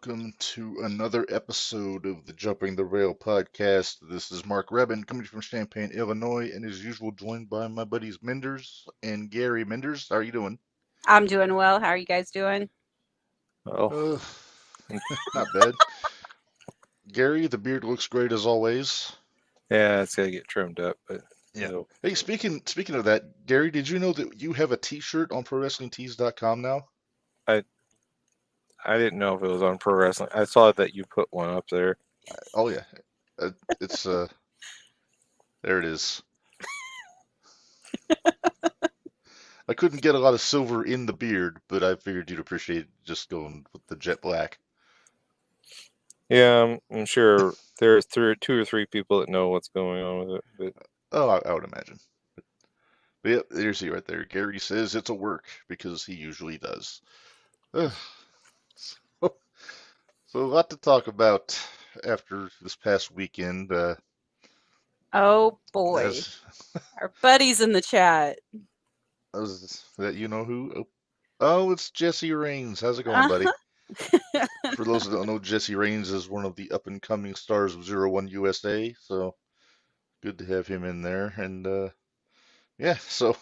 welcome to another episode of the Jumping the Rail podcast. This is Mark Rebin coming from Champaign, Illinois, and as usual, joined by my buddies Minderz and Gary. Minderz, how are you doing? I'm doing well. How are you guys doing? Oh, Uh, not bad. Gary, the beard looks great as always. yeah, it's gotta get trimmed up, but Yeah. it'll- Hey, speaking of that, Gary, did you know that you have a T-shirt on ProWrestlingTees.com now? I didn't know if it was on Pro Wrestling. I saw that you put one up there. Oh yeah, it's there it is. I couldn't get a lot of silver in the beard, but I figured you'd appreciate just going with the jet black. Yeah, I'm sure there's two or three people that know what's going on with it. But Oh, I would imagine. But yeah, there's he right there. Gary says it's a work because he usually does. Ugh. So a lot to talk about after this past weekend. Oh boy, As our buddies in the chat. that you know who? Oh, it's Jesse Raines. How's it going, buddy? For those that don't know, Jesse Raines is one of the up-and-coming stars of 01 USA, so good to have him in there. And yeah, so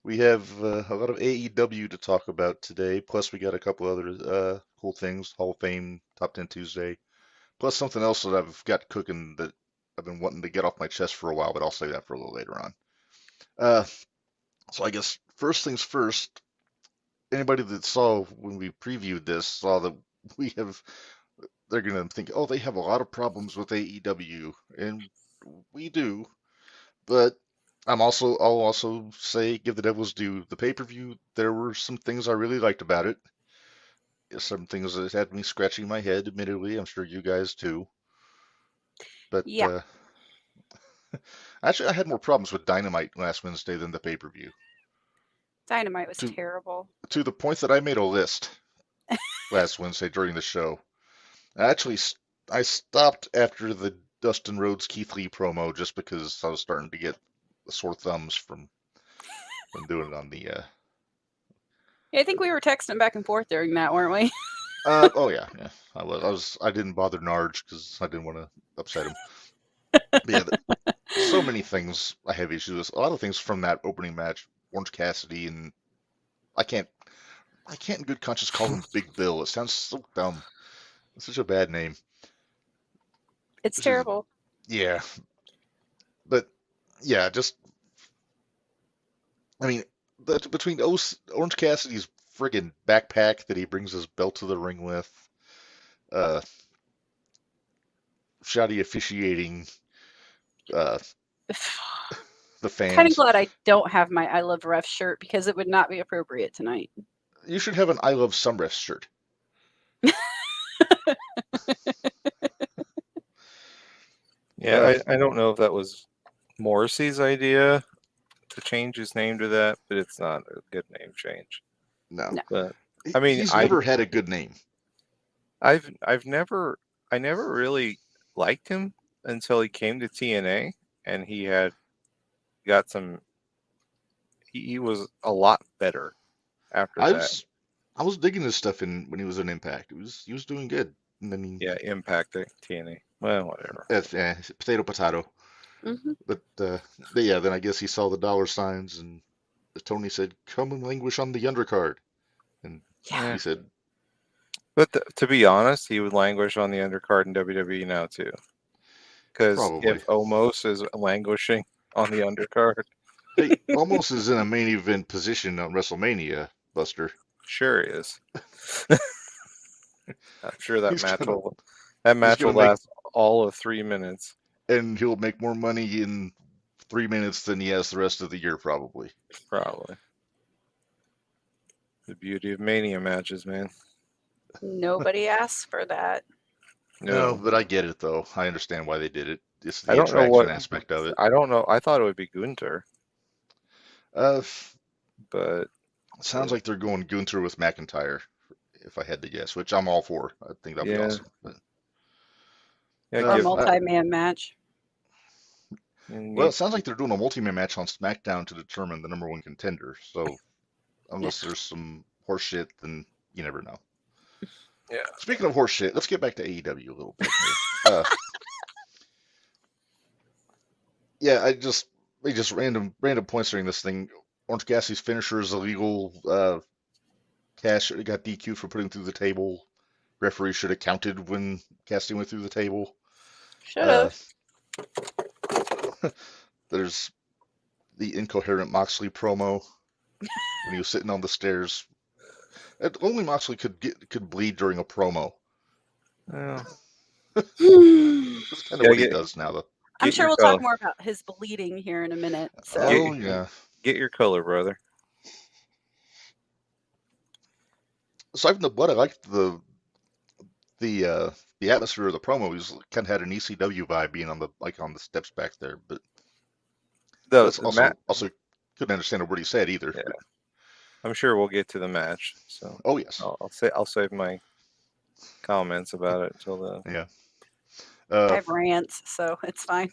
we have a lot of AEW to talk about today, plus we got a couple other cool things, Hall of Fame, Top 10 Tuesday, plus something else that I've got cooking that I've been wanting to get off my chest for a while, but I'll save that for a little later on. So I guess first things first, anybody that saw when we previewed this saw that they're going to think, oh, they have a lot of problems with AEW, and we do, but I'll also say, give the Devil's due. The pay-per-view, there were some things I really liked about it. Some things that had me scratching my head, admittedly. I'm sure you guys too. But Yeah. Actually, I had more problems with Dynamite last Wednesday than the pay-per-view. Dynamite was terrible. To the point that I made a list last Wednesday during the show. I stopped after the Dustin Rhodes Keith Lee promo just because I was starting to get sore thumbs from doing it on the. Yeah, I think we were texting back and forth during that, weren't we? Oh yeah. I didn't bother Narge because I didn't want to upset him. But yeah, so many things I have issues with. A lot of things from that opening match, Orange Cassidy, and I can't in good conscience call him Big Bill. It sounds so dumb. It's such a bad name. It's terrible. Yeah. But yeah, I mean, between Orange Cassidy's friggin' backpack that he brings his belt to the ring with, shoddy officiating, the fans. Kind of glad I don't have my I Love Ref shirt because it would not be appropriate tonight. You should have an I Love Some Refs shirt. yeah, I don't know if that was Morrissey's idea to change his name to that, but it's not a good name change. No. But I mean, he's never had a good name. I never really liked him until he came to TNA, and he got some. He was a lot better after that. I was digging this stuff when he was in Impact. He was doing good. And then Impact TNA. Well, whatever. Potato. Mm-hmm. But yeah, then I guess he saw the dollar signs, and Tony said, "Come and languish on the undercard," and he said. But to be honest, he would languish on the undercard in WWE now too. Because if Omos is languishing on the undercard, hey, Omos is in a main event position on WrestleMania, Buster. Sure is. I'm sure that match will last all of 3 minutes. And he'll make more money in 3 minutes than he has the rest of the year, probably. Probably. The beauty of Mania matches, man. Nobody asked for that. No, but I get it, though. I understand why they did it. It's the attraction aspect of it. I don't know. I thought it would be Gunther. But it sounds like they're going Gunther with McIntyre, if I had to guess, which I'm all for. I think that'd be awesome. But, a multi-man match. Well, it sounds like they're doing a multi-man match on SmackDown to determine the number one contender. So unless there's some horse shit, then you never know. Yeah. Speaking of horse shit, let's get back to AEW a little bit here. Yeah, they just random points during this thing. Orange Cassidy's finisher is illegal. Cash got DQ'd for putting through the table. Referee should have counted when Cassidy went through the table. Should have. There's the incoherent Moxley promo when he was sitting on the stairs. Only Moxley could bleed during a promo. Well, That's kind of Yeah, what he get- does now, though. I'm Get sure your we'll color. talk more about his bleeding here in a minute. So Oh yeah. Get your color, brother. Aside from the blood, I liked the atmosphere of the promo. He was kind of had an ECW vibe being on the steps back there, but that's also couldn't understand a word he said either. Yeah. But, I'm sure we'll get to the match. So oh yes. I'll save my comments about it until then. Yeah. I have rants, so it's fine.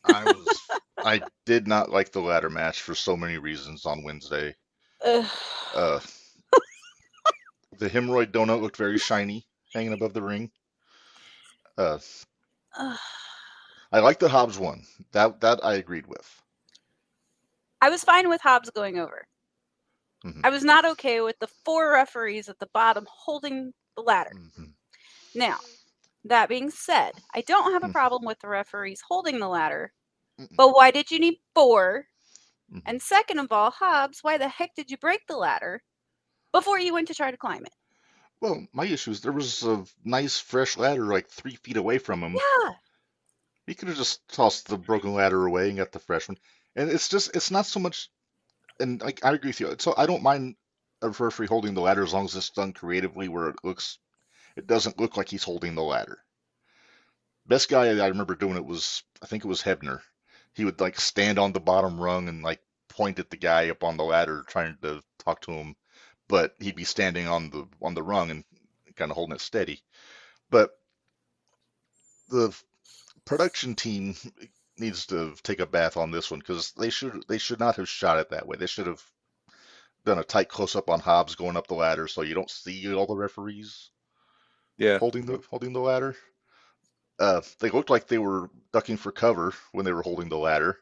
I did not like the ladder match for so many reasons on Wednesday. Ugh. The hemorrhoid donut looked very shiny hanging above the ring. Ugh. I like the Hobbs one. That I agreed with. I was fine with Hobbs going over. Mhm. I was not okay with the 4 referees at the bottom holding the ladder. Mhm. Now, that being said, I don't have a Mhm. problem with the referees holding the ladder, Mm-mm. but why did you need 4? Mhm. And second of all, Hobbs, why the heck did you break the ladder before you went to try to climb it? Well, my issue is there was a nice fresh ladder like 3 feet away from him. Yeah. He could have just tossed the broken ladder away and got the fresh one. And it's not so much. And like I agree with you. So I don't mind a referee holding the ladder as long as it's done creatively, where it doesn't look like he's holding the ladder. Best guy I remember doing it was, I think it was Hebner. He would like stand on the bottom rung and like point at the guy up on the ladder trying to talk to him, but he'd be standing on the rung and kind of holding it steady. But the production team needs to take a bath on this one because they should not have shot it that way. They should have done a tight close up on Hobbs going up the ladder so you don't see all the referees Yeah. holding the ladder. They looked like they were ducking for cover when they were holding the ladder.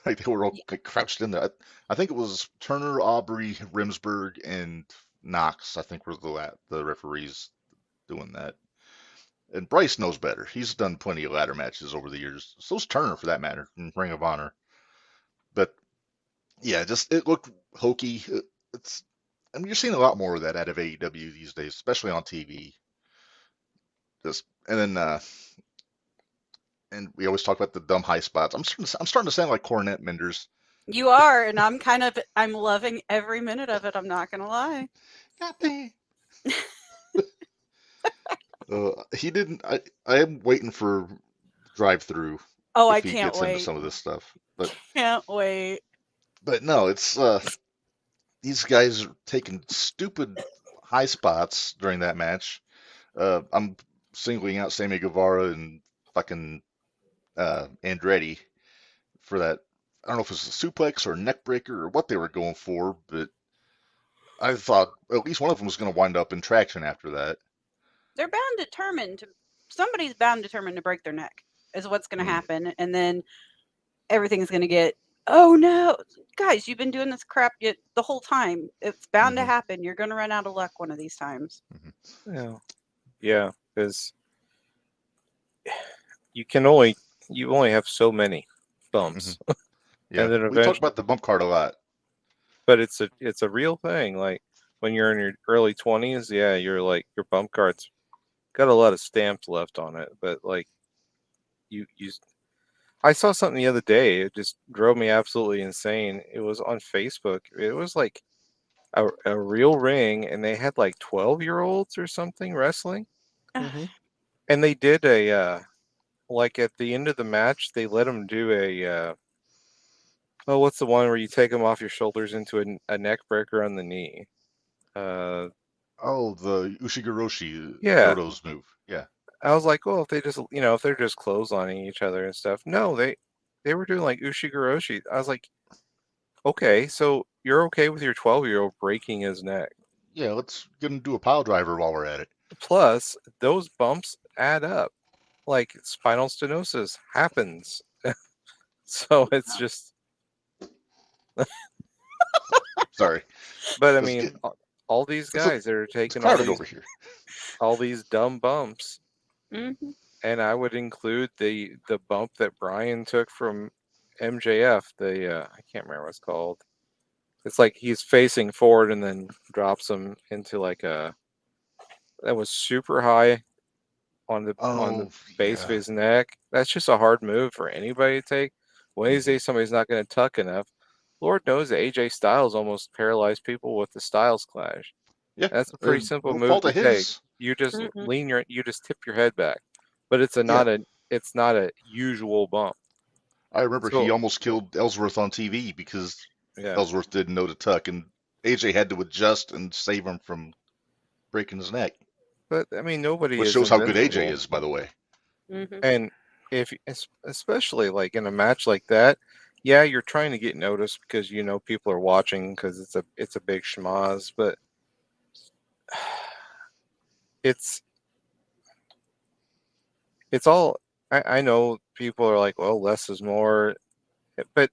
Like they were all crouched in there. I think it was Turner, Aubrey, Rimsberg, and Knox. I think were the referees doing that. And Bryce knows better. He's done plenty of ladder matches over the years. So's Turner, for that matter, in Ring of Honor. But yeah, just it looked hokey. You're seeing a lot more of that out of AEW these days, especially on TV. And we always talk about the dumb high spots. I'm starting to sound like Cornette Minderz. You are, and I'm loving every minute of it. I'm not gonna lie. God damn. He didn't. I am waiting for drive-through. Oh, if I he can't gets into wait. some of this stuff. But Can't wait. no, it's these guys are taking stupid high spots during that match. I'm singling out Sammy Guevara and fucking Andretti for that. I don't know if it was a suplex or a neck breaker or what they were going for, but I thought at least one of them was going to wind up in traction after that. They're somebody's bound determined to break their neck is what's going to happen. And then everything's going to get, oh no, guys, you've been doing this crap the whole time. It's bound to happen. You're going to run out of luck one of these times. Yeah, because you only have so many bumps. Yeah, and then we talk about the bump card a lot. But it's a real thing. Like when you're in your early 20s, yeah, you're like your bump card's got a lot of stamps left on it. But like I saw something the other day. It just drove me absolutely insane. It was on Facebook. It was like a real ring, and they had like 12-year-olds or something wrestling. And they did like at the end of the match, they let them do what's the one where you take them off your shoulders into a neck breaker on the knee? The Ushigoroshi Goto's move. Yeah. I was like, well, if they just, if they're just clotheslining each other and stuff. No, they were doing like Ushigoroshi. I was like, okay, so you're okay with your 12-year-old breaking his neck? Yeah, let's get him do a pile driver while we're at it. Plus, those bumps add up. Like spinal stenosis happens. So it's just. Sorry. But I Let's mean, get all these guys that are it's taking crowded over here. all these dumb bumps, Mm-hmm. and I would include the bump that Brian took from MJF. I can't remember what it's called. It's like he's facing forward and then drops him into like a that was super high on the base of Yeah. his neck. That's just a hard move for anybody to take. When you say somebody's not going to tuck enough, Lord knows that AJ Styles almost paralyzed people with the Styles Clash. Yeah. That's a pretty simple No move fault to of take. his. You just Mm-hmm. you just tip your head back, but it's Yeah. not a usual bump. I remember he So almost killed Ellsworth on TV because yeah, Ellsworth didn't know to tuck, and AJ had to adjust and save him from breaking his neck. but I mean nobody Which is shows how good AJ invincible, is, by the way. Mm-hmm. and especially like in a match like that, yeah, you're trying to get noticed because you know people are watching because it's a big schmoz, but it's it's all I know people are like, well, less is more, but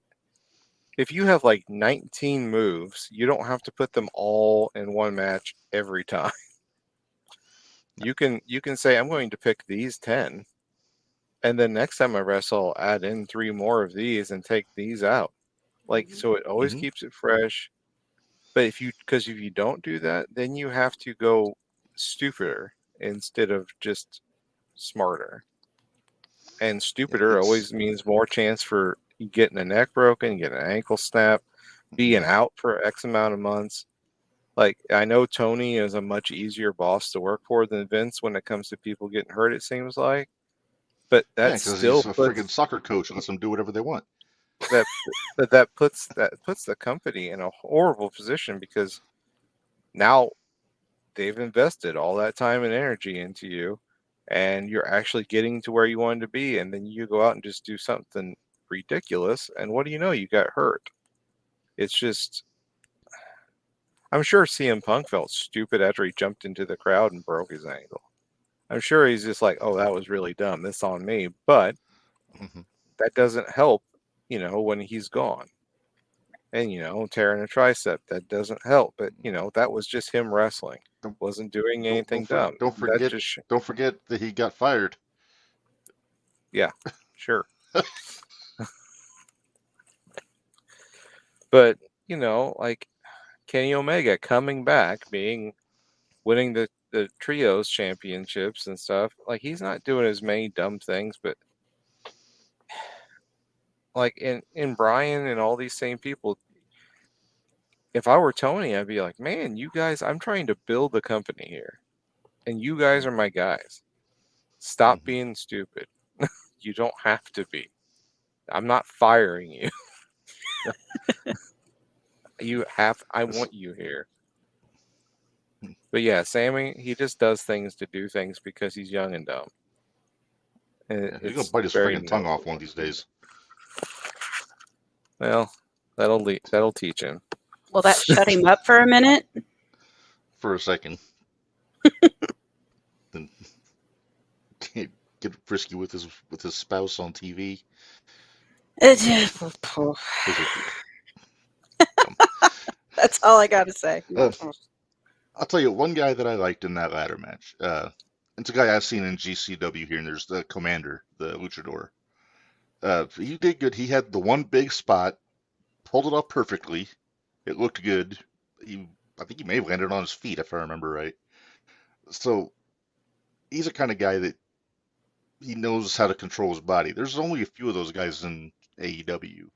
if you have like 19 moves, you don't have to put them all in one match every time. You can say I'm going to pick these 10, and then next time I wrestle, I'll add in 3 more of these and take these out. Like Mm-hmm. so, it always Hmm. keeps it fresh. But because if you don't do that, then you have to go stupider instead of just smarter. And stupider It's always means more chance for you getting a neck broken, getting an ankle snap, being out for X amount of months. Like I know Tony is a much easier boss to work for than Vince when it comes to people getting hurt, it seems like. But yeah, that because he's still a friggin' puts soccer coach and lets them do whatever they want. that that puts the company in a horrible position because now they've invested all that time and energy into you and you're actually getting to where you wanted to be, and then you go out and just do something ridiculous, and what do you know, you got hurt. It's just, I'm sure CM Punk felt stupid after he jumped into the crowd and broke his ankle. I'm sure he's just like, oh, that was really dumb, this on me. But Hmm. that doesn't help, when he's gone. And tearing a tricep, that doesn't help. But that was just him wrestling, Don't wasn't doing don't anything dumb. That just don't forget that he got fired. Yeah, sure. But like Kenny Omega coming back, winning the trios championships and stuff, like he's not doing as many dumb things, but like in Brian and all these same people, if I were Tony, I'd be like, man, you guys, I'm trying to build the company here, and you guys are my guys. Stop Hmm. being stupid. You don't have to be. I'm not firing you. I want you here. But yeah, Sammy, he just does things to do things because he's young and dumb. And Yeah, he's gonna it's bite his very friggin' tongue off one noticeable. of these days. Well, that'll teach him. Will that shut him up for a minute? For a second. Then get frisky with his spouse on TV. That's all I got to say. I'll tell you one guy that I liked in that ladder match. It's a guy I've seen in GCW here, and there's the Commander, the Luchador. He did good. He had the one big spot, pulled it off perfectly. It looked good. I think he may have landed on his feet if I remember right. So he's the kind of guy that he knows how to control his body. There's only a few of those guys in AEW.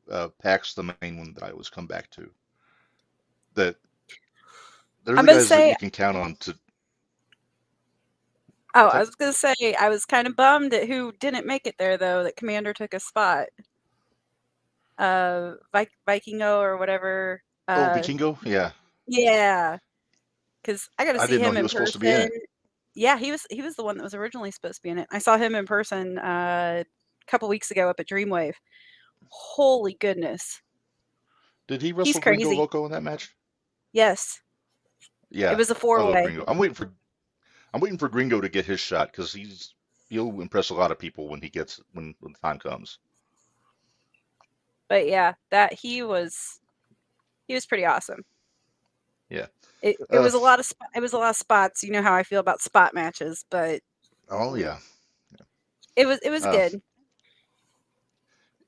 Pac's the main one that I always come back to. That they're I'm the gonna guys that say. you can count on to. Oh, What's I that? was gonna say I was kind of bummed at who didn't make it there though. That Commander took a spot. Vikingo or whatever. Oh, Vikingo? Yeah. Yeah, because I got to I see didn't know him he in was supposed to be in person. it. Yeah, he was the one that was originally supposed to be in it. I saw him in person a couple weeks ago up at Dreamwave. Holy goodness, Did he he's wrestle Gringo crazy. Loco in that match? Yes, it Yeah, was a I love four-way. Gringo. I'm waiting for Gringo to get his shot because he'll impress a lot of people when when the time comes. But yeah, he was pretty awesome. Yeah. It was a lot of spots. You know how I feel about spot matches, but oh yeah, it was good.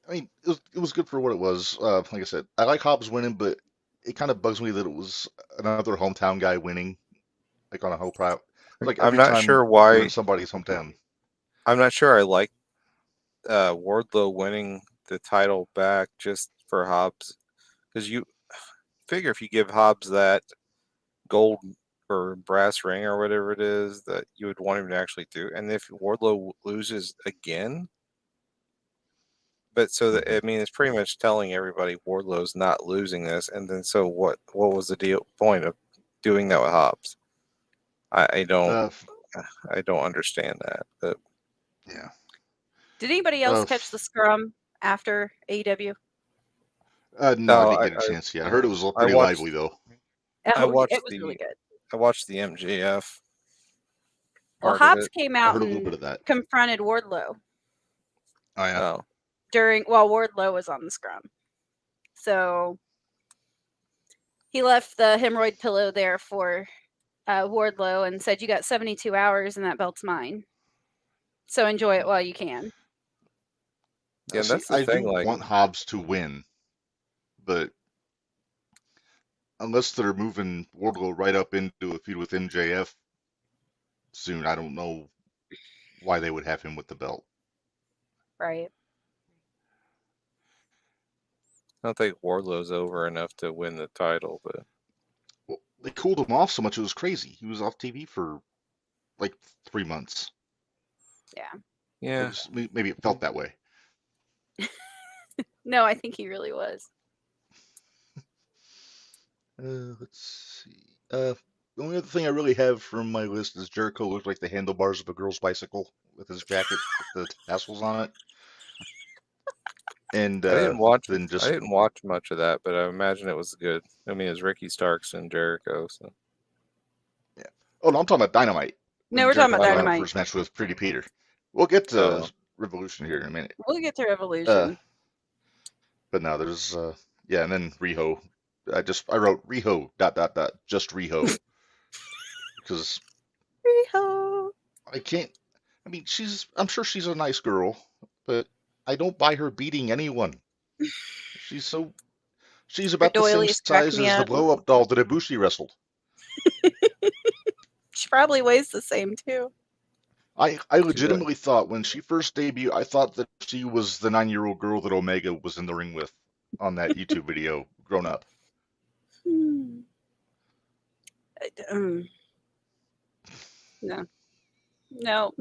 I mean, it was good for what it was. Like I said, I like Hobbs winning, but it kind of bugs me that it was another hometown guy winning, like on a whole private. Like I'm every not time sure you're in why. somebody's hometown. I'm not sure I like Wardlow winning the title back just for Hobbs, because you figure if you give Hobbs that gold or brass ring or whatever it is that you would want him to actually do, and if Wardlow loses again, but so that, I mean, it's pretty much telling everybody Wardlow's not losing this, and then so what was the point of doing that with Hobbs? I don't understand that. But Yeah. Did anybody else catch the scrum after AEW? No, I didn't get a chance yet. I heard it was pretty lively though. I watched it was really good. I watched the MJF. Well, Hobbs came out and confronted Wardlow. Oh yeah. While Wardlow was on the scrum. So he left the hemorrhoid pillow there for Wardlow and said, "You got 72 hours and that belt's mine. So enjoy it while you can." Yeah, that's the thing. I want Hobbs to win, but unless they're moving Wardlow right up into a feud with MJF soon, I don't know why they would have him with the belt. Right. I don't think Wardlow's over enough to win the title, but well, they cooled him off so much it was crazy. He was off TV for like 3 months. Yeah. Yeah. Maybe it felt that way. No, I think he really was. Let's see. The only other thing I really have from my list is Jericho looked like the handlebars of a girl's bicycle with his jacket with the tassels on it. And I didn't watch much of that, but I imagine it was good. I mean, it's Ricky Starks and Jericho, so. Yeah. Oh no, I'm talking about Dynamite. No, we're talking about Dynamite. First match with Pretty Peter. We'll get to Revolution here in a minute. We'll get to Revolution. But now there's yeah, and then Riho. I wrote Riho ... just Riho because Riho. I mean, I'm sure she's a nice girl, but I don't buy her beating anyone. She's about the same size as the blow up doll that Ibushi wrestled. She probably weighs the same too. I legitimately thought when she first debuted, I thought that she was the 9-year-old girl that Omega was in the ring with on that YouTube video, grown up. No.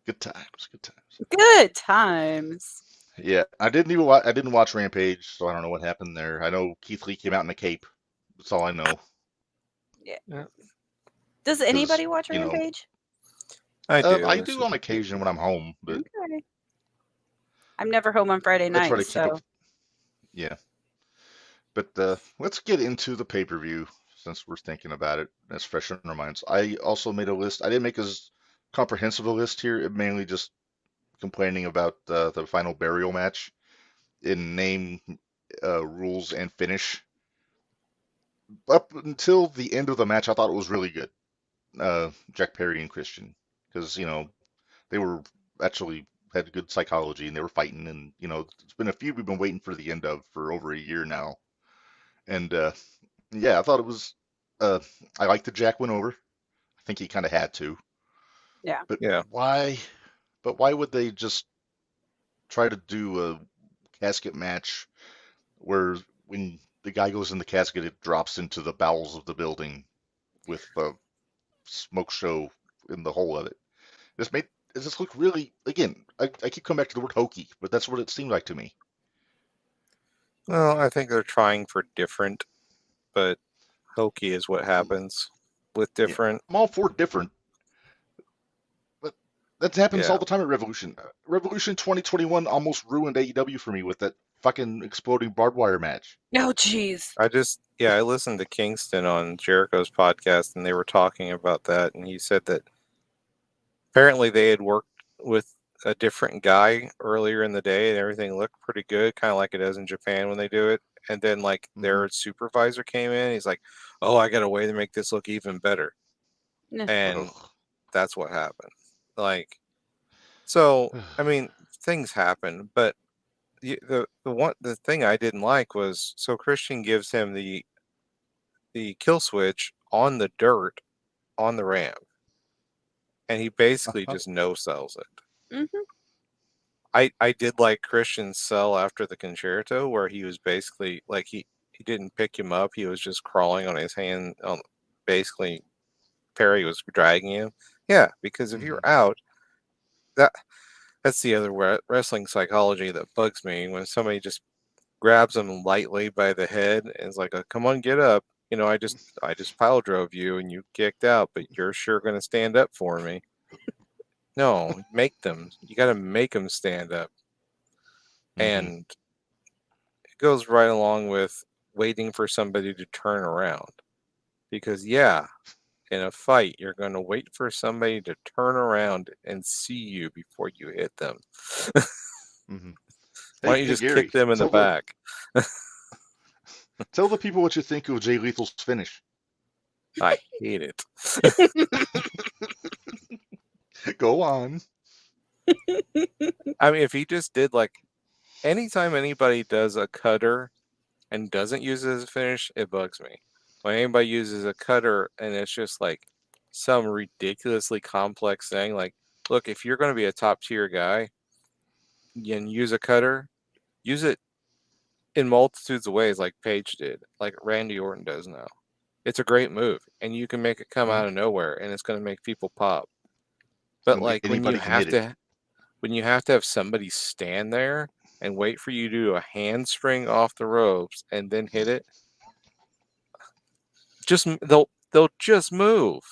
Good times. Good times. Yeah, I didn't watch Rampage, so I don't know what happened there. I know Keith Lee came out in a cape. That's all I know. Yeah. Does anybody watch Rampage? I do. I do on occasion when I'm home, but okay. I'm never home on Friday night. Try to keep up. Yeah. But let's get into the pay-per-view since we're thinking about it. That's fresh in our minds. I also made a list. I didn't make as comprehensive a list here. It mainly just complaining about the final burial match in name, rules, and finish. Up until the end of the match, I thought it was really good. Jack Perry and Christian, because they were actually had good psychology and they were fighting, and it's been a feud we've been waiting for the end of for over a year now. And yeah, I thought it was. I like that Jack went over. I think he kind of had to. Yeah. But why? But why would they just try to do a casket match where when the guy goes in the casket, it drops into the bowels of the building with a smoke show in the whole of it? This look really, again, I keep coming back to the word hokey, but that's what it seemed like to me. Well, I think they're trying for different, but hokey is what happens with different. Yeah, I'm all for different. But that happens all the time at Revolution. Revolution 2021 almost ruined AEW for me with that fucking exploding barbed wire match. Oh, jeez. I listened to Kingston on Jericho's podcast, and they were talking about that, and he said that apparently they had worked with a different guy earlier in the day, and everything looked pretty good, kind of like it does in Japan when they do it. And then, like, their supervisor came in, he's like, "Oh, I got a way to make this look even better," No. and that's what happened. Like, so I mean, things happen, but the thing I didn't like was, so Christian gives him the kill switch on the dirt on the ramp, and he basically just no sells it. Mm-hmm. I did like Christian's sell after the concerto, where he was basically like he didn't pick him up, he was just crawling on his hand on, basically Perry was dragging him. Yeah, because if you're out, that's the other wrestling psychology that bugs me, when somebody just grabs him lightly by the head and is like, "Come on, get up. You know, I just pile drove you and you kicked out, but you're sure going to stand up for me." No, you got to make them stand up. And it goes right along with waiting for somebody to turn around. Because, yeah, in a fight, you're going to wait for somebody to turn around and see you before you hit them. Why don't you just Gary, kick them in the back? Tell the people what you think of Jay Lethal's finish. I hate it. Go on. I mean, if he just did, like, anytime anybody does a cutter and doesn't use it as a finish, it bugs me. When anybody uses a cutter and it's just like some ridiculously complex thing, like, look, if you're going to be a top tier guy and use a cutter, use it in multitudes of ways, like Paige did, like Randy Orton does now. It's a great move, and you can make it come out of nowhere, and it's going to make people pop. But like when you have to have somebody stand there and wait for you to do a handspring off the ropes and then hit it, they'll just move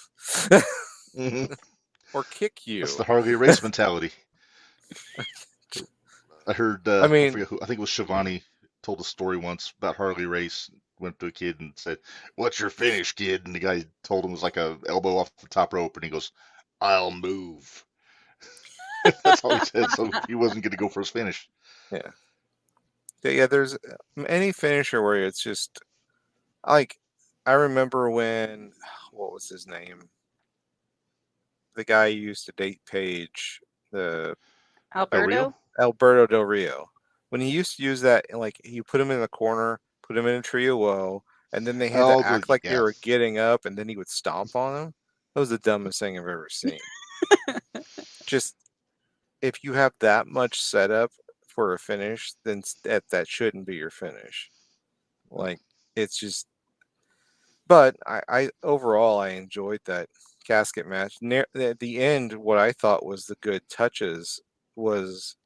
or kick you. That's the Harley Race mentality. I heard. I forget who. I think it was Shivani told a story once about Harley Race. Went to a kid and said, "What's your finish, kid?" And the guy told him it was like a elbow off the top rope, and he goes, "I'll move." That's all he said. So he wasn't going to go for his finish. Yeah. There's any finisher where it's just like, I remember when, what was his name? The guy who used to date Paige, Alberto Del Rio. When he used to use that, and like, you put him in the corner, put him in a trio woe, and then they had to act like they were getting up, and then he would stomp on them. That was the dumbest thing I've ever seen. Just, if you have that much setup for a finish, then that shouldn't be your finish. Like, it's just. But I overall, I enjoyed that casket match. At the end, what I thought was the good touches was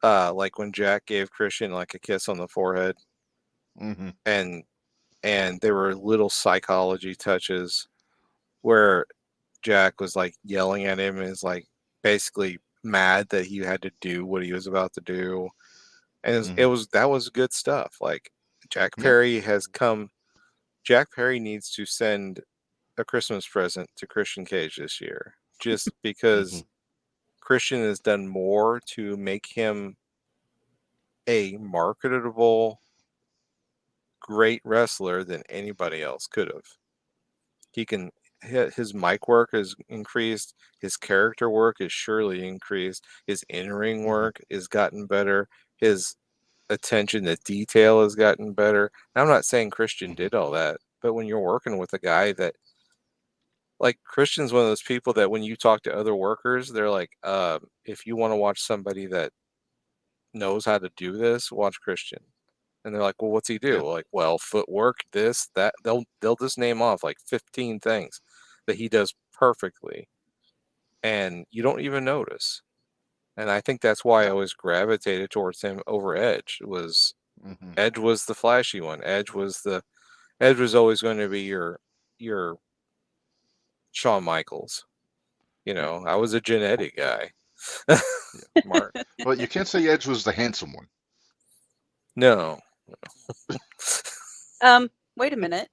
like when Jack gave Christian like a kiss on the forehead, and there were little psychology touches where Jack was like yelling at him and is like basically mad that he had to do what he was about to do, and that was good stuff. Like, Jack Perry needs to send a Christmas present to Christian Cage this year, just because Christian has done more to make him a marketable, great wrestler than anybody else could have. His mic work has increased. His character work has surely increased. His in-ring work has gotten better. His attention to detail has gotten better. And I'm not saying Christian did all that, but when you're working with a guy that, like, Christian's one of those people that when you talk to other workers, they're like, if you want to watch somebody that knows how to do this, watch Christian. And they're like, well, what's he do? Yeah. Like, well, footwork, this, that. They'll just name off like 15 things that he does perfectly, and you don't even notice. And I think that's why I always gravitated towards him over Edge. Edge was the flashy one. Edge was always going to be your Shawn Michaels. You know, I was a Genetti guy. Well, you can't say Edge was the handsome one. No. Wait a minute.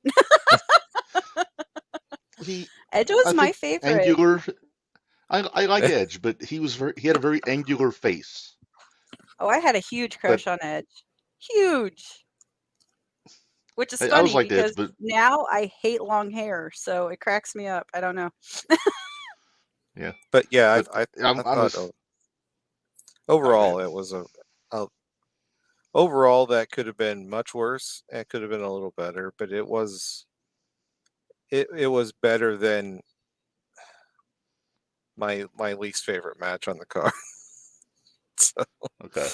He, Edge was I my think, favorite. angular. I like Edge, but he had a very angular face. Oh, I had a huge crush on Edge. Huge. Which is I funny was like because Edge, but now I hate long hair, so it cracks me up. I don't know. yeah. But yeah, But I thought overall it was a overall that could have been much worse. It could have been a little better, but it was better than my least favorite match on the card. So. Okay.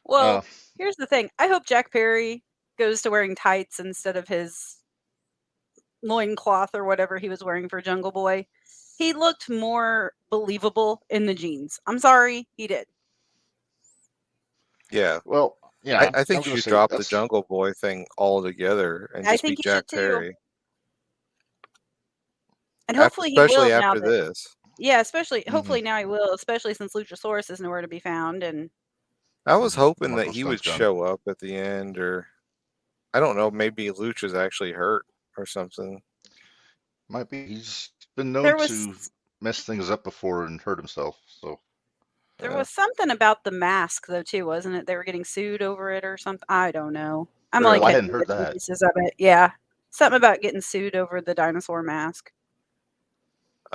Well, here's the thing. I hope Jack Perry goes to wearing tights instead of his loincloth or whatever he was wearing for Jungle Boy. He looked more believable in the jeans. I'm sorry, he did. Yeah. Well, yeah. I think you should drop the Jungle Boy thing altogether and just be Jack Perry. And hopefully he will especially now after this. Yeah, especially hopefully now he will, especially since Luchasaurus is nowhere to be found. And I was hoping that Marco he would Stunt's gone. show up at the end, or I don't know, maybe Lucha's actually hurt or something. Might be. He's been known to mess things up before and hurt himself. So there was something about the mask, though, too, wasn't it? They were getting sued over it or something. I don't know. I'm only catching bits and pieces of it. Yeah, something about getting sued over the dinosaur mask.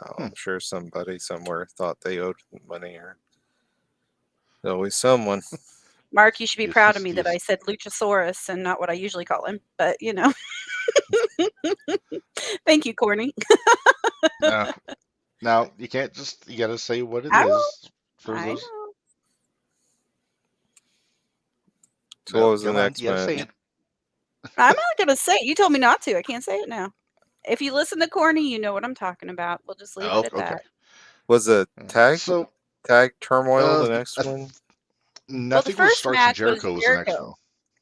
Oh, I'm sure somebody somewhere thought they owed money, or always someone. Mark, you should be proud of me that I said Luchasaurus and not what I usually call him. But you know, thank you, Corny. Now you can't just, you gotta say what it I is. Will. For I those. know. So what was the next match? I'm not gonna say it. You told me not to. I can't say it now. If you listen to Corny, you know what I'm talking about. We'll just leave it at that. Was the tag turmoil the next one? Nothing was Starks and Jericho was the next one.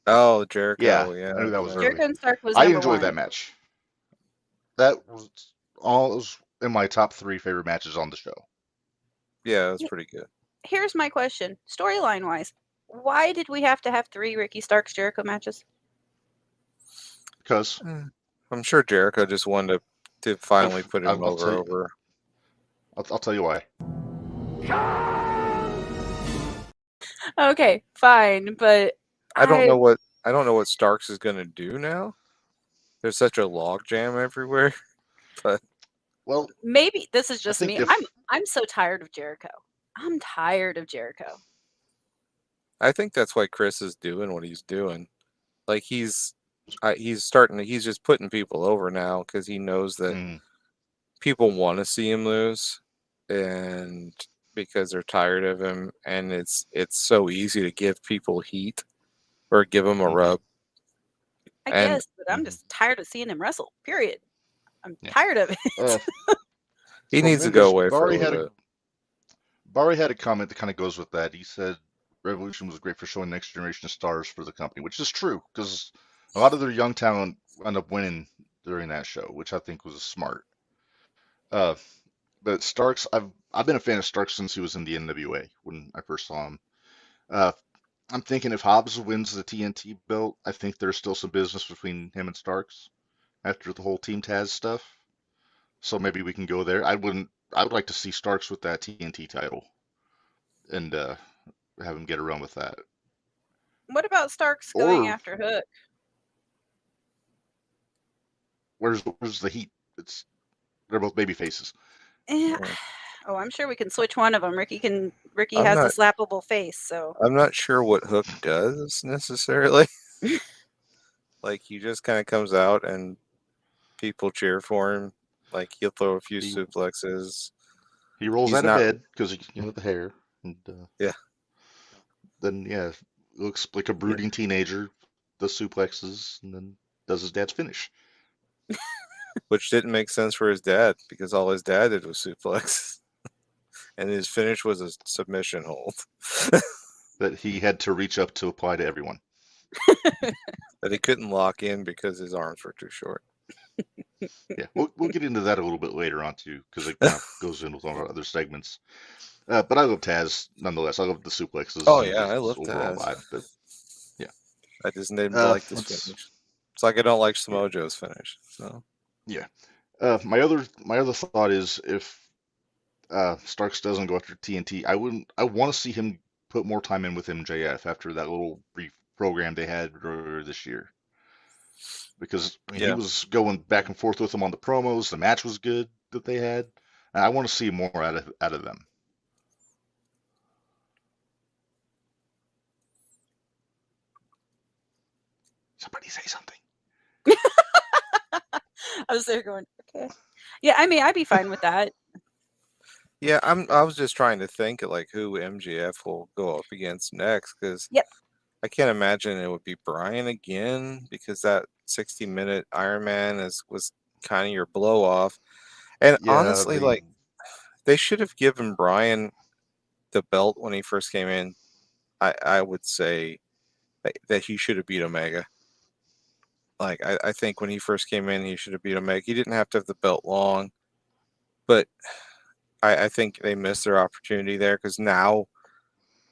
Oh, Jericho. Yeah, I knew that was early. Jericho and Stark was I number enjoyed one. that match. That was all in my top 3 favorite matches on the show. Yeah, it was pretty good. Here's my question, storyline wise. Why did we have to have 3 Ricky Starks Jericho matches? Because I'm sure Jericho just wanted to finally put him over. I'll tell you why. Okay, fine, but I don't know what Starks is going to do now. There's such a log jam everywhere. But well, maybe this is just me. I'm so tired of Jericho. I'm tired of Jericho. I think that's why Chris is doing what he's doing. Like he's just putting people over now because he knows that people want to see him lose, and because they're tired of him, and it's so easy to give people heat or give them a rub. I guess, but I'm just tired of seeing him wrestle. Period. I'm tired of it. He needs to go away for a little bit. Barry had a comment that kind of goes with that. He said Revolution was great for showing next generation of stars for the company, which is true because a lot of their young talent end up winning during that show, which I think was smart. But Starks, I've been a fan of Starks since he was in the NWA when I first saw him. I'm thinking if Hobbs wins the TNT belt, I think there's still some business between him and Starks after the whole Team Taz stuff. So maybe we can go there. I would like to see Starks with that TNT title and have him get a run with that. What about Starks going after Hook? Where's the heat? They're both baby faces. Yeah. Oh, I'm sure we can switch one of them. Ricky has a slappable face, so I'm not sure what Hook does necessarily. Like he just kind of comes out and people cheer for him. Like he'll throw a few suplexes. He rolls out of bed because the hair. And, Then looks like a brooding teenager. Does suplexes and then does his dad's finish. Which didn't make sense for his dad because all his dad did was suplex. And his finish was a submission hold. That he had to reach up to apply to everyone. That he couldn't lock in because his arms were too short. Yeah, we'll get into that a little bit later on too, because it kind of goes in with all our other segments. But I love Taz nonetheless. I love the suplexes. Oh yeah, I love Taz. Vibe, but I just didn't like this Let's finish. It's like I don't like Samoa Joe's finish. So yeah. My other thought is if Starks doesn't go after TNT, I want to see him put more time in with MJF after that little brief program they had earlier this year. Because I mean, he yeah, was going back and forth with him on the promos. The match was good that they had, and I want to see more out of them. Somebody say something. I was there going, okay. Yeah, I mean, I'd be fine with that. yeah. I was just trying to think of like who MJF will go up against next because Yep. I can't imagine it would be Brian again because that 60-minute Iron Man was kind of your blow off. And Yeah, honestly, like they should have given Brian the belt when he first came in. I would say that he should have beat Omega. Like I think when he first came in, he should have beat Omega. He didn't have to have the belt long, but I think they missed their opportunity there because now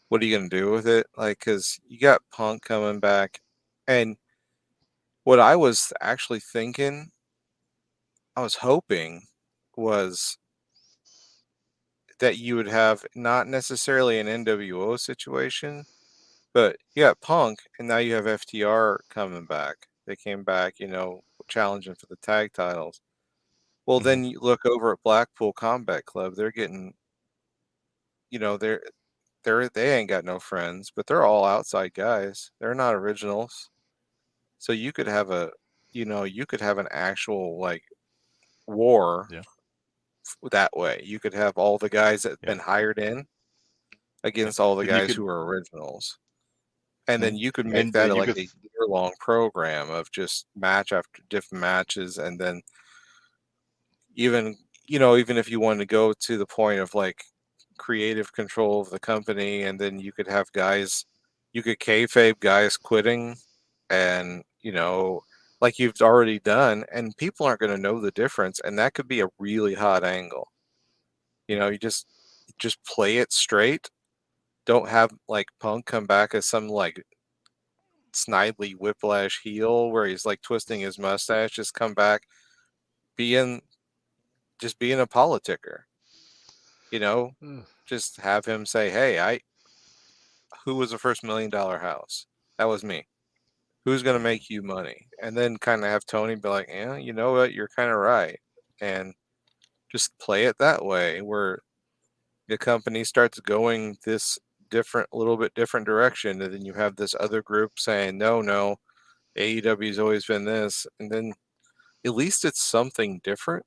what are you going to do with it? Like, because you got Punk coming back, and what I was actually thinking, I was hoping was that you would have not necessarily an NWO situation, but you got Punk, and now you have FTR coming back. They came back, challenging for the tag titles. Well, then you look over at Blackpool Combat Club. They're getting, they ain't got no friends, but they're all outside guys. They're not originals. So you could have an actual like war yeah, that way. You could have all the guys that have yeah, been hired in yeah. against all the Then you guys could, who are originals. And then and you could make and that you like could, a year-long program of just match after different matches, and then even even if you wanted to go to the point of like creative control of the company, and then you could have guys, you could kayfabe guys quitting, and like you've already done, and people aren't going to know the difference, and that could be a really hot angle. You just play it straight. Don't have like Punk come back as some like snidely whiplash heel where he's like twisting his mustache. Just come back being being a politicker. You know, just have him say, "Hey, who was the first $1 million house? That was me. Who's going to make you money?" And then kind of have Tony be like, "Yeah, you know what? You're kind of right." And just play it that way where the company starts going this a little bit different direction. And then you have this other group saying, no, AEW's always been this. And then at least it's something different.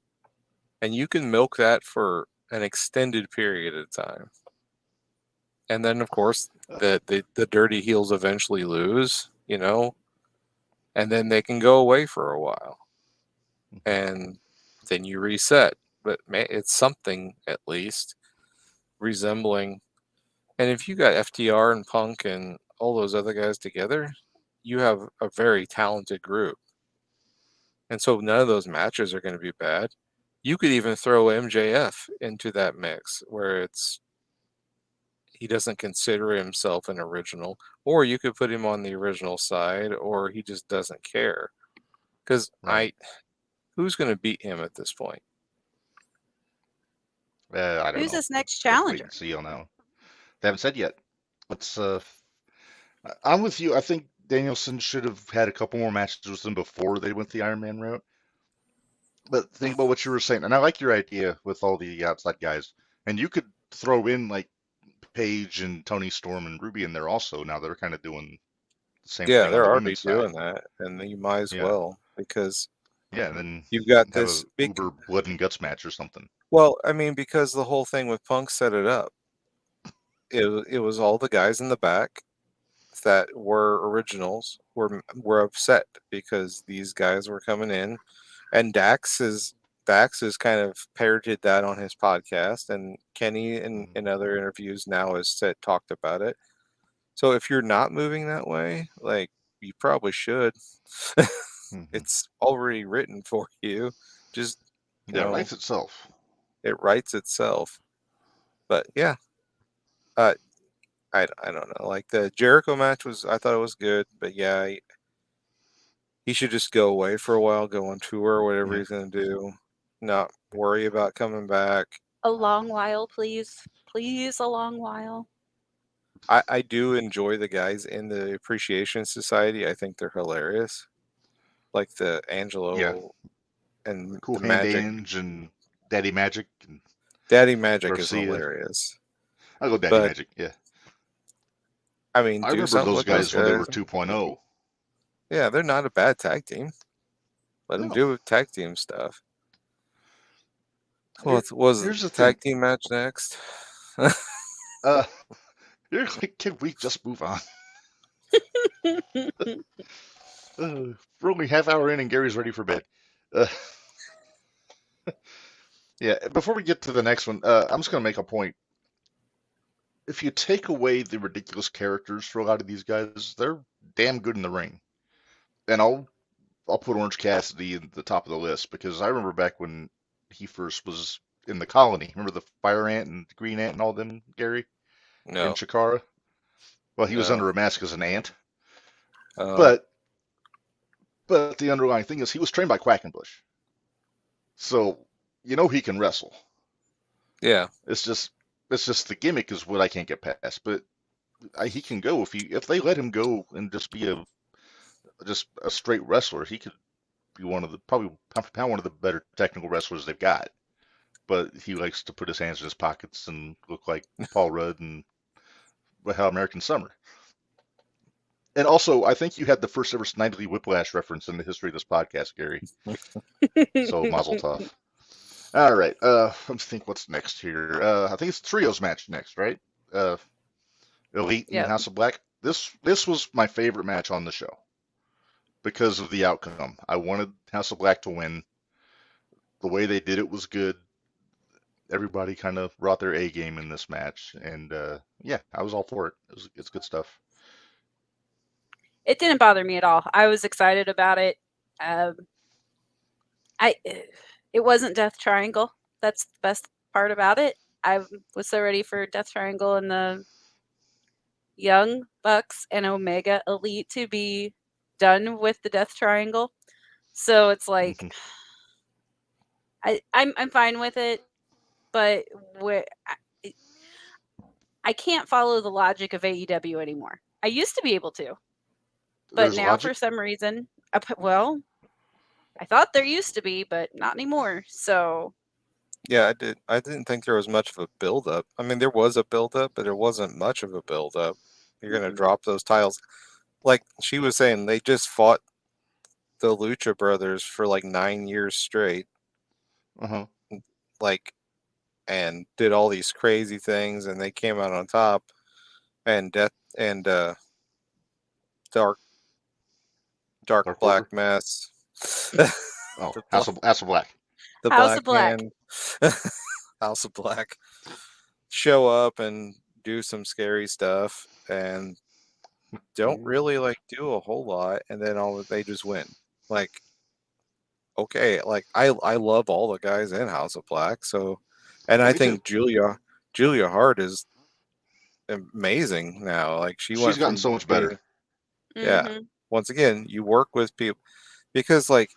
And you can milk that for an extended period of time. And then, of course, the dirty heels eventually lose, and then they can go away for a while. And then you reset. But it's something at least resembling. And if you got FTR and Punk and all those other guys together, you have a very talented group. And so none of those matches are going to be bad. You could even throw MJF into that mix where he doesn't consider himself an original, or you could put him on the original side, or he just doesn't care. Because right. who's going to beat him at this point? I don't Who's know. this next We have to wait challenger? and see on that one. They haven't said yet. Let's. I'm with you. I think Danielson should have had a couple more matches with them before they went the Iron Man route. But think about what you were saying, and I like your idea with all the outside guys. And you could throw in like Paige and Tony Storm and Ruby in there also. Now they're kind of doing the same Yeah, thing on they're the already women's side. doing that, and you might as Yeah, well because yeah, and then you've got have a this big. uber blood and guts match or something. Well, I mean, because the whole thing with Punk set it up. It was all the guys in the back that were originals were upset because these guys were coming in, and Dax is kind of parroted that on his podcast, and Kenny in other interviews now has talked about it. So if you're not moving that way, like you probably should. Mm-hmm. It's already written for you. Just you Yeah, it know, writes itself. it writes itself. But yeah, uh, I don't know. Like the Jericho match I thought it was good, but yeah, he should just go away for a while, go on tour, or whatever he's gonna do. Not worry about coming back. A long while, please. Please, a long while. I do enjoy the guys in the Appreciation Society. I think they're hilarious. Like the Angelo and Cool the Hand Magic. Ange and Daddy Magic and Daddy Magic Garcia. is hilarious. I'll go Daddy Magic, yeah. I mean, I do remember something those with guys those when they guys. were 2.0. Yeah, they're not a bad tag team. Let them do tag team stuff. What was the tag team match next? You're like, can we just move on? We're only half hour in and Gary's ready for bed. Yeah, before we get to the next one, I'm just going to make a point. If you take away the ridiculous characters for a lot of these guys, they're damn good in the ring. And I'll put Orange Cassidy at the top of the list because I remember back when he first was in the Colony. Remember the Fire Ant and the Green Ant and all them, Gary? No. In Chikara? Well, he was under a mask as an ant. Oh. But the underlying thing is he was trained by Quackenbush. So, you know he can wrestle. Yeah. It's just the gimmick is what I can't get past. But he can go if they let him go and just be a straight wrestler. He could be probably one of the better technical wrestlers they've got. But he likes to put his hands in his pockets and look like Paul Rudd and How American Summer. And also, I think you had the first ever Snidely Whiplash reference in the history of this podcast, Gary. So, mazel tov. All right. Let's think what's next here. I think it's Trios match next, right? Elite and House of Black. This was my favorite match on the show because of the outcome. I wanted House of Black to win. The way they did it was good. Everybody kind of brought their A game in this match, and yeah, I was all for it. It's good stuff. It didn't bother me at all. I was excited about it. It wasn't Death Triangle. That's the best part about it. I was so ready for Death Triangle and the Young Bucks and Omega Elite to be done with the Death Triangle. So it's like I'm fine with it, but I can't follow the logic of AEW anymore. I used to be able to, but There's now logic? for some reason, well, I thought there used to be, but not anymore. So yeah, I didn't think there was much of a build-up. I mean, there was a build-up, but there wasn't much of a build-up. You're going to drop those titles. Like she was saying, they just fought the Lucha Brothers for like 9 years straight. Like, and did all these crazy things, and they came out on top. And Death and Dark Black Mass. House of Black. The House of Black Black. Man. House of Black. Show up and do some scary stuff and don't really like do a whole lot, and then they just win. Like, okay, like I love all the guys in House of Black, so and I think Julia Hart is amazing now. Like she's gotten so much better. Yeah. Once again, you work with people because like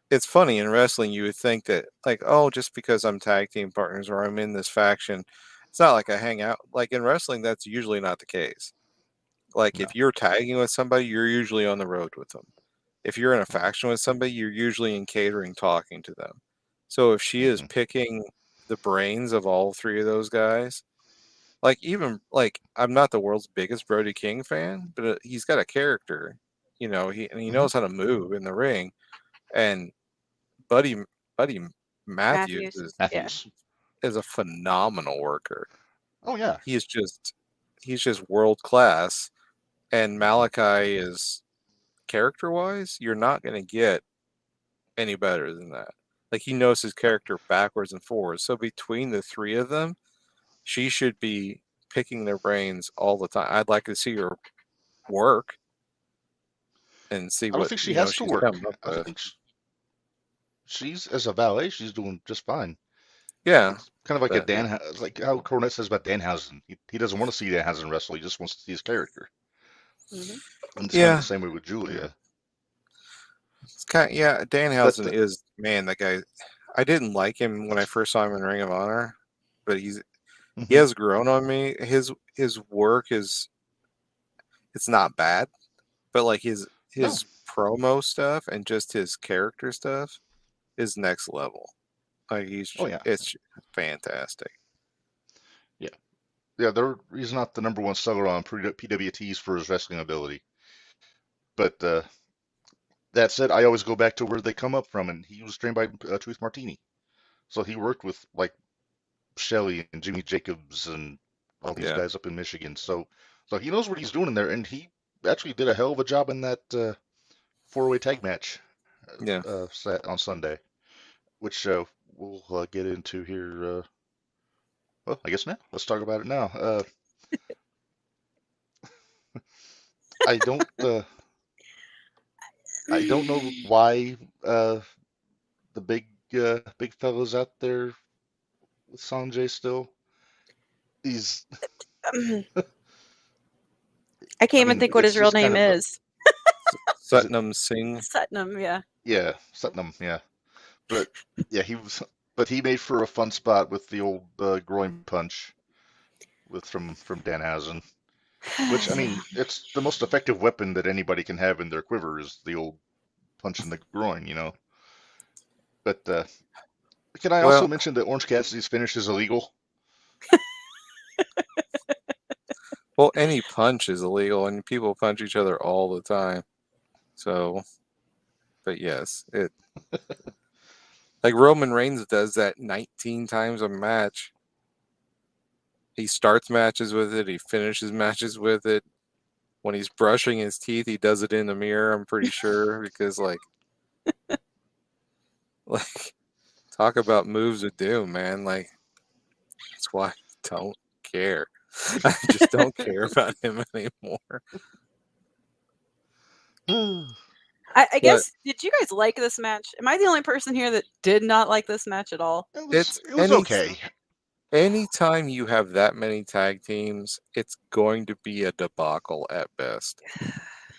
it's funny in wrestling, you would think that like, oh, just because I'm tag team partners or I'm in this faction, it's not like I hang out. Like in wrestling, that's usually not the case. Like if you're tagging with somebody, you're usually on the road with them. If you're in a faction with somebody, you're usually in catering talking to them. So if she is picking the brains of all three of those guys, like even like I'm not the world's biggest Brody King fan, but he's got a character, you know, he knows how to move in the ring. And Buddy Matthews is a phenomenal worker. Oh yeah. He's just world class. And Malachi is character wise, you're not gonna get any better than that. Like he knows his character backwards and forwards. So between the three of them, she should be picking their brains all the time. I'd like to see her work and see what I don't think she has to work. I think with. she's as a valet, she's doing just fine. Yeah, Kind of like But yeah. like how Cornette says about Danhausen. He doesn't want to see Danhausen wrestle. He just wants to see his character. Mhm. And it's kind of Yeah. the same way with Julia. It's kind of, yeah, But Danhausen is, man, that guy. I didn't like him when I first saw him in Ring of Honor, but he mhm. has grown on me. His work is, it's not bad, but like No, his promo stuff and just his character stuff is next level. Like oh yeah, it's fantastic. yeah, yeah. He's not the number one seller on PWTs for his wrestling ability. But that said, I always go back to where they come up from, and he was trained by Truth Martini, so he worked with like Shelley and Jimmy Jacobs and all these Yeah. guys up in Michigan. So he knows what he's doing in there, and he actually did a hell of a job in that four-way tag match Yeah. set on Sunday, which we'll get into here. Well, I guess now. Let's talk about it now. I don't. I don't know why the big fella's out there with Sanjay still. He's. I can't I even mean, think what it's his real just name kind of. is. Is it? Satnam Singh. Sutnam, yeah. Yeah, Satnam. Yeah, but yeah, he was. But he made for a fun spot with the old groin punch with from Danhausen. Which I Yeah. mean, it's the most effective weapon that anybody can have in their quiver is the old punch in the groin, you know. But can I also Well, mention that Orange Cassidy's finish is illegal? any punch is illegal, and people punch each other all the time. So, but yes, it like Roman Reigns does that 19 times a match. He starts matches with it. He finishes matches with it. When he's brushing his teeth, he does it in the mirror. I'm pretty sure because like talk about moves of doom, man. Like that's why I don't care. I just don't care about him anymore. I But guess, did you guys like this match? Am I the only person here that did not like this match at all? it's It was okay. anytime you have that many tag teams, it's going to be a debacle at best.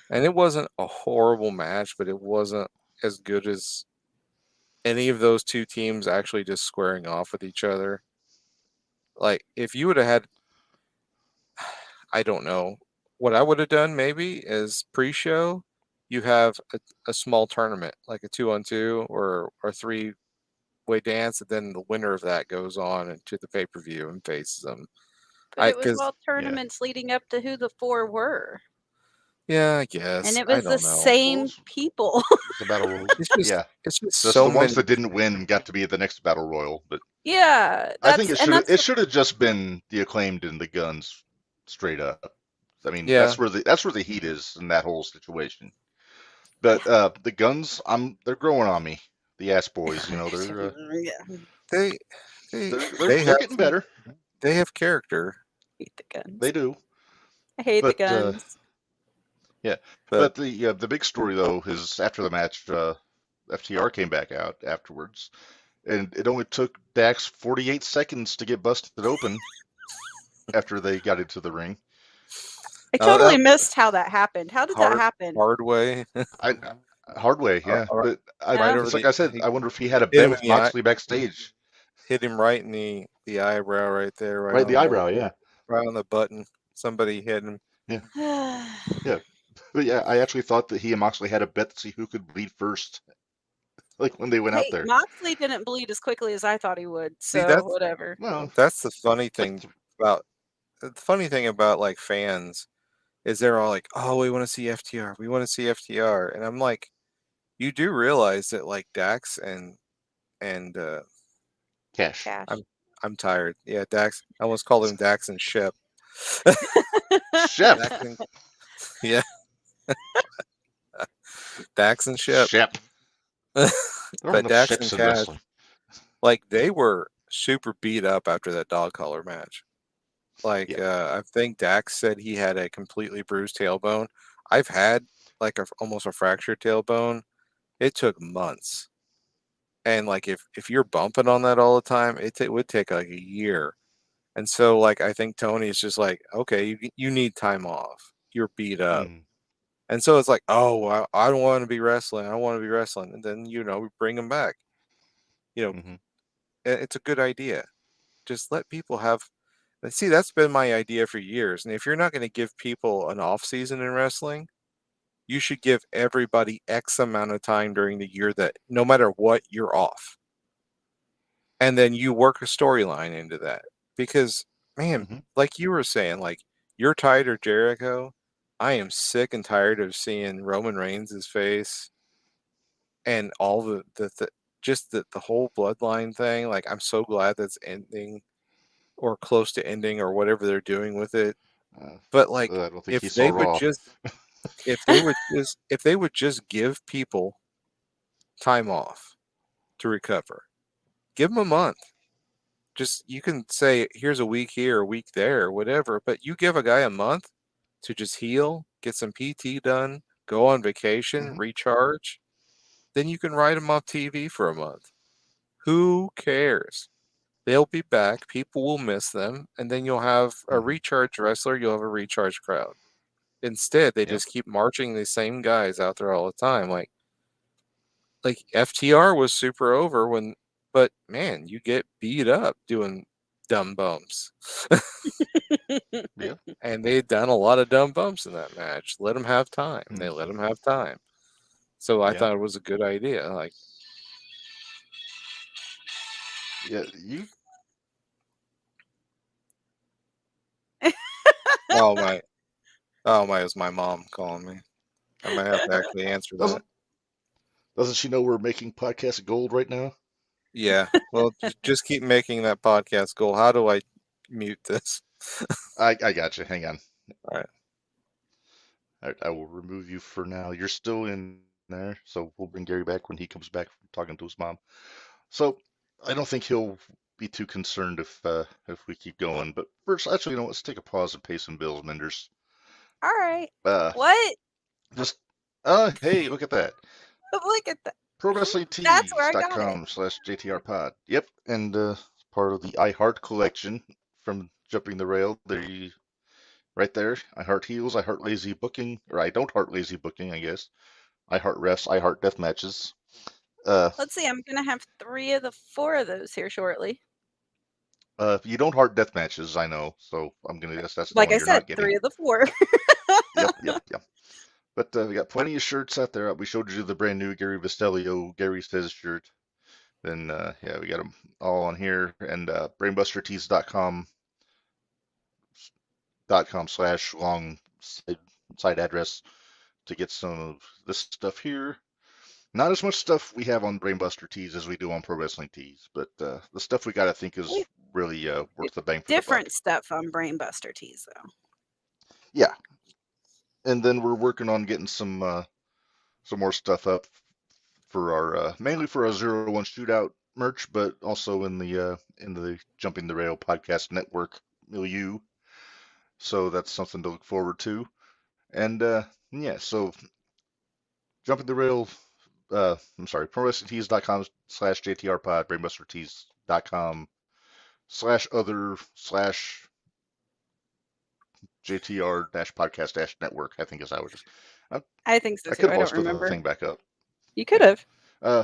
And it wasn't a horrible match, but it wasn't as good as any of those two teams actually just squaring off with each other. Like if you would have had, I don't know, what I would have done maybe is pre-show, you have a small tournament, like a 2-on-2 or 3-way dance, and then the winner of that goes on into the pay-per-view and faces them. But it was Because all tournaments leading up to who the four were. yeah, I And guess it I was the don't know. Well, same people. it's the battle royal. Yeah, It's just just so the ones many. that didn't win got to be at the next battle royal. But Yeah, I think that's it should have just been the Acclaimed and the Guns straight up. I mean, Yeah, that's where the heat is in that whole situation. But the Guns, they're growing on me. The ass boys, you know, yeah. they they they're they they're have getting better. character, I hate the guns. They do. I hate the But guns. yeah, but but the big story though is after the match, FTR came back out afterwards, and it only took Dax 48 seconds to get busted open after they got into the ring. I that totally missed how that happened. How did that happen? hard way I hard way, yeah. But right Yeah. over it's like the I said, he I wonder if he had a hit bet him in with the eye, Moxley backstage. hit him right in the eyebrow right there, Right in the eyebrow, yeah, right on the button. Somebody hit him. yeah, yeah. But yeah, I actually thought that he and Moxley had a bet to see who could bleed first, like when they went out Hey, there. Moxley didn't bleed as quickly as I thought he would, See, so whatever. Well, that's the funny like thing about like fans is they're all like, "Oh, we want to see FTR. We want to see FTR." And I'm like, you do realize that like Dax and Cash. Cash. I'm tired. Yeah, Dax. I almost called him Dax and Shep. Shep. Dax and, yeah, Dax and Shep. Shep. There aren't But enough Dax and Sheps in Cash, wrestling. like they were super beat up after that dog collar match. Like Yeah. I think Dax said he had a completely bruised tailbone. I've had like almost a fractured tailbone. It took months. And like if you're bumping on that all the time, it would take like a year. And so like I think Tony is just like, okay, you need time off. You're beat up. Mhm. And so it's like, oh, I don't want to be wrestling. I want to be wrestling. And then, we bring him back. Mhm. It's a good idea. Just let people have. And see, that's been my idea for years. And if you're not going to give people an off season in wrestling, you should give everybody X amount of time during the year that no matter what, you're off. And then you work a storyline into that. Because, man, Mhm. like you were saying, like, you're tired of Jericho. I am sick and tired of seeing Roman Reigns' face and all just the whole bloodline thing. Like, I'm so glad that's ending or close to ending or whatever they're doing with it. Uh, But like, I don't think he if saw they would Raw. just if they would just give people time off to recover, give them a month. Just you can say here's a week here, a week there, whatever. But you give a guy a month to just heal, get some PT done, go on vacation, Mhm. recharge. Then you can write him off TV for a month. Who cares? They'll be back. People will miss them, and then you'll have a Mhm. recharge wrestler. You'll have a recharge crowd. Instead, they Yep. just keep marching these same guys out there all the time. Like FTR was super over but man, you get beat up doing dumb bumps, Yep. and they had done a lot of dumb bumps in that match. Let them have time. They let Mhm. them have time. So I Yeah. thought it was a good idea. Like, Yeah. You. oh my, it was my mom calling me. I might have to actually answer that. Doesn't doesn't she know we're making podcast gold right now? Yeah. Well, just keep making that podcast goal. How do I mute this? I got you. Hang on. All right. I will remove you for now. You're still in there, so we'll bring Gary back when he comes back from talking to his mom. So I don't think he'll be too concerned if we keep going. But first, actually, let's take a pause and pay some bills, Minderz. All right. Uh, What? just hey, look at that. Look at that. That's where I got it. ProWrestlingTees.com/JTRPod. Yep, and part of the iHeart collection from Jumping the Rail. There you, right there. I heart heels. I heart lazy booking, or I don't heart lazy booking, I guess. I heart refs. I heart death matches. Uh, Let's see. I'm gonna have 3 of the 4 of those here shortly. you don't heart death matches, I know. So I'm gonna guess that's the Like one I you're said, not getting. 3 of the 4. Yep, yep, yep. But we got plenty of shirts out there. We showed you the brand new Gary Vestelio Gary Says shirt. Then yeah, we got them all on here, and brainbustertees.com/long site address to get some of this stuff here. Not as much stuff we have on Brainbuster Tees as we do on Pro Wrestling Tees, but the stuff we got I think is We really do worth the bang for the buck. different stuff on Brainbuster Tees though. Yeah, and then we're working on getting some more stuff up for our mainly for our 0-1 shootout merch, but also in the Jumping the Rail podcast network milieu. So that's something to look forward to. And yeah, so Jumping the Rail. I'm sorry, ProWrestlingTees.com/JTRPod, BrainbusterTees.com/other/JTR-podcast-network. I think is how it is. I, I think so I too. could I have don't always put the remember. thing back up. You could have. Uh,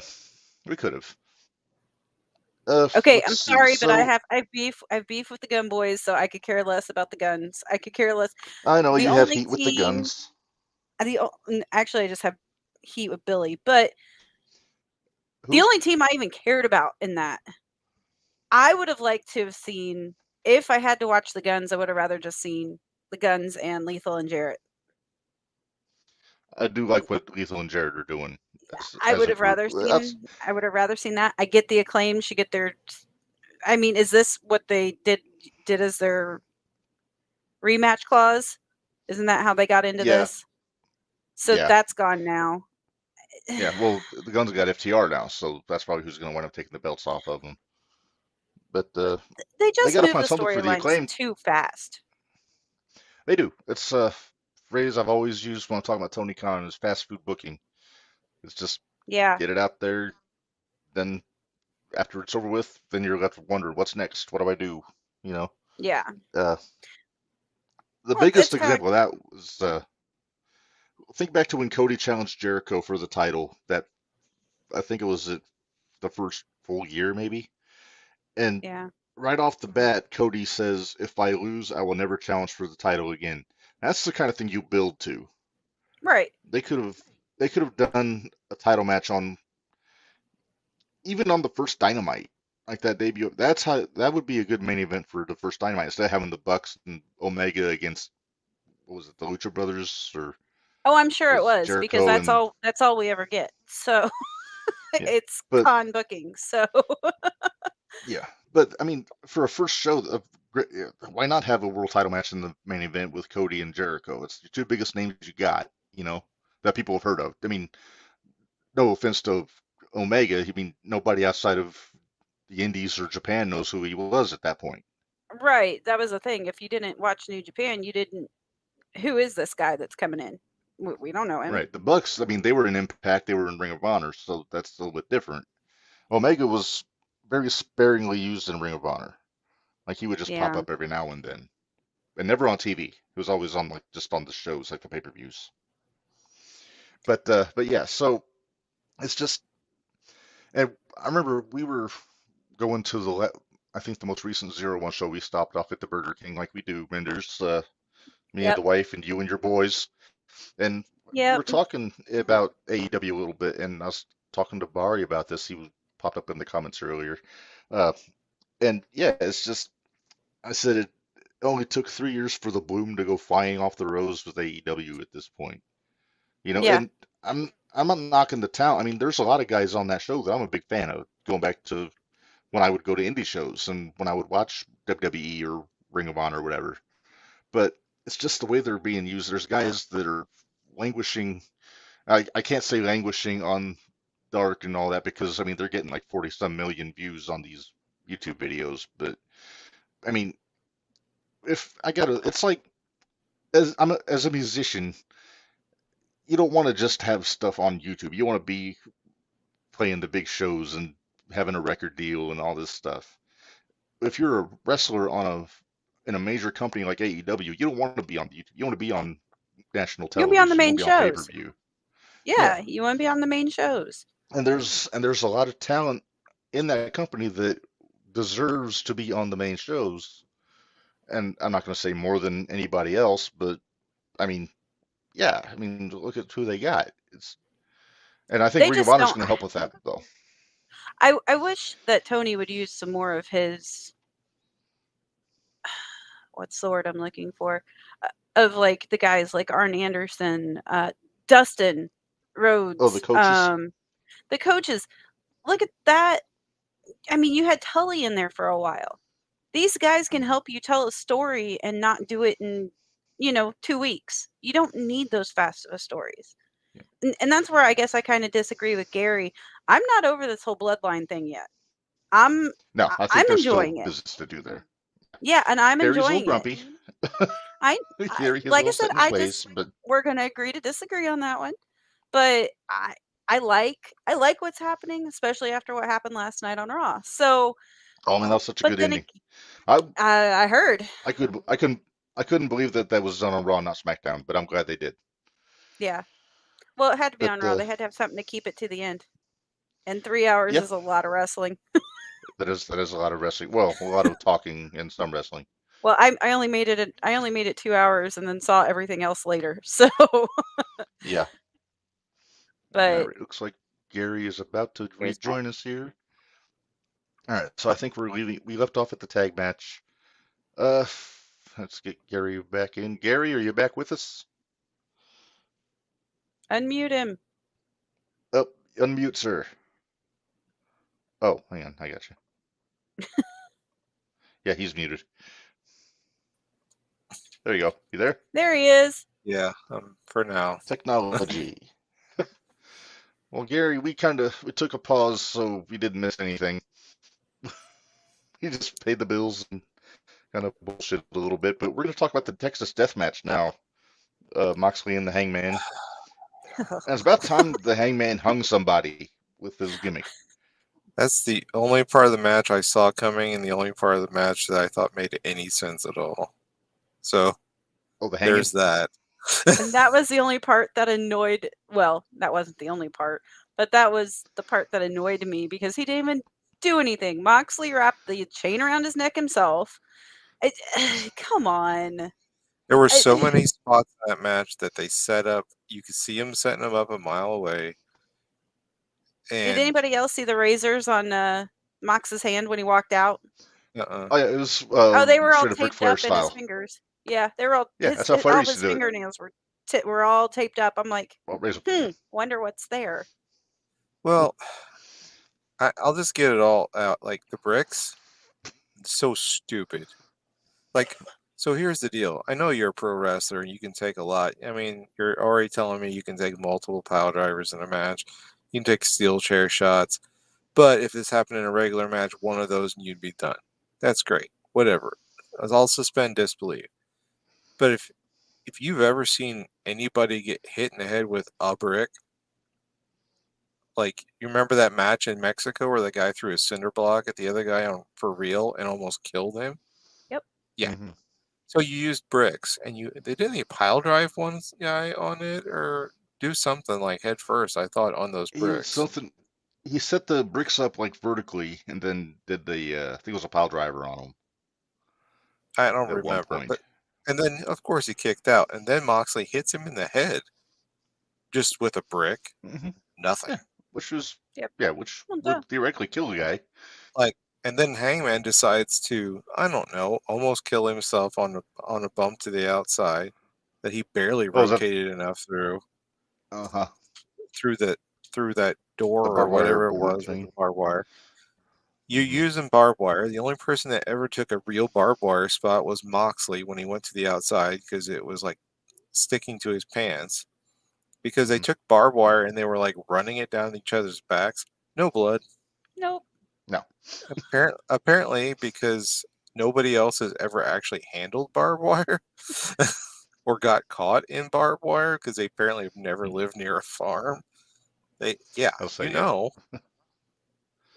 we could have. Okay, Let's I'm see. sorry, but I So have I have beef with the gun boys, so I could care less about the guns. I could care less. I know The you have only heat with the team guns. actually I just have heat with Billy, but the Who? only team I even cared about in that, I would have liked to have seen if I had to watch the guns, I would have rather just seen the guns and Lethal and Jarrett. I do like what Lethal and Jared are doing I as would a have group. rather That's seen that. I get the acclaim, should get their I mean, is this what they did as their rematch clause? Isn't that how they got into yeah, this? So yeah, that's gone now. yeah. Well, the guns got FTR now, so that's probably who's going to wind up taking the belts off of them. But They they just got to move find the something for the storylines acclaim. too fast. They do. It's a phrase I've always used when I'm talking about Tony Khan is fast food booking. It's just Yeah. get it out there, then after it's over with, then you're left to wonder what's next. What do I do? You know. Yeah. Uh, the Well, biggest it's kind of example of that was think back to when Cody challenged Jericho for the title. That I think it was the first full year, maybe. And yeah. right off the bat, Cody says, "If I lose, I will never challenge for the title again." That's the kind of thing you build to. Right. They could have done a title match on even on the first Dynamite, like that debut. That's how that would be a good main event for the first Dynamite instead of having the Bucks and Omega against what was it, the Lucha Brothers or Oh, I'm sure it was was because Jericho and that's all we ever get. So yeah. it's But con booking. So yeah, but I mean, for a first show of why not have a world title match in the main event with Cody and Jericho? It's the two biggest names you got, that people have heard of. I mean, no offense to Omega, I mean nobody outside of the Indies or Japan knows who he was at that point. right, that was the thing. If you didn't watch New Japan, you didn't. Who is this guy that's coming in? We don't know him. Right. The Bucks, I mean, they were in Impact, they were in Ring of Honor, so that's a little bit different. Omega was very sparingly used in Ring of Honor. Like he would just pop Yeah. up every now and then. And never on TV. He was always on like just on the shows, like the pay-per-views. But yeah, so it's just and I remember we were going to I think the most recent 01 show we stopped off at the Burger King like we do, Minderz, me and Yep. the wife and you and your boys. And we Yep. were talking about AEW a little bit, and I was talking to Bari about this. He popped up in the comments earlier. And yeah, it's just, I said it only took 3 years for the bloom to go flying off the rose with AEW at this point. Yeah. And I'm not knocking the talent. I mean, there's a lot of guys on that show that I'm a big fan of, going back to when I would go to indie shows and when I would watch WWE or Ring of Honor or whatever. But it's just the way they're being used. There's guys that are languishing. I can't say languishing on Dark and all that because I mean they're getting like 40 some million views on these YouTube videos. But I mean, if I gotta, it's like as a musician, you don't want to just have stuff on YouTube. You want to be playing the big shows and having a record deal and all this stuff. If you're a wrestler in a major company like AEW, you don't want to be on YouTube. You want to be on national You'll be on the television. You main want to be on shows. pay-per-view. Yeah, you want to be on the main shows. And there's a lot of talent in that company that deserves to be on the main shows. And I'm not going to say more than anybody else, but I mean, yeah, I mean, look at who they got. And I think They Ring of just Honor is don't. going to help with that, though. I wish that Tony would use some more of his. What's the word I'm looking for? Of like the guys like Arn Anderson, Dustin Rhodes. Oh, the coaches. The coaches. Look at that. I mean, you had Tully in there for a while. These guys can help you tell a story and not do it in, 2 weeks. You don't need those fast of stories. Yeah. And that's where I guess I kind of disagree with Gary. I'm not over this whole bloodline thing yet. I'm there's enjoying still it. business to do there. Yeah, and I'm Gary's enjoying a little grumpy. Gary is like a I said, set in his ways, but we're gonna agree to disagree on that one. But I like what's happening, especially after what happened last night on Raw. So, oh man, that was such a but good then ending. I heard. I couldn't believe that was done on Raw, not SmackDown, but I'm glad they did. Yeah. Well, it had to be But on Raw. They had to have something to keep it to the end. And 3 hours is a lot of wrestling. that is a lot of wrestling. Well, a lot of talking and some wrestling. Well, I only made it 2 hours and then saw everything else later. So Yeah. But it looks like Gary is about to Gary's back. rejoin us here. All right, so I think we left off at the tag match. Let's get Gary back in. Gary, are you back with us? Unmute him. Oh, unmute, sir. Oh, hang on, I got you. Yeah, he's muted. There you go. You there? There he is. Yeah, for now. Technology. Well, Gary, we took a pause so we didn't miss anything. He just paid the bills and kind of bullshit a little bit, but we're going to talk about the Texas Death Match now. Moxley and the Hangman. And it's about time the Hangman hung somebody with his gimmick. That's the only part of the match I saw coming, and the only part of the match that I thought made any sense at all. So Oh, the hanging. there's that. And that was the only part that annoyed. Well, that wasn't the only part, but that was the part that annoyed me because he didn't even do anything. Moxley wrapped the chain around his neck himself. Come on. There were so many spots in that match that they set up. You could see him setting them up a mile away. Did And anybody else see the razors on Mox's hand when he walked out? uh-uh. Oh yeah, it was Oh, they were all straight up Ric taped Flair up in his style. fingers. Yeah, they were all Yeah, that's how Flair all used to his do it. fingernails were all taped up. I'm like, Well, razor blade. wonder what's there. Well, I'll just get it all out. Like the bricks, so stupid. Like, so here's the deal. I know you're a pro wrestler and you can take a lot. I mean, you're already telling me you can take multiple power drivers in a match. You can take steel chair shots. But if this happened in a regular match, one of those and you'd be done. That's great. Whatever. I'll suspend disbelief. But if you've ever seen anybody get hit in the head with a brick, like you remember that match in Mexico where the guy threw a cinder block at the other guy for real and almost killed him? Yep. Yeah. Mm-hmm. So you used bricks, and they didn't pile drive one guy on it or do something like head first. I thought on those bricks. Something. He set the bricks up like vertically, and then did the I think it was a pile driver on them. I don't At one remember, point. but and then of course he kicked out, and then Moxley hits him in the head, just with a brick. Mm-hmm. Nothing. Yeah, which was Yep. which Well, would theoretically kill the guy. Like, and then Hangman decides to, I don't know, almost kill himself on a bump to the outside that he barely Oh, is that? rotated enough through Uh-huh. through that through that door The or barbed wire whatever it board was with the thing. barbed wire. You Mm-hmm. using barbed wire. The only person that ever took a real barbed wire spot was Moxley when he went to the outside because it was like sticking to his pants. Because they Mm-hmm. took barbed wire and they were like running it down each other's backs. No blood. Nope. No. Apparently, because nobody else has ever actually handled barbed wire or got caught in barbed wire because they apparently have never lived near a farm. I'll say You yeah. know,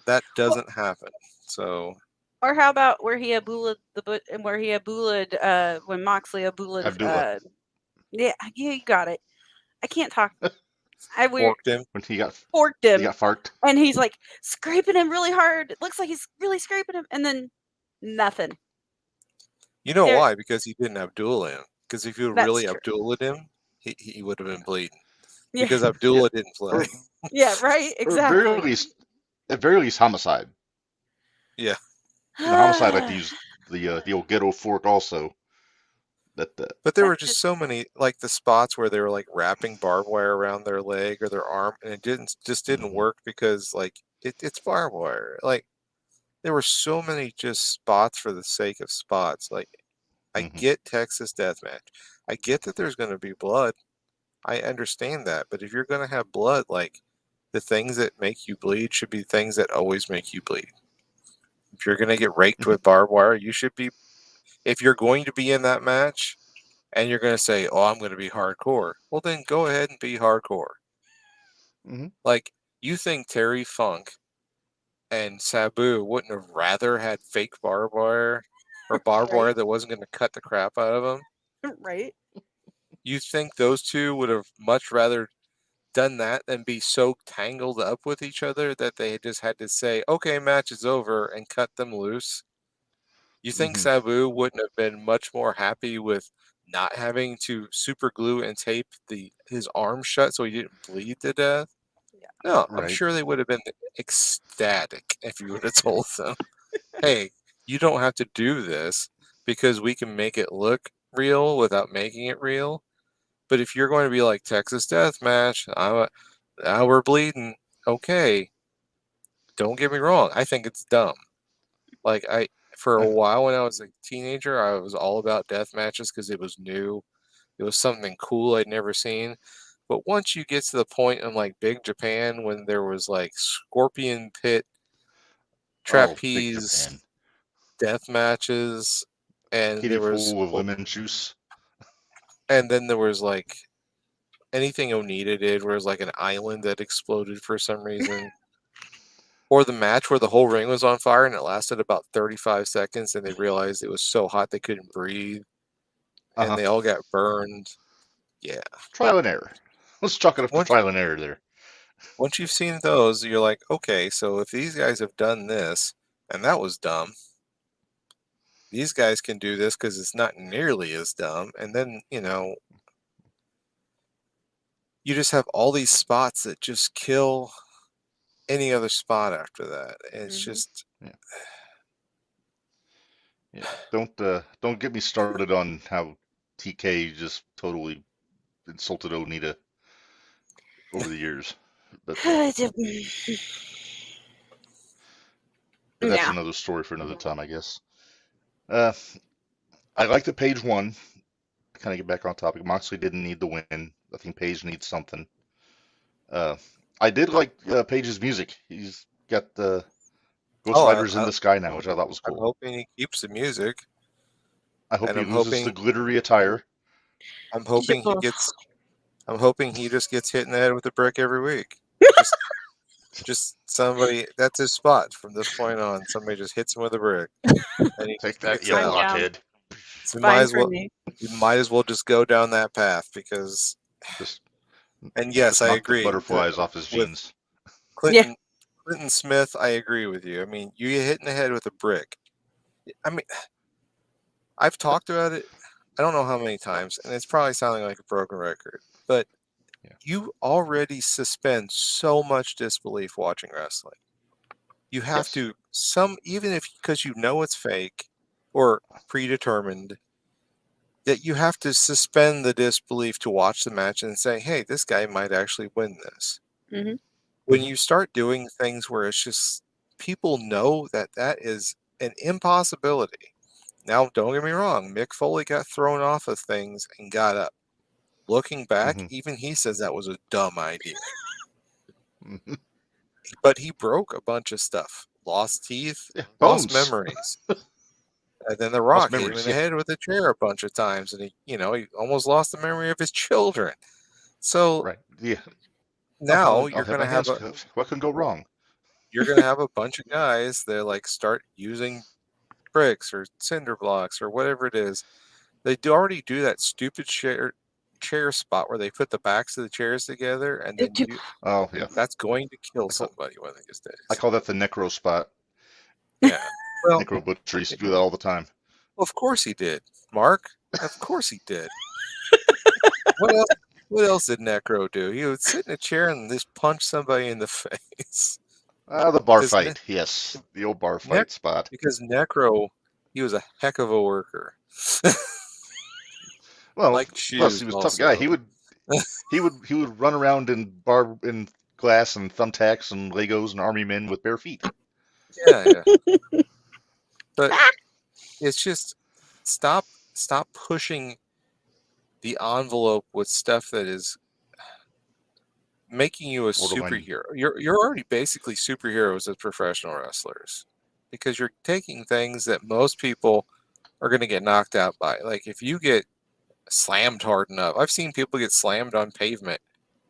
that Well, doesn't happen. So or how about where he abuled when Moxley abuled Abdullah yeah, you got it. I can't talk. I weird forked him. when forked he him, got farked. and he's like scraping him really hard. It looks like he's really scraping him, and then nothing. You know There, why? Because he didn't Abdullah him. Because if you that's really true. Abdullah'd him, he would have been bleeding. Yeah, Because Abdullah didn't play. Or, yeah, right, or exactly. at very least, homicide. Yeah. And the homicide like to use the old ghetto fork also. That But there were That's just so many, like the spots where they were like wrapping barbed wire around their leg or their arm, and it didn't mm-hmm. work because like it's barbed wire. Like there were so many just spots for the sake of spots. Like I Mm-hmm. get Texas Deathmatch. I get that there's going to be blood. I understand that, but if you're going to have blood, like the things that make you bleed should be things that always make you bleed. If you're going to get raked Mm-hmm. with barbed wire, you should be. If you're going to be in that match, and you're going to say, "Oh, I'm going to be hardcore," well, then go ahead and be hardcore. Mm-hmm. Like you think Terry Funk and Sabu wouldn't have rather had fake barbed wire or barbed right, wire that wasn't going to cut the crap out of them? right. You think those two would have much rather done that than be so tangled up with each other that they just had to say, "Okay, match is over," and cut them loose? You think Mm-hmm. Sabu wouldn't have been much more happy with not having to super glue and tape his arm shut so he didn't bleed to death? Yeah. No, I'm Right. sure they would have been ecstatic if you would have told them, "Hey, you don't have to do this because we can make it look real without making it real." But if you're going to be like Texas Deathmatch, now we're bleeding. Okay, don't get me wrong. I think it's dumb. Like for a while when I was a teenager, I was all about death matches because it was new. It was something cool I'd never seen. But once you get to the point in like Big Japan when there was like scorpion pit Oh, Big trapeze Japan. death matches, and Kitty there was full of lemon juice. and then there was like anything Onita did, where it was like an island that exploded for some reason. Or the match where the whole ring was on fire and it lasted about 35 seconds and they realized it was so hot they couldn't breathe and they all got burned. Yeah. Trial and error. Let's chalk it up to Once, trial and error there. once you've seen those, you're like, okay, so if these guys have done this and that was dumb, these guys can do this because it's not nearly as dumb. And then, you just have all these spots that just kill any other spot after that. And it's just... Yeah. Don't get me started on how TK just totally insulted Onita over the years. But that's another story for another time, I guess. I like that Page won. To kind of get back on topic, Moxley didn't need the win. I think Page needs something. I did like Page's music. He's got the Ghost Riders in the Sky now, which I thought was cool. I'm hoping he keeps the music. I hope he loses the glittery attire. I'm hoping he just gets hit in the head with a brick every week. Just somebody, that's his spot from this point on. Somebody just hits him with a brick. And he Take that, you blockhead. So you might as well just go down that path because... and yes, I agree. The butterflies off his jeans. Clinton Smith, I agree with you. I mean, you get hit in the head with a brick. I mean, I've talked about it, I don't know how many times, and it's probably sounding like a broken record, but you already suspend so much disbelief watching wrestling. You have to, even if because you know it's fake or predetermined, that you have to suspend the disbelief to watch the match and say, hey, this guy might actually win this. Mm-hmm. When you start doing things where it's just people know that is an impossibility. Now, don't get me wrong, Mick Foley got thrown off of things and got up. Looking back, even he says that was a dumb idea. But he broke a bunch of stuff. Lost teeth, lost memories. And then The Rock hit him in the head with a chair a bunch of times, and he almost lost the memory of his children. So now you're going to have what can go wrong? You're going to have a bunch of guys that start using bricks or cinder blocks or whatever it is. They already do that stupid chair spot where they put the backs of the chairs together, and then that's going to kill somebody one of these days. I call that the necro spot. Yeah. Well, Necro Butcher used to do that all the time. Of course he did, Mark. Of course he did. What else did Necro do? He would sit in a chair and just punch somebody in the face. The bar fight, yes. The old bar fight spot. Because Necro, he was a heck of a worker. Well, plus he was a tough guy. He would run around in glass and thumbtacks and Legos and army men with bare feet. Yeah. But it's just stop pushing the envelope with stuff that is making you a superhero. You're already basically superheroes as professional wrestlers because you're taking things that most people are going to get knocked out by. Like if you get slammed hard enough, I've seen people get slammed on pavement,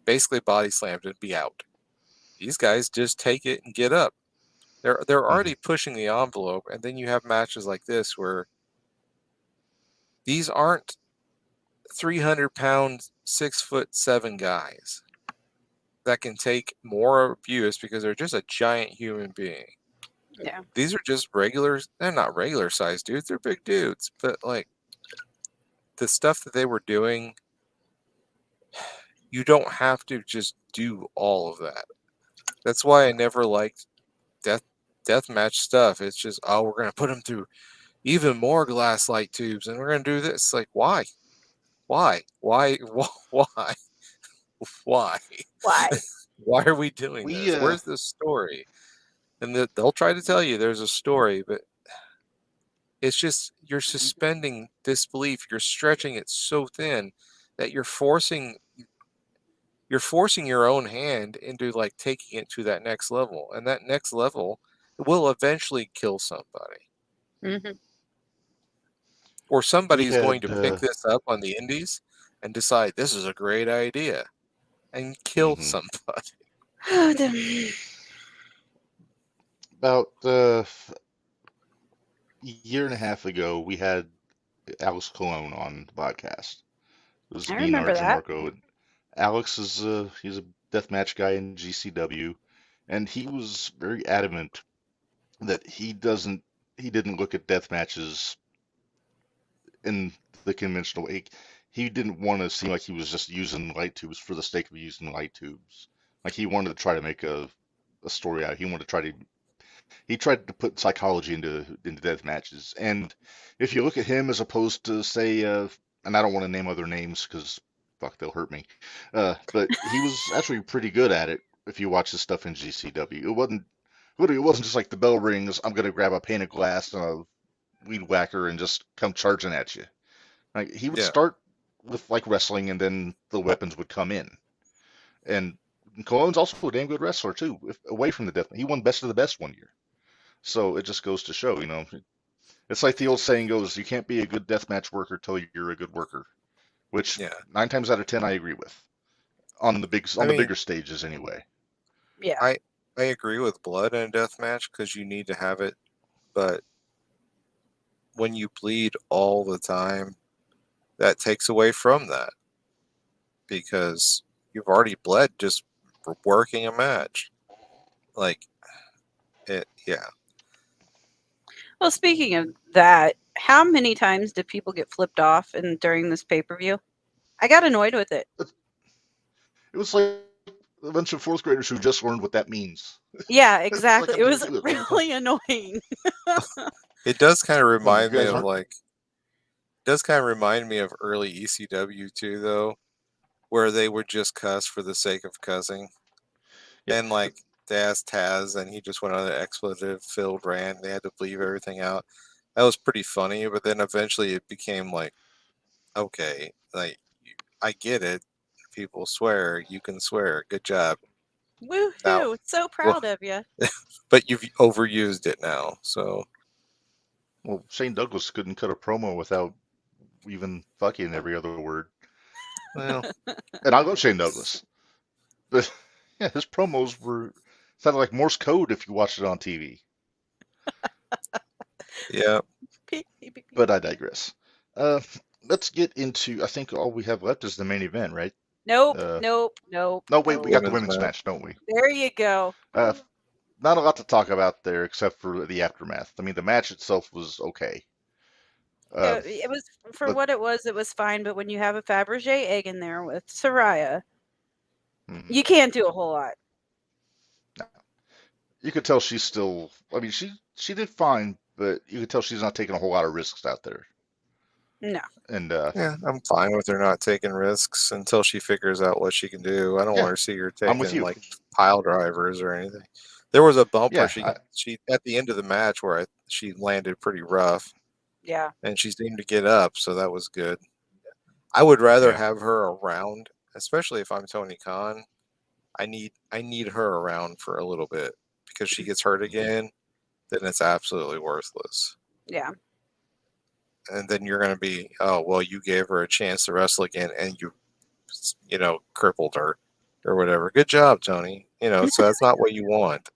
basically body slammed and be out. These guys just take it and get up. They're already pushing the envelope, and then you have matches like this where these aren't 300-pound, 6'7" guys that can take more abuse because they're just a giant human being. Yeah. These are just they're not regular sized dudes, they're big dudes. But the stuff that they were doing, you don't have to just do all of that. That's why I never liked death match stuff. It's just, we're going to put them through even more glass light tubes and we're going to do this. Like, why? Why are we doing this? Where's the story? And they'll try to tell you there's a story, but it's just you're suspending disbelief. You're stretching it so thin that you're forcing your own hand into taking it to that next level, and that next level will eventually kill somebody. Mm-hmm. Or somebody is going to pick this up on the indies and decide this is a great idea. And kill somebody. About a year and a half ago, we had Alex Colon on the podcast. It was I me and remember Arjun that. Marco. Alex is he's a deathmatch guy in GCW, and he was very adamant that he didn't look at death matches in the conventional way. He didn't want to seem like he was just using light tubes for the sake of using light tubes. Like he wanted to try to make a story out. He wanted to try to he tried to put psychology into death matches. And if you look at him as opposed to say, and I don't want to name other names because fuck, they'll hurt me. But he was actually pretty good at it. If you watch his stuff in GCW, it wasn't just like the bell rings. I'm gonna grab a pane of glass and a weed whacker and just come charging at you. Like he would Yeah. start with like wrestling, and then the weapons would come in. And Cologne's also a damn good wrestler too. Away from the death, he won Best of the Best one year. So it just goes to show, it's like the old saying goes, you can't be a good deathmatch worker till you're a good worker, which Yeah. 9 times out of 10 I agree with on the I mean, bigger stages anyway. Yeah. I agree with blood in a death match because you need to have it, but when you bleed all the time, that takes away from that because you've already bled just for working a match. Like it, yeah. Well, speaking of that, how many times did people get flipped off during this pay-per-view? I got annoyed with it. It was like a bunch of fourth graders who just learned what that means. Yeah, Like, exactly. I'm It gonna was do it. really annoying. It does kind of You remind me guys of aren't. early ECW too, though, where they would just cuss for the sake of cussing. Yeah, And like they asked Taz, and he just went on an expletive-filled rant. They had to bleep everything out. That was pretty funny, but then eventually it became like, okay, like I get it. People swear, you can swear. Good job. Now, Woohoo! So well, proud of you. but you've overused it now. So well, Shane Douglas couldn't cut a promo without even fucking every other word. well, And I love Shane Douglas, but yeah, his promos were sounded like Morse code if you watched it on TV. yeah. But I digress. Uh, let's get into. I think all we have left is the main event, right? Nope, Uh, nope, nope, no, wait, we got nope. the Women's women's match. match, don't we? There you go. Not a lot to talk about there except for the aftermath. I mean, the match itself was okay. Uh, It was for but what it was. It was fine. But when you have a Fabergé egg in there with Soraya, hmm, you can't do a whole lot. you could tell she's still. I mean, she did fine, but you could tell she's not taking a whole lot of risks out there. No. And Yeah, I'm fine with her not taking risks until she figures out what she can do. I don't yeah, want to see her I'm with taking you. like pile drivers or anything. There was a bump where Yeah, she at the end of the match where she landed pretty rough Yeah. and she seemed to get up, so that was good. I would rather yeah, have her around, especially if I'm Tony Khan. I need her around for a little bit because she gets hurt again, then it's absolutely worthless. Yeah. And then you're going to be, oh well, you gave her a chance to wrestle again, and crippled her or whatever. Good job, Tony. So that's not what you want.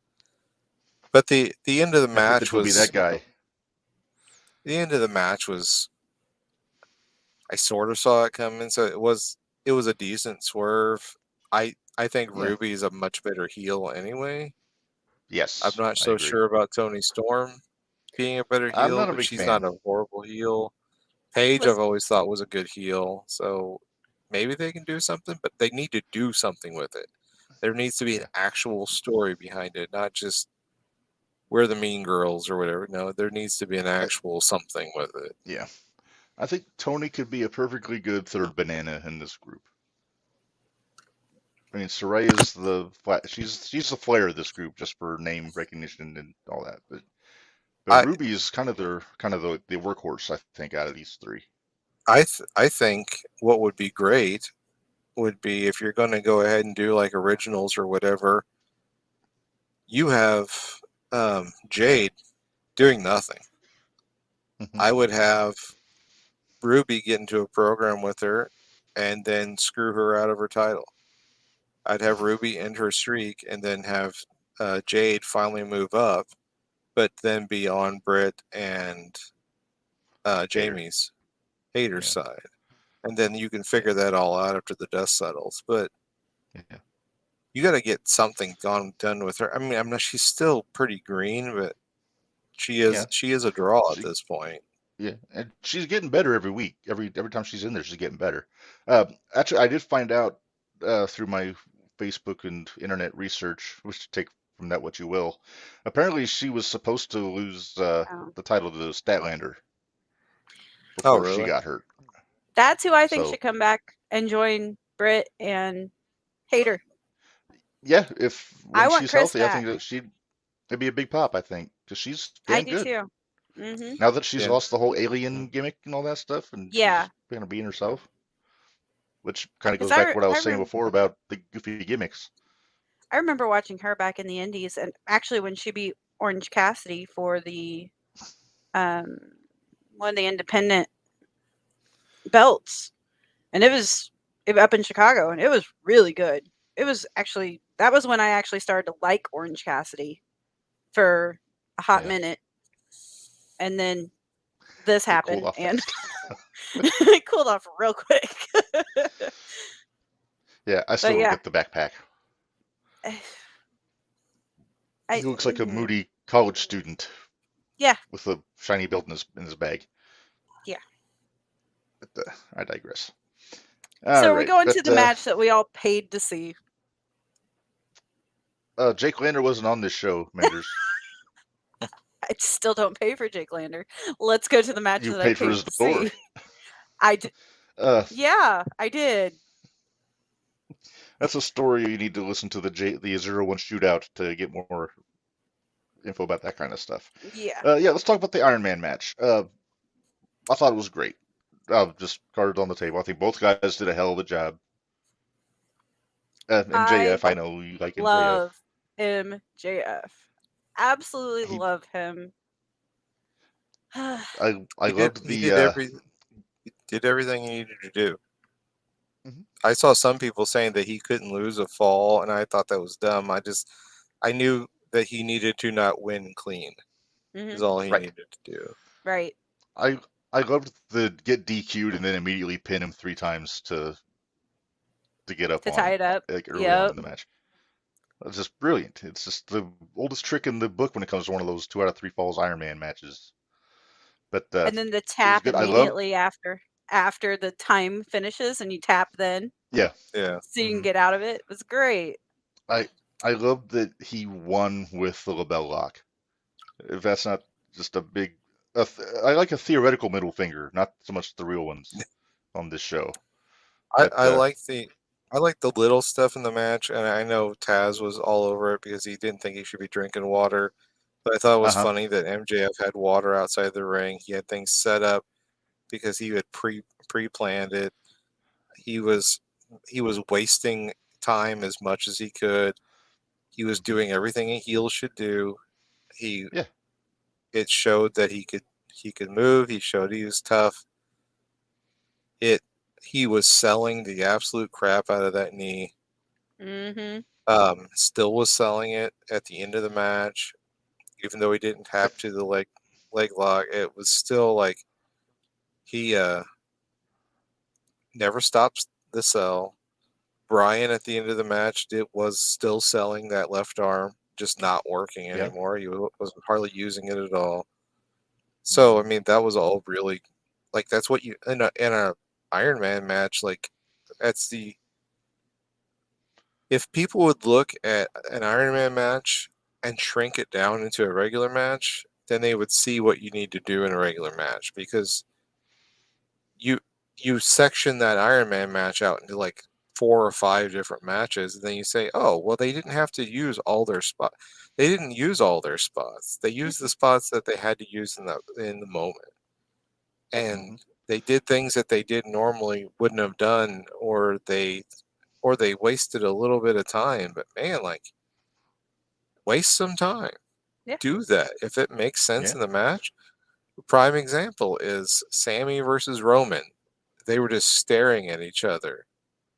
But the end of the if match it'll be was that guy. the end of the match was I sort of saw it coming, so it was a decent swerve. I think Yeah, Ruby's a much better heel anyway. I'm yes, not I so agree. sure about Tony Storm being a better I'm heel, not a but big she's fan. not a horrible heel. Paige, Was I've always thought was a good heel, so maybe they can do something, but they need to do something with it. There needs to be an Yeah, actual story behind it, not just we're the mean girls or whatever. No, there needs to be an I, actual something with it. yeah. I think Tony could be a perfectly good third banana in this group. I mean, Soraya's she's the flair of this group just for name recognition and all that. But I Ruby is kind of the workhorse I think out of these three. I think what would be great would be if you're going to go ahead and do like originals or whatever, you have Jade doing nothing. Hmm. I would have Ruby get into a program with her and then screw her out of her title. I'd have Ruby end her streak and then have Jade finally move up but then be on Britt and Jamie's Hater side, and then you can figure that all out after the dust settles. But you got to get something done with her. I mean, I'm not. She's still pretty green, but she is a draw at this point. Yeah, and she's getting better every week. Every time she's in there, she's getting better. Actually, I did find out through my Facebook and internet research, which take from that what you will. Apparently, she was supposed to lose the title to Statlander before she got hurt. That's who I think should come back and join Britt and Hater. Yeah, when she's healthy, I think that it'd be a big pop. I think because she's damn good. I do too. Mm-hmm. Now that she's lost the whole alien gimmick and all that stuff, and she's going to be in herself, which kind of goes back to what I was saying before about the goofy gimmicks. I remember watching her back in the Indies, and actually when she beat Orange Cassidy for the one of the independent belts, and it was up in Chicago, and it was really good. It was actually, that was when I actually started to like Orange Cassidy for a hot minute. And then this happened, and it cooled off real quick. Yeah, I still get the backpack. He looks like a moody college student. Yeah. With a shiny belt in his bag. Yeah. But I digress. So we're going to the match that we all paid to see. Jake Lander wasn't on this show, Minderz. I still don't pay for Jake Lander. Let's go to the match that I paid for his door. I did. Yeah, I did. That's a story you need to listen to the 01 shootout to get more info about that kind of stuff. Yeah. Let's talk about the Iron Man match. I thought it was great. Just cards on the table. I think both guys did a hell of a job. MJF, I know you like MJF. Love MJF. Absolutely love him. I loved the. He did everything he needed to do. Mm-hmm. I saw some people saying that he couldn't lose a fall, and I thought that was dumb. I knew that he needed to not win clean. Mm-hmm. Is all he needed to do. Right. I loved the get DQ'd and then immediately pin him 3 times to get up to tie it up. Like early on in the match. It's just brilliant. It's just the oldest trick in the book when it comes to one of those 2 out of 3 falls Iron Man matches. But and then the tap immediately after the time finishes, and you tap then. Yeah. So you can get out of it. It was great. I love that he won with the label lock. If that's not just a big, I like a theoretical middle finger, not so much the real ones on this show. But, I like the little stuff in the match, and I know Taz was all over it because he didn't think he should be drinking water. But I thought it was funny that MJF had water outside the ring. He had things set up because he had pre-planned it. He was wasting time as much as he could. He was doing everything a heel should do. It showed that he could move. He showed he was tough. He was selling the absolute crap out of that knee. Mm-hmm. Still was selling it at the end of the match, even though he didn't tap to the leg lock. It was still like he never stops the sell. Brian at the end of the match was still selling that left arm, just not working anymore. He wasn't hardly using it at all. So I mean, that was all really like that's what you in a Iron Man match, like that's if people would look at an Iron Man match and shrink it down into a regular match, then they would see what you need to do in a regular match, because you section that Iron Man match out into like 4 or 5 different matches, and then you say, oh, well, they didn't have to use all their spots. They didn't use all their spots. They used the spots that they had to use in the moment. And they did things that they wouldn't have done, or they wasted a little bit of time. But man, like, waste some time. Yeah. Do that if it makes sense in the match. A prime example is Sammy versus Roman. They were just staring at each other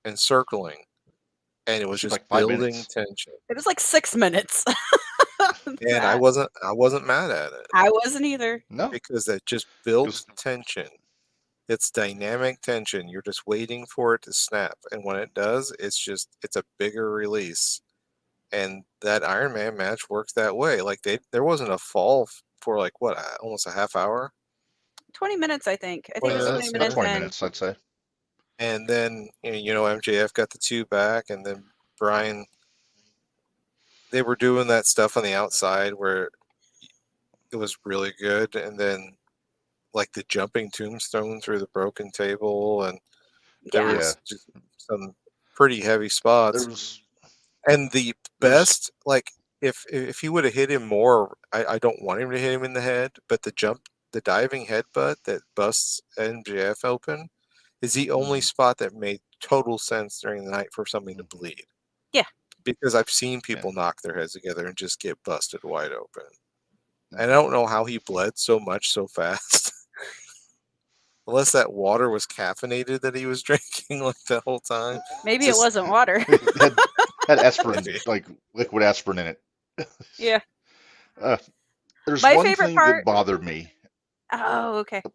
and circling, and it was just like building tension. It was like 6 minutes. And I wasn't mad at it. I wasn't either. No, Because that just builds Just- tension. It's dynamic tension. You're just waiting for it to snap, and when it does, it's a bigger release. And that Iron Man match works that way. Like there wasn't a fall for like what, almost a half hour, 20 minutes, I think. I think it was 20 about minutes. 20 And minutes, I'd say. and then MJF got the 2 back, and then Brian. They were doing that stuff on the outside where it was really good, and then like the jumping tombstone through the broken table, and there yeah, was just some pretty heavy spots. There was And the best, like if he would have hit him more, I don't want him to hit him in the head, but the diving headbutt that busts MJF open is the only spot that made total sense during the night for somebody to bleed. Yeah. Because I've seen people knock their heads together and just get busted wide open. And I don't know how he bled so much so fast. Unless that water was caffeinated that he was drinking like the whole time. maybe it wasn't water. It had aspirin, like liquid aspirin in it. Yeah. There's My one favorite thing part- that bothered me. Oh, okay. Can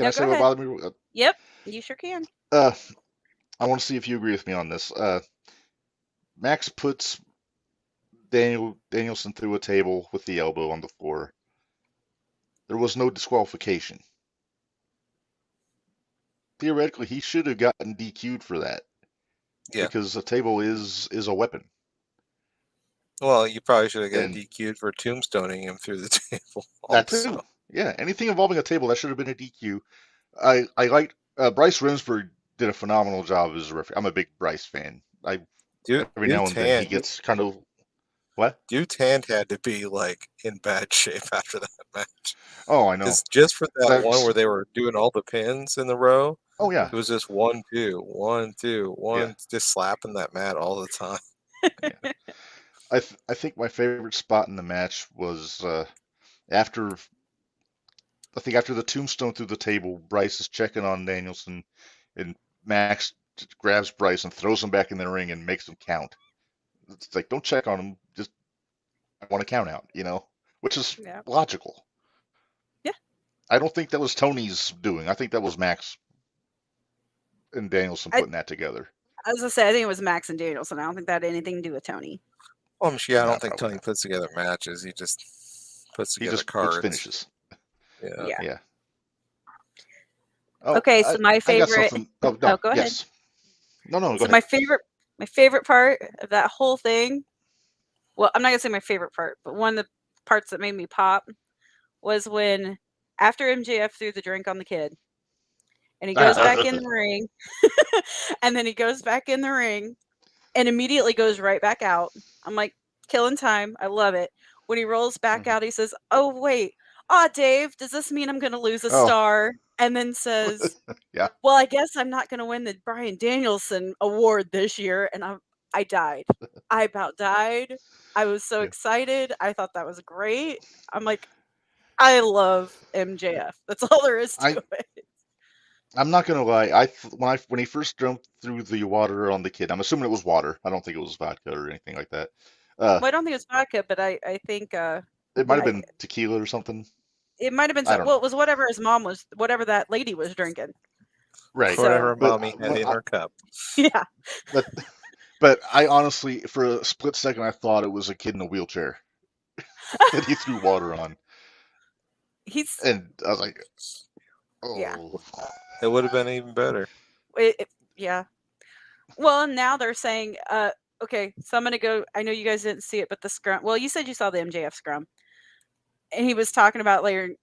No, I say go what ahead. bothered me? Yep, you sure can. I want to see if you agree with me on this. Max puts Danielson through a table with the elbow on the floor. There was no disqualification. Theoretically, he should have gotten DQ'd for that. Yeah. Because a table is a weapon. Well, you probably should have got And- DQ'd for tombstoning him through the table. That also. too. Yeah, anything involving a table, that should have been a DQ. I liked Bryce Remsburg did a phenomenal job as a referee. I'm a big Bryce fan. Every now and then he gets kind of what? Dude's hand had to be like in bad shape after that match. Oh, I know. Because just for that That's- one where they were doing all the pins in the row, Oh yeah. it was just 1, 2, 1, 2, 1, Yeah. just slapping that mat all the time. I think my favorite spot in the match was after the tombstone through the table. Bryce is checking on Danielson, and Max grabs Bryce and throws him back in the ring and makes him count. It's like, don't check on him, just I want to count out, which is Yeah. logical. Yeah. I don't think that was Tony's doing. I think that was Max and Danielson putting that together. I was gonna say, I think it was Max and Danielson. I don't think that had anything to do with Tony. Well, I No, don't think probably Tony not. puts together matches. He just puts He together just cards. puts finishes. Yeah. Yeah. Oh, Okay, so my I got favorite. something. Oh, no, go ahead. yes. No, go So ahead. my favorite part of that whole thing. Well, I'm not gonna say my favorite part, but one of the parts that made me pop was when after MJF threw the drink on the kid, and he goes back in the ring, and then he goes back in the ring, and immediately goes right back out. I'm like, killing time. I love it. When he rolls back Mhm. out, he says, "Oh wait, Dave, does this mean I'm gonna lose a Oh. star?" And then says, Yeah. "Well, I guess I'm not gonna win the Bryan Danielson award this year." And I died. I about died. I was so Yeah. excited. I thought that was great. I'm like, I love MJF. That's all there is to it. I'm not gonna lie. When he first jumped through the water on the kid, I'm assuming it was water. I don't think it was vodka or anything like that. Well, I don't think it's vodka, but I think It might have been tequila or something. it might have been. I don't Well, it was whatever his mom was, whatever that lady was drinking. Right. So- Whatever But- mommy had in her cup. Yeah. But I honestly, for a split second, I thought it was a kid in a wheelchair that he threw water on, He's and I was like, "Oh, Yeah. It would have been even better. yeah. Well, now they're saying, okay, so I'm gonna go. I know you guys didn't see it, but the scrum. Well, you said you saw the MJF scrum, and he was talking about later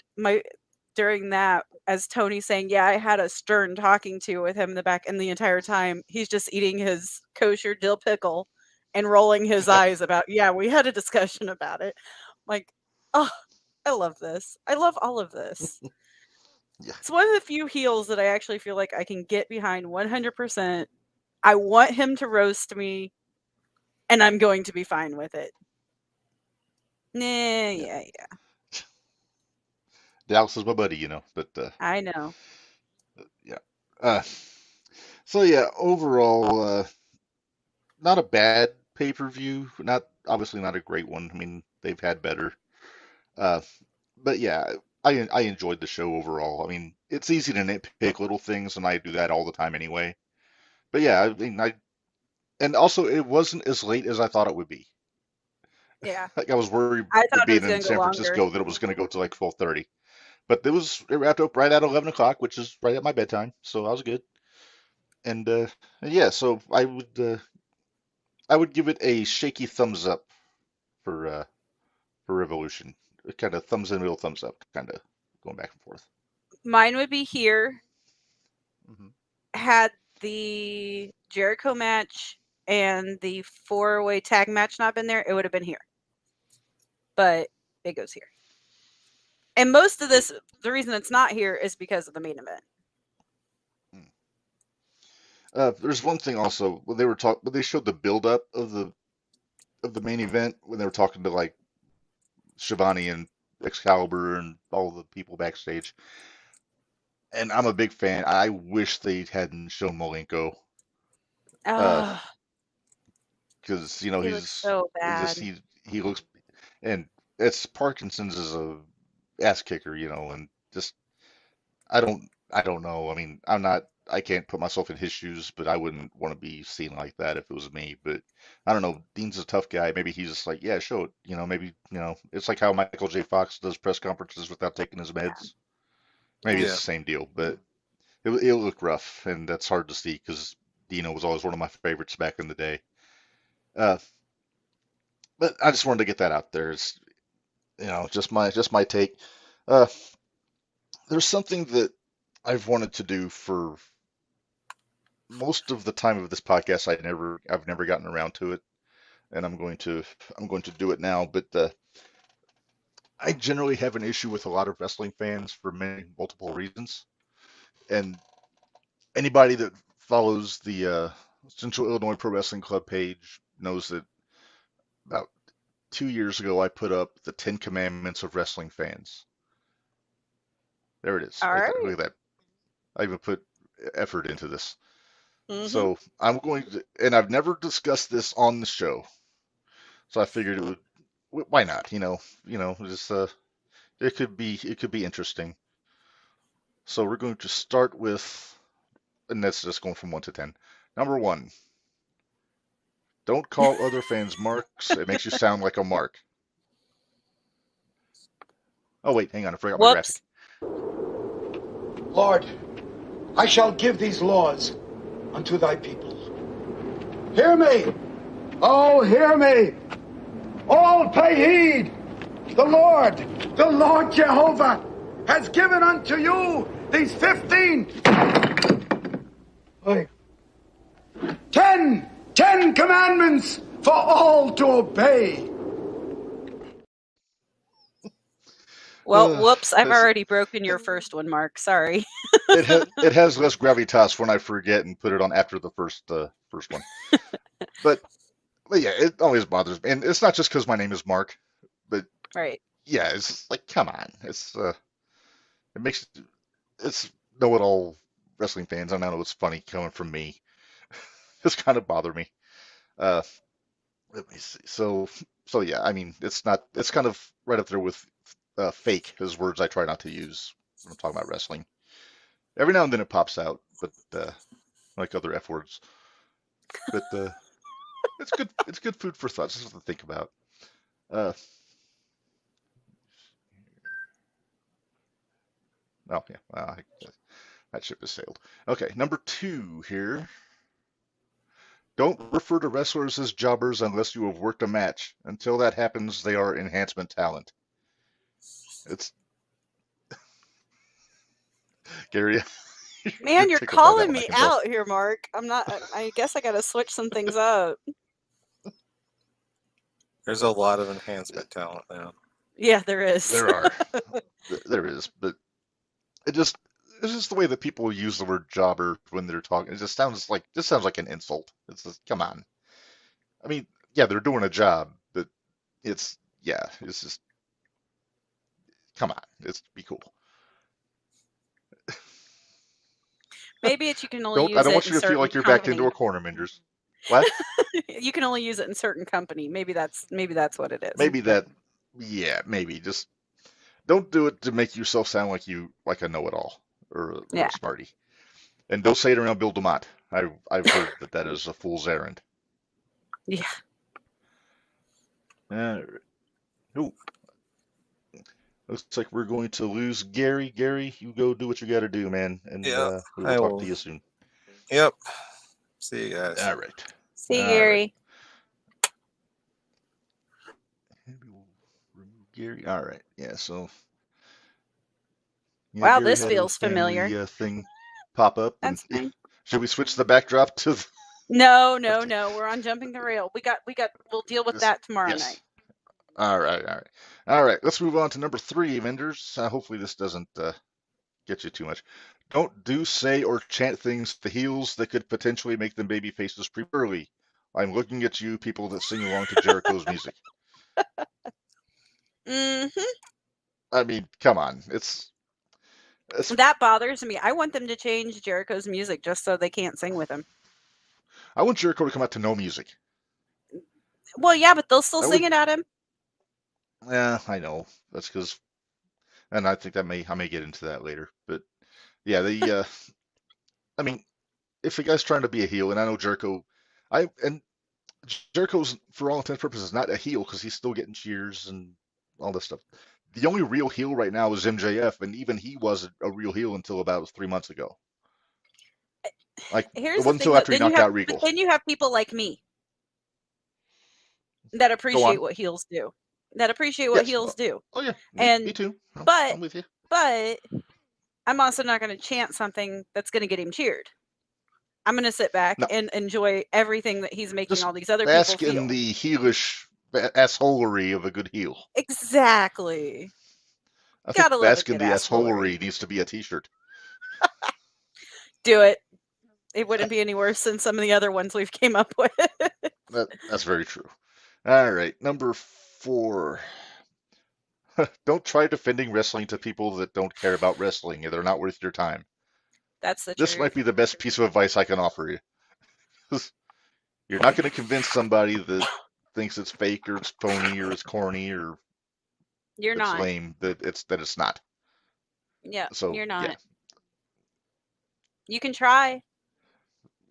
during that as Tony saying, "Yeah, I had a stern talking to with him in the back, and the entire time he's just eating his kosher dill pickle and rolling his eyes about, yeah, we had a discussion about it." Like, oh, I love this. I love all of this. Yeah. It's one of the few heels that I actually feel like I can get behind 100%. I want him to roast me, and I'm going to be fine with it. Yeah. Dallas is my buddy, but I know. so yeah, overall, not a bad pay-per-view. Not obviously not a great one. I mean, they've had better. Uh, but yeah, I enjoyed the show overall. I mean, it's easy to nitpick little things, and I do that all the time anyway. But yeah, I mean, and also it wasn't as late as I thought it would be. Yeah. Like I was worried I with thought it being was in going to go San longer. Francisco that it was going to go to like 12:30. But it wrapped up right at 11 o'clock, which is right at my bedtime, so I was good. And yeah, so I would give it a shaky thumbs up for Revolution. Kind of thumbs in, middle, thumbs up, kind of going back and forth. Mine would be here. Hmm. Had the Jericho match and the 4-way tag match not been there, it would have been here. But it goes here. And most of this, the reason it's not here is because of the main event. There's one thing also when they showed the build up of the main event when they were talking to like Shivani and Excalibur and all the people backstage. And I'm a big fan. I wish they hadn't shown Malenko. Oh, Because he looks so bad. he looks, and it's Parkinson's is a ass kicker, and just I don't know. I mean, I can't put myself in his shoes, but I wouldn't want to be seen like that if it was me. But I don't know. Dean's a tough guy. Maybe he's just like, yeah, show it. Maybe it's like how Michael J. Fox does press conferences without taking his meds. Maybe it's Yeah. the same deal, but it'll look rough, and that's hard to see because Dino was always one of my favorites back in the day. Uh, but I just wanted to get that out there. It's just my take. Uh, there's something that I've wanted to do for most of the time of this podcast. I've never gotten around to it, and I'm going to do it now. But I generally have an issue with a lot of wrestling fans for many multiple reasons, and anybody that follows the Central Illinois Pro Wrestling Club page knows that about 2 years ago I put up the 10 Commandments of wrestling fans. There it is, All right right. there. Look at that. I even put effort into this. Mm-hmm. So I'm going to, and I've never discussed this on the show. So I figured why not? Just it could be interesting. So we're going to start with, and that's just going from 1 to 10. Number 1, don't call other fans marks. It makes you sound like a mark. Oh wait, hang on, I forgot my graphic. Lord, I shall give these laws unto thy people. Hear me! Oh, hear me! All pay heed! The Lord Jehovah, has given unto you these 10 commandments for all to obey. Well, whoops, I've already broken your first one, Mark. Sorry. it has less gravitas when I forget and put it on after the first one. But yeah, it always bothers me, and it's not just because my name is Mark, but right. Yeah, it's like come on, it's know-it-all wrestling fans. I know it's funny coming from me. It's kind of bother me. Uh, Let me see. So yeah, I mean, it's kind of right up there with fake as words I try not to use when I'm talking about wrestling. Every now and then it pops out, but like other F words. But it's good. It's good food for thought. Just to think about. Oh yeah, well, that ship has sailed. Okay, number 2 here. Don't refer to wrestlers as jobbers unless you have worked a match. Until that happens, they are enhancement talent. It's Gary. Man, you're calling me out here, Mark. I'm not. I guess I got to switch some things up. There's a lot of enhancement talent now. Yeah, there is. There are. There is, but it's just the way that people use the word jobber when they're talking. It just sounds like an insult. It's just come on. I mean, yeah, they're doing a job, but it's just come on. It's be cool. Maybe you can only use I don't it want you in to feel like you're backed into a corner, Minderz. What? You can only use it in certain company. Maybe that's what it is. Maybe that. Yeah, maybe. Just don't do it to make yourself sound like a know-it-all or Yeah. a smarty. And don't say it around Bill DeMott. I've heard that is a fool's errand. Yeah. Ooh. Looks like we're going to lose Gary. Gary, you go do what you got to do, man. And Yeah, we I will talk will. to you soon. Yep. See you guys. All right. See you, All Gary. Maybe we'll remove Gary. All right. Yeah. So. Yeah, Wow, Gary this had feels his family, familiar. thing pop up. That's And fine. should we switch the backdrop to? No. We're on jumping the rail. We'll deal with This- that tomorrow yes. night. All right. Let's move on to number 3, Minderz. Hopefully this doesn't get you too much. Don't do, say, or chant things to heels that could potentially make them baby faces prematurely. I'm looking at you, people that sing along to Jericho's music. Mm-hmm. I mean, come on. It's That bothers me. I want them to change Jericho's music just so they can't sing with him. I want Jericho to come out to no music. Well, yeah, but they'll still That sing would- it at him. Yeah, I know. That's because, and I think I may get into that later. But yeah, I mean, if a guy's trying to be a heel, and I know Jericho, and Jericho's for all intents and purposes not a heel because he's still getting cheers and all this stuff. The only real heel right now is MJF, and even he wasn't a real heel until about 3 months ago. Like Here's it the wasn't thing, until after he then you knocked have, out Regal. but then you have people like me that appreciate on. what heels do. That appreciate what Yes. heels do. Oh yeah, And- me too. but- I'm with you. But I'm also not going to chant something that's going to get him cheered. I'm going to sit back No. and enjoy everything that he's making Just all these other Bask people feel. in the heelish assholery of a good heel. Exactly. I think Gotta love a bask in good the assholery. assholery needs to be a T-shirt. Do it. It wouldn't be any worse than some of the other ones we've came up with. That's very true. All right, number 4. Don't try defending wrestling to people that don't care about wrestling. They're not worth your time. That's the This truth. might be the best piece of advice I can offer you. You're not going to convince somebody that thinks it's fake or it's phony or it's corny or You're it's not. lame that it's not. Yeah, So you're not. yeah, You can try.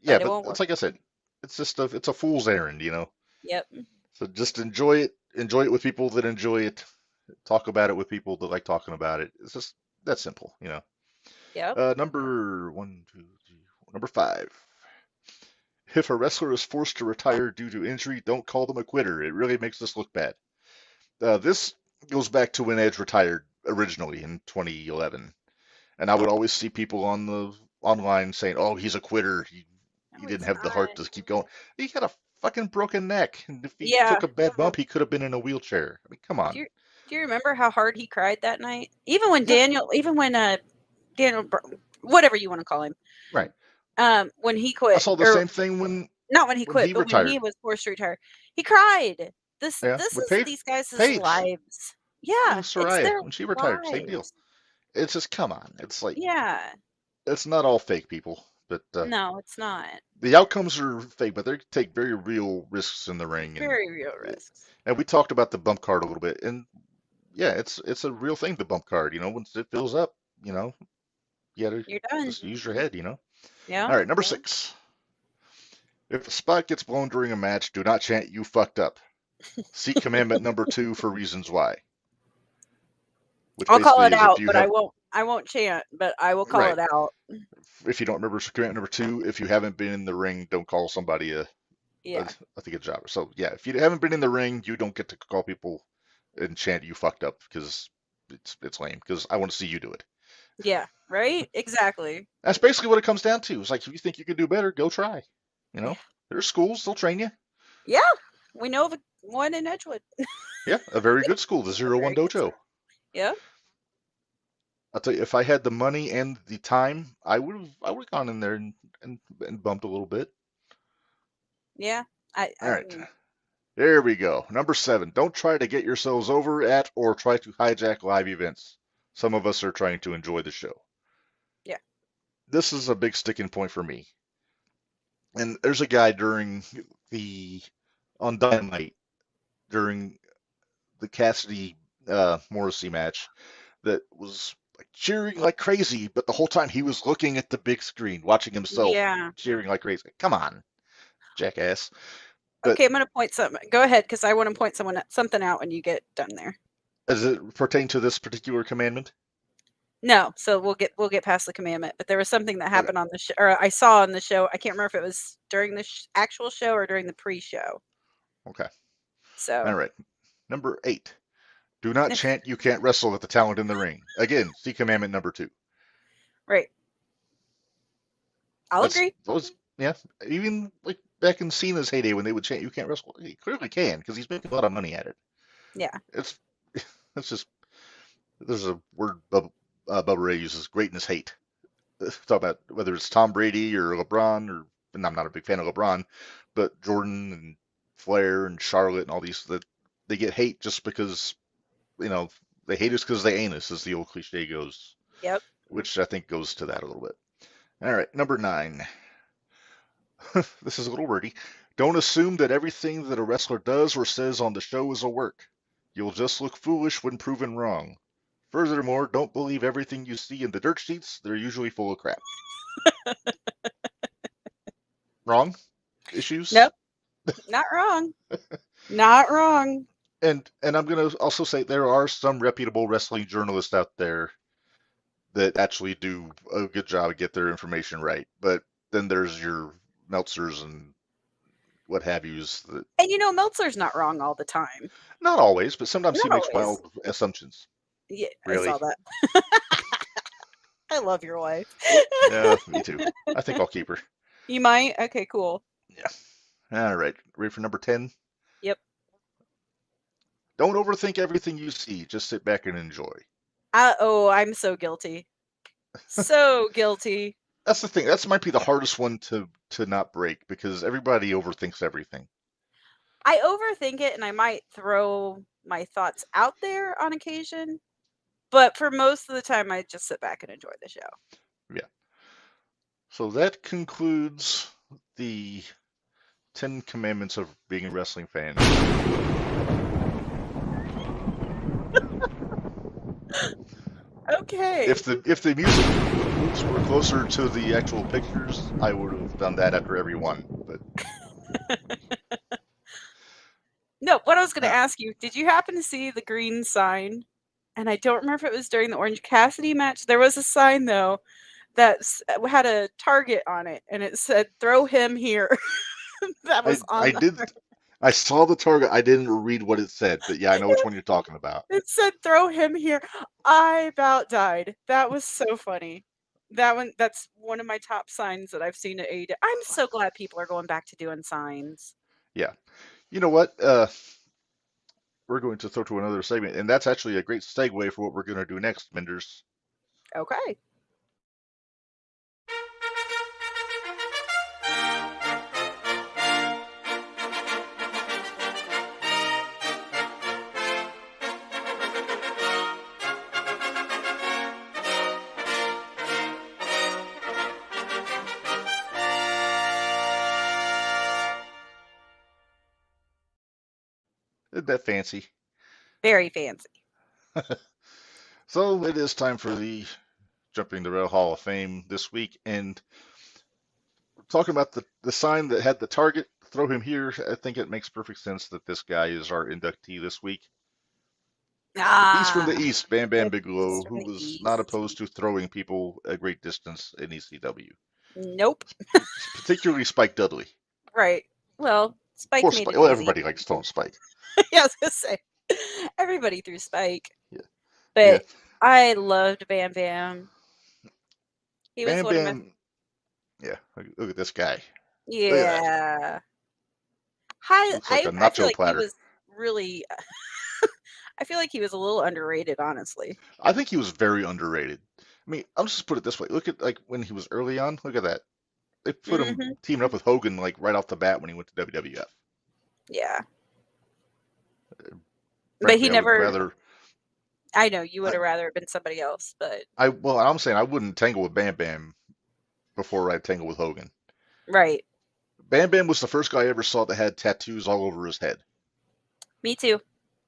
yeah, But it but won't it's like I said, it's just it's a fool's errand, Yep. So just enjoy it. Enjoy it with people that enjoy it. Talk about it with people that like talking about it. It's just that simple, Yep. Number 5. If a wrestler is forced to retire due to injury, don't call them a quitter. It really makes us look bad. This goes back to when Edge retired originally in 2011, and I would always see people online saying, "Oh, he's a quitter. He No, didn't he's have the heart not. to keep going. He had a fucking broken neck, and if he Yeah. took a bad bump, he could have been in a wheelchair. I mean, come on." Do you remember how hard he cried that night? Even when Yeah. Daniel, whatever you want to call him, Right. when he quit, I saw the or same thing when not when he when quit, he but when he retired. was forced to retire, he cried. This Yeah, this with is Paige- these guys' Paige. lives. Yeah, it's Soraya, their when she retired, same deal. lives. It's just come on. It's like Yeah, it's not all fake people, but no, it's not. the outcomes are fake, but they take very real risks in the ring. Very real risks. And we talked about the bump card a little bit, and yeah, it's a real thing. The bump card, once it fills up, you gotta You're done. just use your head, Yeah. All right, number 6. If a spot gets blown during a match, do not chant "you fucked up." Seek commandment number 2 for reasons why. Which I'll call it basically is out, if you but have, I won't chant, but I will call Right. it out. if you don't remember commandment number 2, if you haven't been in the ring, don't call somebody a Yeah. good job. So yeah, if you haven't been in the ring, you don't get to call people and chant "you fucked up" because it's lame. Because I want to see you do it. Yeah. Right? Exactly. That's basically what it comes down to. It's like if you think you can do better, go try. There's schools, they'll train you. Yeah. We know of one in Edgewood. Yeah, a very good school, the 01 Very good Dojo. school. Yeah. I'll tell you, if I had the money and the time, I would have gone in there and bumped a little bit. Yeah. All right. There we go. Number 7. Don't try to get yourselves over at or try to hijack live events. Some of us are trying to enjoy the show. Yeah. This is a big sticking point for me. And there's a guy on Dynamite during the Cassidy Morrissey match that was like cheering like crazy, but the whole time he was looking at the big screen, watching himself Yeah. cheering like crazy. Come on, jackass. But Okay, I'm going to point something. Go ahead, because I want to point something out when you get done there. does it pertain to this particular commandment? No, so we'll get past the commandment. But there was something that happened on the show, or I saw on the show. I can't remember if it was during the actual show or during the pre-show. Okay. So. All right. Number 8. Do not chant "You can't wrestle" at the talent in the ring. Again, see commandment number 2. Right. I'll agree. Yeah. Even like back in Cena's heyday when they would chant "You can't wrestle," he clearly can because he's making a lot of money at it. Yeah. It's just there's a word Bubba Ray uses: greatness hate. Talk about whether it's Tom Brady or LeBron, and I'm not a big fan of LeBron, but Jordan and Flair and Charlotte and all these that they get hate just because they hate us because they ain't us, as the old cliche goes. Yep. Which I think goes to that a little bit. All right, number 9. This is a little wordy. Don't assume that everything that a wrestler does or says on the show is a work. You'll just look foolish when proven wrong. Furthermore, don't believe everything you see in the dirt sheets. They're usually full of crap. Wrong? Issues? Nope. Not wrong. Not wrong. And I'm going to also say there are some reputable wrestling journalists out there that actually do a good job to get their information right. But then there's your Meltzers and what have yous. And Meltzer's not wrong all the time. Not always, but sometimes he makes wild assumptions. Yeah, really. I saw that. I love your wife. Yeah, me too. I think I'll keep her. You might? Okay, cool. Yeah. All right. Ready for number 10? Yep. Don't overthink everything you see. Just sit back and enjoy. I'm so guilty. So guilty. That's the thing. That might be the hardest one to not break because everybody overthinks everything. I overthink it, and I might throw my thoughts out there on occasion, but for most of the time, I just sit back and enjoy the show. Yeah. So that concludes the 10 commandments of being a wrestling fan. Okay. If the music were closer to the actual pictures, I would have done that after every one. But no, what I was going to ask you, did you happen to see the green sign? And I don't remember if it was during the Orange Cassidy match. There was a sign, though, that had a target on it, and it said, "Throw him here." That was I saw the target. I didn't read what it said, but yeah, I know which one you're talking about. It said, "Throw him here." I about died. That was so funny. That's one of my top signs that I've seen at AEW. I'm so glad people are going back to doing signs. Yeah. You know what? We're going to throw to another segment, and that's actually a great segue for what we're going to do next, Minderz. Okay. Isn't that fancy? Very fancy. So it is time for the Jumping the Rail Hall of Fame this week, and we're talking about the sign that had the target. Throw him here. I think it makes perfect sense that this guy is our inductee this week. The Beast from the East, Bam Bam Bigelow, who was not opposed to throwing people a great distance in ECW. Nope. Particularly Spike Dudley. Right. Well, Spike made it well, easy. everybody likes throwing Spike. Yeah, I was gonna say everybody threw Spike. Yeah. But I loved Bam Bam. He was Bam one Bam. of my... Yeah, look at this guy. Yeah. Looks like a nacho I feel like platter. he was really. I feel like he was a little underrated, honestly. I think he was very underrated. I mean, I'll just put it this way. Look at when he was early on. Look at that. They put him teaming up with Hogan right off the bat when he went to WWF. Yeah. Frankly, but he never. Rather, I know you would have rather been somebody else, but I'm saying I wouldn't tangle with Bam Bam before I'd tangle with Hogan. Right. Bam Bam was the first guy I ever saw that had tattoos all over his head. Me too.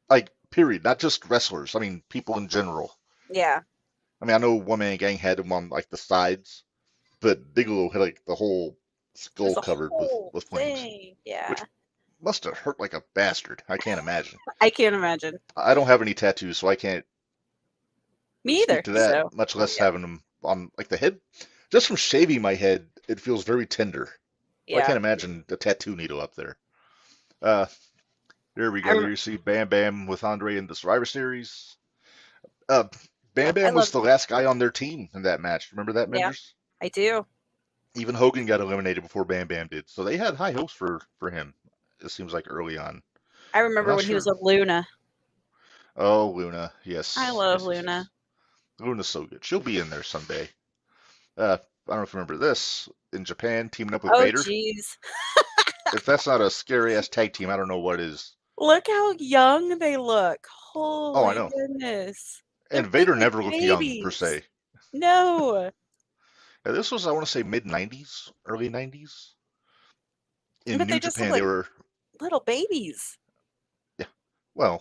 Like, period. Not just wrestlers. I mean, people in general. Yeah. I mean, I know One Man Gang had them on like the sides, but Bigelow had like the whole skull It's a covered whole with flames, thing. Yeah. which must have hurt like a bastard. I can't imagine. I can't imagine. I don't have any tattoos, so I can't Me speak either. to that, So much less yeah. having them on like the head. Just from shaving my head, it feels very tender. So I Yeah. can't imagine the tattoo needle up there. Uh, there we I go. rem- There you see Bam Bam with Andre in the Survivor Series. Bam I Bam was love. the last guy on their team in that match. Remember that, Yeah, Minderz? I do. Even Hogan got eliminated before Bam Bam did. So they had high hopes for him. It seems like early on. I I'm remember not when he was sure. with Luna. Oh, Luna. Yes. I love Yes, yes, Luna. yes. Luna's so good. She'll be in there someday. I don't know if you remember this. In Japan, teaming up with Oh, Vader. jeez. If that's not a scary ass tag team, I don't know what is. Look how young they look. Oh, I Holy know. goodness. And They Vader look like never looked young per babies. se. No. Yeah, this was, I want to say, mid 90s, early 90s. In But New they just look Japan, like they were, little babies. well,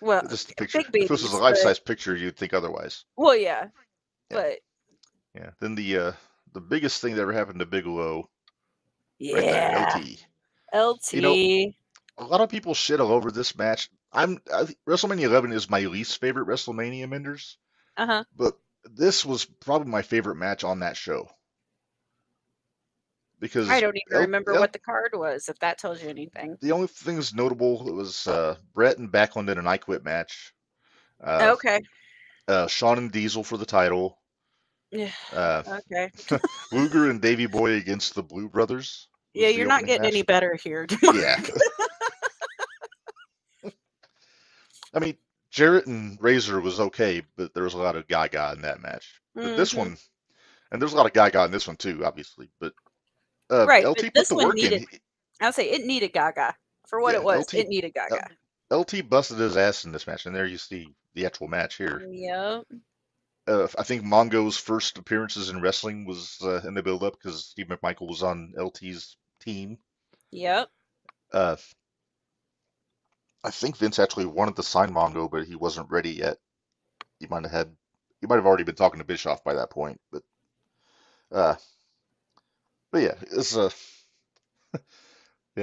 Well, just a picture. big If this was a babies. life size picture, you'd think otherwise. Well, yeah. Yeah. But Yeah. Then the biggest thing that ever happened to Bigelow, right there, yeah. LT. LT. You know, a lot of people shit all over this match. WrestleMania 11 is my least favorite WrestleMania, Minderz, Uh-huh. but this was probably my favorite match on that show because I don't even remember what the card was, if that tells you anything. the only thing that's notable was Brett and Backlund in an I Quit match. Okay. Shawn and Diesel for the title. Yeah. Uh, Okay. Luger and Davey Boy against the Blue Brothers. Yeah, was the you're not opening getting match. any better here. Yeah. I mean, Jarrett and Razor was okay, but there was a lot of Gaga in that match. But this one, and there's a lot of Gaga in this one too, obviously. But right, LT but put this the one work needed. in. I'll say it needed Gaga for what it was. LT, It needed Gaga. LT busted his ass in this match, and there you see the actual match here. Yep. I think Mongo's first appearances in wrestling was in the build-up because Steve McMichael was on LT's team. Yep. I think Vince actually wanted to sign Mongo, but he wasn't ready yet. He might have already been talking to Bischoff by that point. But yeah, it's yeah,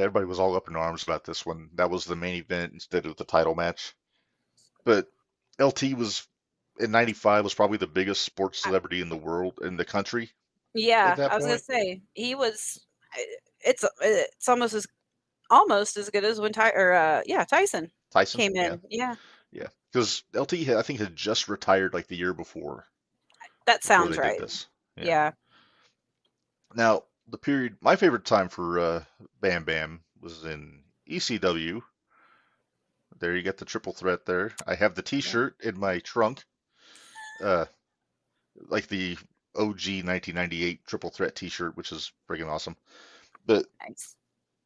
everybody was all up in arms about this one. That was the main event instead of the title match. But LT was in '95 was probably the biggest sports celebrity in the world, in the country. Yeah, at that I was gonna point. say he was. It's almost as good as when Tyson came in. Yeah. Yeah, because LT I think had just retired like the year before. That sounds before they right. did this. Yeah. Now the period, my favorite time for Bam Bam was in ECW. There you get the triple threat there. I have the T-shirt in my trunk, like the OG 1998 triple threat T-shirt, which is friggin' awesome. But Nice.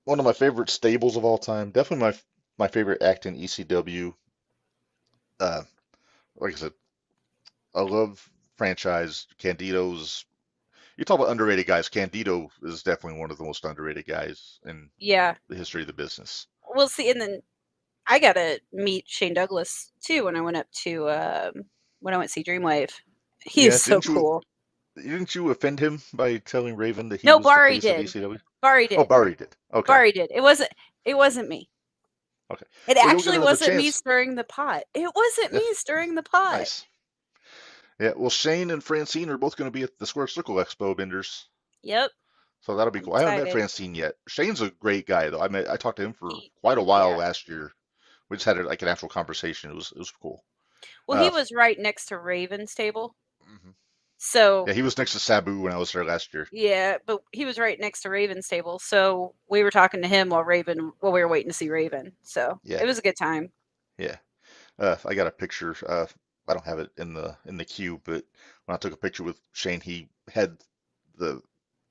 one of my favorite stables of all time, definitely my favorite act in ECW. Like I said, I love franchise. Candido's. You talk about underrated guys. Candido is definitely one of the most underrated guys in Yeah. the history of the business. We'll see, and then I got to meet Shane Douglas too when I went up to when I went to see Dreamwave. He is so cool. Didn't you offend him by telling Raven that he No, was Barry the face did. of ECW? Barry did. Oh, Barry did. Okay. Barry did. It wasn't me. Okay. It Well, actually wasn't me stirring the pot. It wasn't me stirring the pot. Nice. Yeah, well, Shane and Francine are both going to be at the Square Circle Expo, Benders. Yep. So that'll be cool. I haven't met Francine yet. Shane's a great guy, though. I talked to him for quite a while last year. We just had like an actual conversation. It was cool. Well, he was right next to Raven's table. Mm-hmm. So yeah, he was next to Sabu when I was there last year. Yeah, but he was right next to Raven's table. So we were talking to him while we were waiting to see Raven. So it was a good time. Yeah. I got a picture. I don't have it in the queue, but when I took a picture with Shane, he had the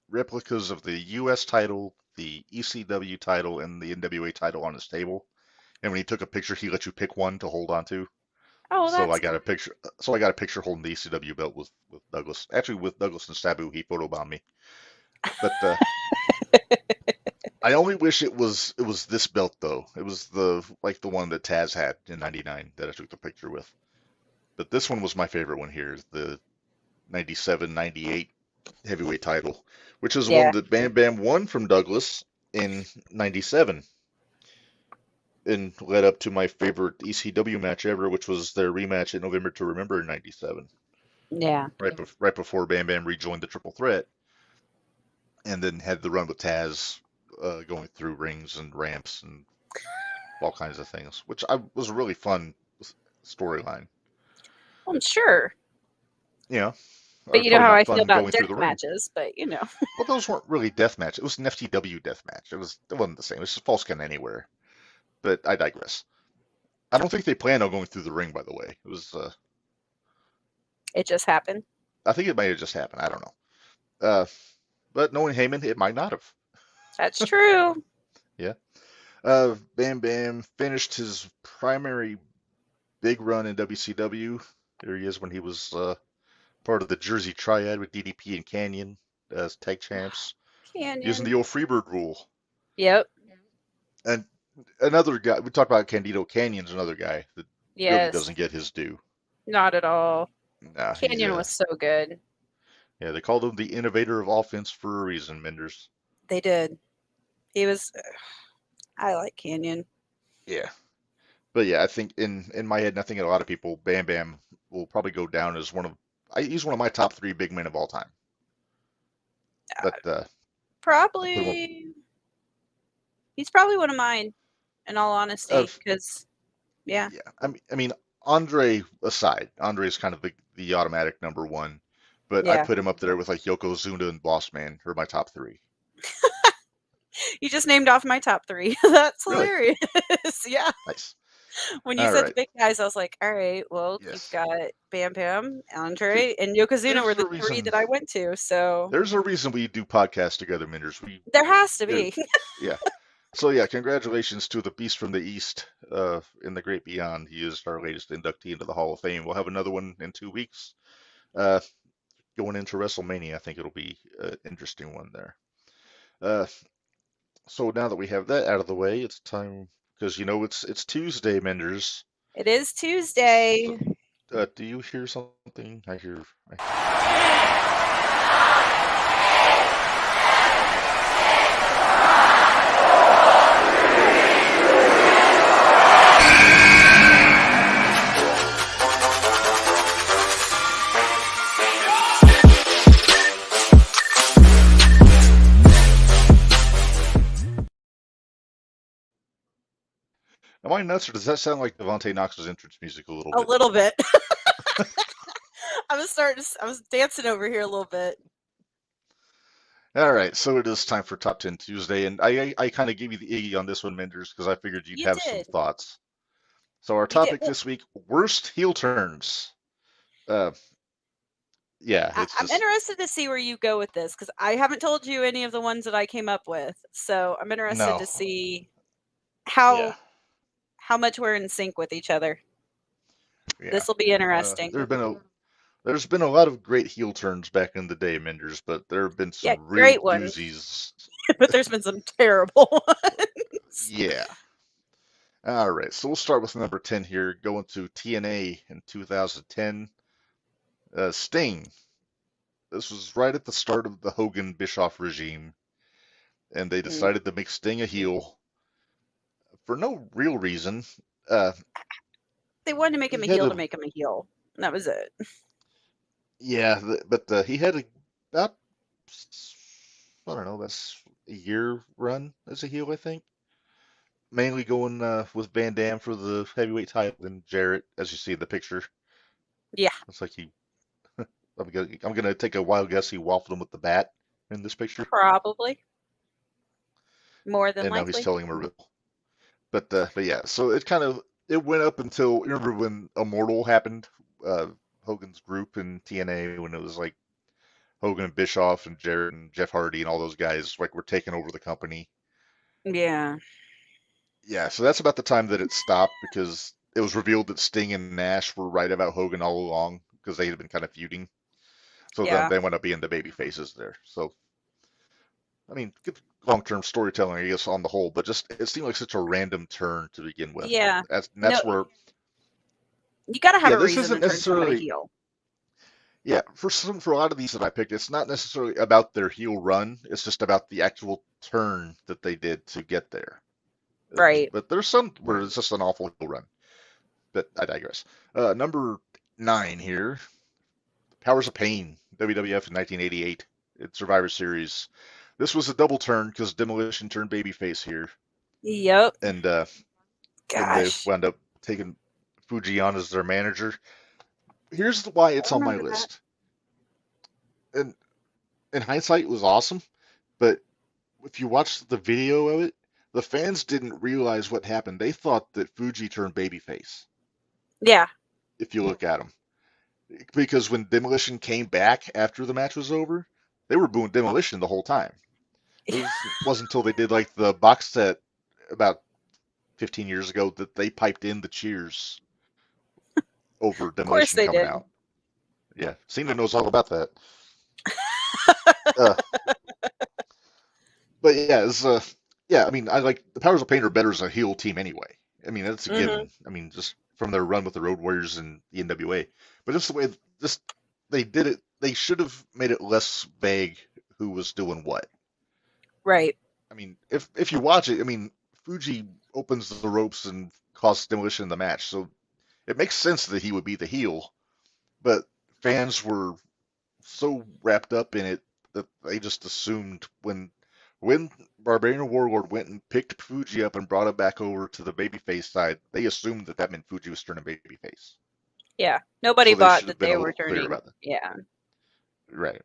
replicas of the U.S. title, the ECW title, and the NWA title on his table. And when he took a picture, he let you pick one to hold on to. Oh, so I got a picture. So I got a picture holding the ECW belt with Douglas. Actually, with Douglas and Sabu, he photobombed me. But I only wish it was this belt though. It was the one that Taz had in '99 that I took the picture with. But this one was my favorite one here, the 97, 98 heavyweight title, which is one Yeah. that Bam Bam won from Douglas in '97, and led up to my favorite ECW match ever, which was their rematch at November to Remember in '97, Yeah. right before Bam Bam rejoined the Triple Threat, and then had the run with Taz, going through rings and ramps and all kinds of things, which was a really fun storyline. I'm sure. Yeah. But you know how I feel about death matches, but you know. Well, those weren't really death match. It was an FTW death match. It wasn't the same. It was just false count anywhere. But I digress. I don't think they planned on going through the ring, by the way. It was It just happened. I think it might have just happened. I don't know. But knowing Heyman, it might not have. That's true. Yeah. Bam Bam finished his primary big run in WCW. There he is when he was part of the Jersey Triad with DDP and Canyon as tag champs, using the old Freebird rule. Yep. And another guy, we talked about Candido. Canyon's another guy that really doesn't get his due. Not at all. Nah, Canyon was so good. Yeah, they called him the innovator of offense for a reason, Minderz. They did. He was. I like Canyon. Yeah. But yeah, I think in my head, and I think a lot of people, Bam Bam will probably go down as he's one of my top 3 big men of all time. But probably he's probably one of mine, in all honesty, because yeah. I mean, Andre aside, Andre's kind of the automatic number 1, but I put him up there with like Yokozuna and Bossman, who are my top 3. You just named off my top 3. That's hilarious. Yeah. Nice. When you said the big guys, I was like, all right, well, you've got Bam Bam, Andre, and Yokozuna were the 3 that I went to. So there's a reason we do podcasts together, Minderz. There has to be. Yeah. So yeah, congratulations to the Beast from the East, in the Great Beyond. He is our latest inductee into the Hall of Fame. We'll have another one in 2 weeks. Going into WrestleMania, I think it'll be an interesting one there. So now that we have that out of the way, it's time, because it's Tuesday, Minderz. It is Tuesday. Do you hear something? I hear. Am I nuts, or does that sound like Devontae Knox's entrance music a little bit? A little bit. I was dancing over here a little bit. All right, so it is time for Top 10 Tuesday, and I kind of gave you the Iggy on this one, Minderz, because I figured you'd have some thoughts. So our topic this week, worst heel turns. Yeah, I'm interested to see where you go with this, because I haven't told you any of the ones that I came up with. So I'm interested to see how much we're in sync with each other. Yeah. This will be interesting. There's been a lot of great heel turns back in the day, Minderz, but there have been some great real ones. doozies. But there's been some terrible ones. Yeah. All right, so we'll start with number 10 here, going to TNA in 2010. Sting. This was right at the start of the Hogan-Bischoff regime, and they decided to make Sting a heel for no real reason. They wanted to make him a heel to make him a heel. That was it. Yeah, but he had about, I don't know, that's a year run as a heel, I think. Mainly going with Van Dam for the heavyweight title, and Jarrett, as you see in the picture. Yeah. Looks like I'm gonna take a wild guess he waffled him with the bat in this picture. Probably. More than likely. And now he's telling him a riddle. But yeah, so it went up until, you remember when Immortal happened, Hogan's group in TNA, when it was like Hogan and Bischoff and Jarrett and Jeff Hardy and all those guys like were taking over the company. Yeah. Yeah, so that's about the time that it stopped, because it was revealed that Sting and Nash were right about Hogan all along, because they had been kind of feuding. So then they went up being the baby faces there. So I mean, good long-term storytelling, I guess, on the whole, but just it seemed like such a random turn to begin with. Yeah. That's No, where, you got to have yeah, a this reason isn't to turn somebody necessarily, heel. yeah, for a lot of these that I picked, it's not necessarily about their heel run. It's just about the actual turn that they did to get there. Right. But there's some where it's just an awful heel run. But I digress. Number 9 here, Powers of Pain, WWF in 1988, in Survivor Series. This was a double turn because Demolition turned babyface here, Yep. and they Gosh. wound up taking Fuji on as their manager. Here's why I it's on my remember that. list. And in hindsight, it was awesome, but if you watch the video of it, the fans didn't realize what happened. They thought that Fuji turned babyface. Yeah. If you look at him, because when Demolition came back after the match was over, they were booing Demolition the whole time. It wasn't until they did like the box set about 15 years ago that they piped in the cheers over Of course Demolition they coming did. out. Yeah, Cena knows all about that. Uh, but yeah, yeah. I mean, I like the Powers of Pain are better as a heel team anyway. I mean, that's a Mhm. given. I mean, just from their run with the Road Warriors and the NWA. But just the way just they did it, they should have made it less vague who was doing what. Right. I mean, if you watch it, I mean, Fuji opens the ropes and causes Demolition in the match, so it makes sense that he would be the heel. But fans were so wrapped up in it that they just assumed when Barbarian Warlord went and picked Fuji up and brought him back over to the babyface side, they assumed that meant Fuji was turning babyface. Yeah. Nobody So they bought should have that been they a were little clear turning. about that. Yeah. Right.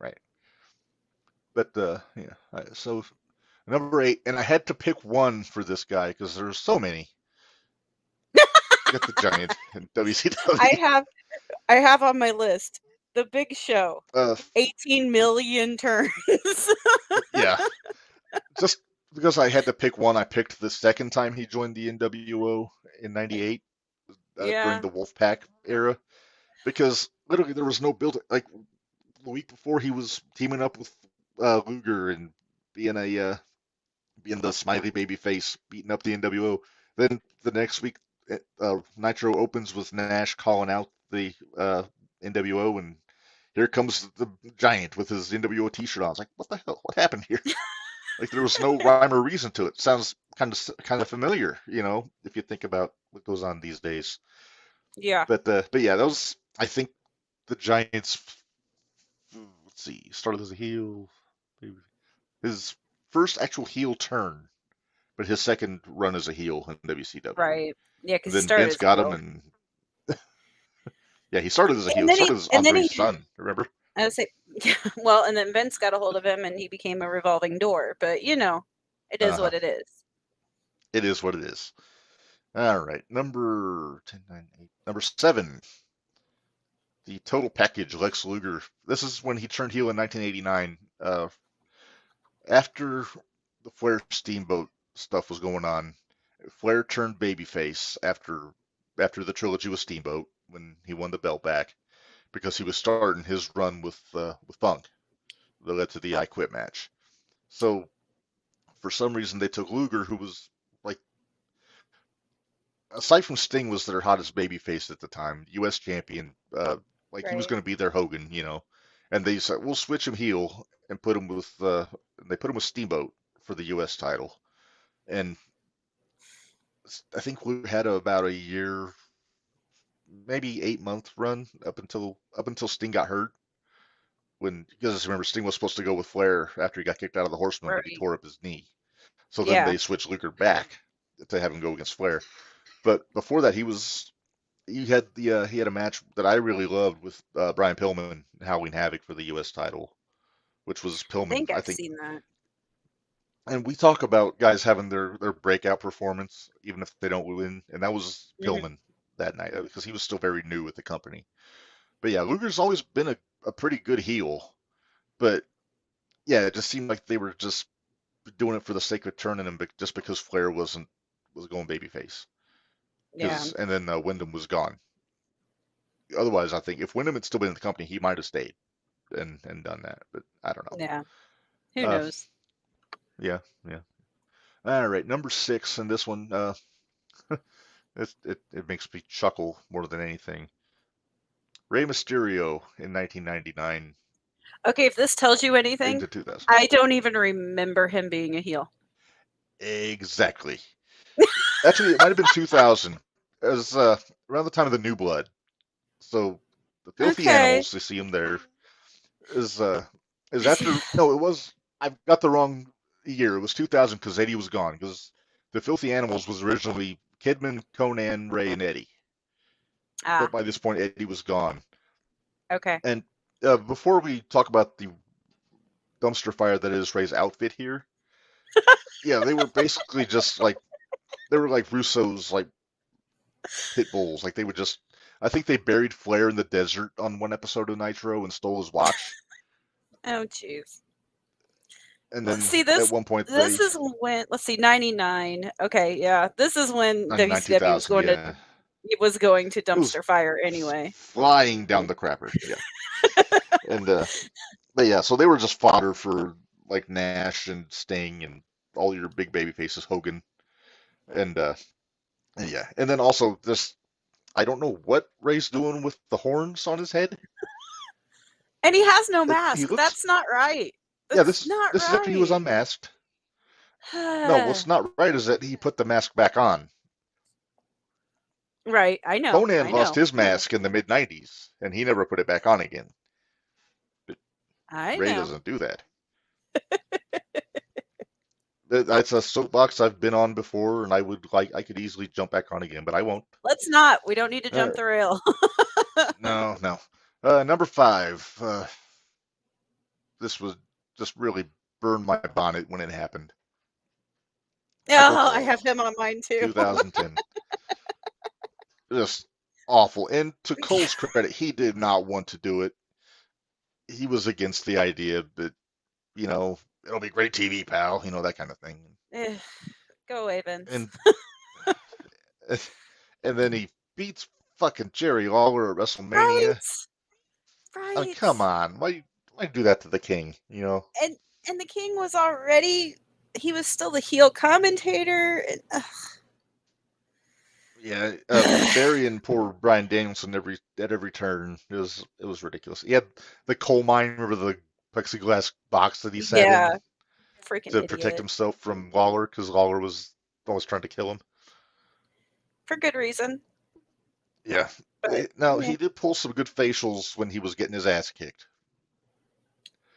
But yeah. So number 8, and I had to pick one for this guy because there's so many. Got the Giant in WCW. I have on my list the Big Show. Uh, 18 million turns. yeah. Just because I had to pick one, I picked the second time he joined the NWO in '98 Yeah. during the Wolfpack era, because literally there was no build. Like the week before, he was teaming up with Luger and being being the smiley baby face, beating up the NWO. Then the next week, Nitro opens with Nash calling out the NWO, and here comes the Giant with his NWO T-shirt on. It's like, what the hell? What happened here? Like there was no rhyme or reason to it. Sounds kind of familiar, if you think about what goes on these days. Yeah. But yeah, that was, I think, the Giants. Let's see, started as a heel. His first actual heel turn, but his second run as a heel in WCW. Right. Yeah, because he Then started Vince as a got him, heel. and yeah, he started as a heel. And He then started as Andre's son. Remember? I would say, well, and then Vince got a hold of him, and he became a revolving door. But it is what it is. It is what it is. All right, number 10, 9, 8. Number 7. The total package, Lex Luger. This is when he turned heel in 1989. After the Flair Steamboat stuff was going on, Flair turned babyface after the trilogy with Steamboat when he won the belt back because he was starting his run with Funk that led to the I Quit match. So for some reason they took Luger, who was like, aside from Sting, was their hottest babyface at the time, U.S. champion. He was going to be their Hogan, And they said, we'll switch him heel and put him with. They put him with Steamboat for the U.S. title, and I think we had about a year, maybe 8-month run up until Sting got hurt. When, because remember, Sting was supposed to go with Flair after he got kicked out of the Horseman, but he Right. tore up his knee. So then Yeah. they switched Luger back to have him go against Flair. But before that, he had a match that I really loved with Brian Pillman and Halloween Havoc for the U.S. title, which was I Pillman, think I I've think. seen that. And we talk about guys having their breakout performance, even if they don't win, and that was Pillman that night because he was still very new with the company. But yeah, Luger's always been a pretty good heel, but yeah, it just seemed like they were just doing it for the sake of turning him, just because Flair was going babyface. Yeah. And then Wyndham was gone. Otherwise, I think if Wyndham had still been in the company, he might have stayed and done that. But I don't know. Yeah. Who knows? Yeah, yeah. All right, number 6, and this one, it makes me chuckle more than anything. Rey Mysterio in 1999 Okay, if this tells you anything, into 2000. I don't even remember him being a heel. Exactly. Actually, it might have been 2000. It was around the time of the New Blood. So the Filthy Okay. Animals, you see him there, is after. No, it was. I've got the wrong year. It was 2000 because Eddie was gone. Because the Filthy Animals was originally Kidman, Conan, Ray, and Eddie. But by this point, Eddie was gone. Okay. And before we talk about the dumpster fire that is Ray's outfit here, yeah, they were basically just like they were like Russo's like pit bulls. Like they would just. I think they buried Flair in the desert on one episode of Nitro and stole his watch. Oh, jeez. And then See, at one point this is when, let's see, 99. Okay, yeah. This is when WCW was going to it was going to dumpster fire anyway. Flying down the crapper, yeah. And but yeah, so they were just fodder for like Nash and Sting and all your big baby faces, Hogan. And yeah. And then also this I don't know what Ray's doing with the horns on his head. And he has no mask. That's not right. This is after he was unmasked. No, what's not right is that he put the mask back on. Right, I know. Conan lost his mask in the mid-90s, and he never put it back on again. But Ray doesn't do that. That's a soapbox I've been on before, and I could easily jump back on again, but I won't. Let's not. We don't need to jump the rail. No. Number 5. This was just really burned my bonnet when it happened. Oh, I have him on mine too. 2010. Just awful. And to Cole's credit, he did not want to do it. He was against the idea, but it'll be great TV, pal. That kind of thing. Go away, Vince. And then he beats fucking Jerry Lawler at WrestleMania. Right. I mean, come on. Why do that to the King? And the King was already. He was still the heel commentator. Yeah, burying poor Bryan Danielson at every turn. It was ridiculous. He had the coal mine, remember the plexiglass box that he sat in freaking to idiot. protect himself from Lawler because Lawler was always trying to kill him. For good reason. Yeah. Now, he did pull some good facials when he was getting his ass kicked.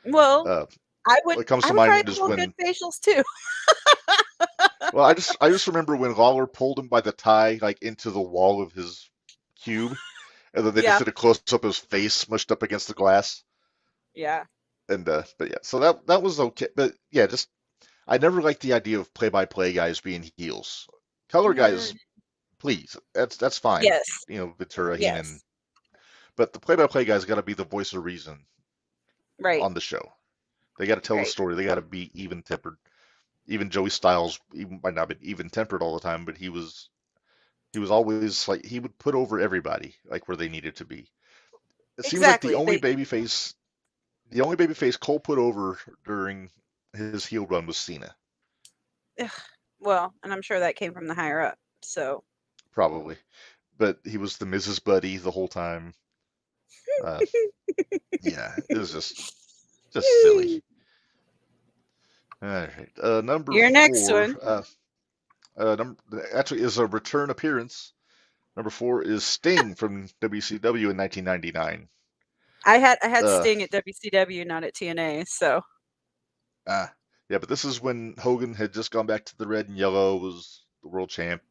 Well, what comes to mind is when good facials too. Well, I just remember when Lawler pulled him by the tie like into the wall of his cube, and then they just did a close up of his face smushed up against the glass. Yeah. And but yeah, so that was okay. But yeah, just I never liked the idea of play-by-play guys being heels. Color guys, please, that's fine. Yes. Ventura, Heenan. But the play-by-play guys got to be the voice of reason. Right. On the show, they got to tell the story. They got to be even-tempered. Even Joey Styles might not be even-tempered all the time, but he was always like he would put over everybody like where they needed to be. It seems like the only babyface Cole put over during his heel run was Cena. Well, and I'm sure that came from the higher up. So probably, but he was the Mrs. Buddy the whole time. Yeah, it was just silly. All right, number your 4, next one. Actually is a return appearance. Number 4 is Sting from WCW in 1999. I had Sting at WCW, not at TNA. So. Yeah, but this is when Hogan had just gone back to the red and yellow, was the world champ,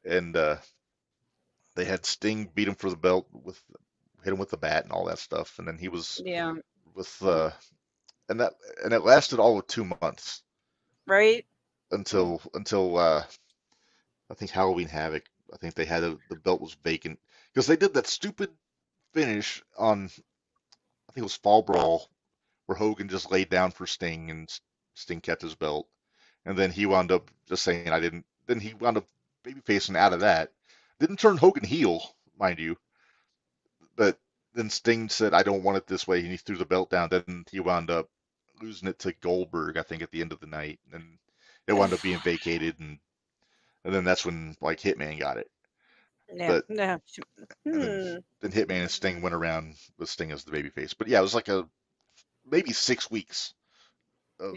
and they had Sting beat him for the belt hit him with the bat and all that stuff, and then he was with and it lasted all of 2 months, right? Until I think Halloween Havoc. I think they had the belt was vacant because they did that stupid finish on I think it was Fall Brawl where Hogan just laid down for Sting and Sting kept his belt, and then he wound up just saying I didn't. Then he wound up babyfacing out of that. Didn't turn Hogan heel, mind you, but then Sting said I don't want it this way, and he threw the belt down. Then he wound up losing it to Goldberg, I think, at the end of the night, and it wound up being vacated, and then that's when like Hitman got it. Yeah. But No. and then Hitman and Sting went around with Sting as the babyface. But yeah, it was like maybe 6 weeks of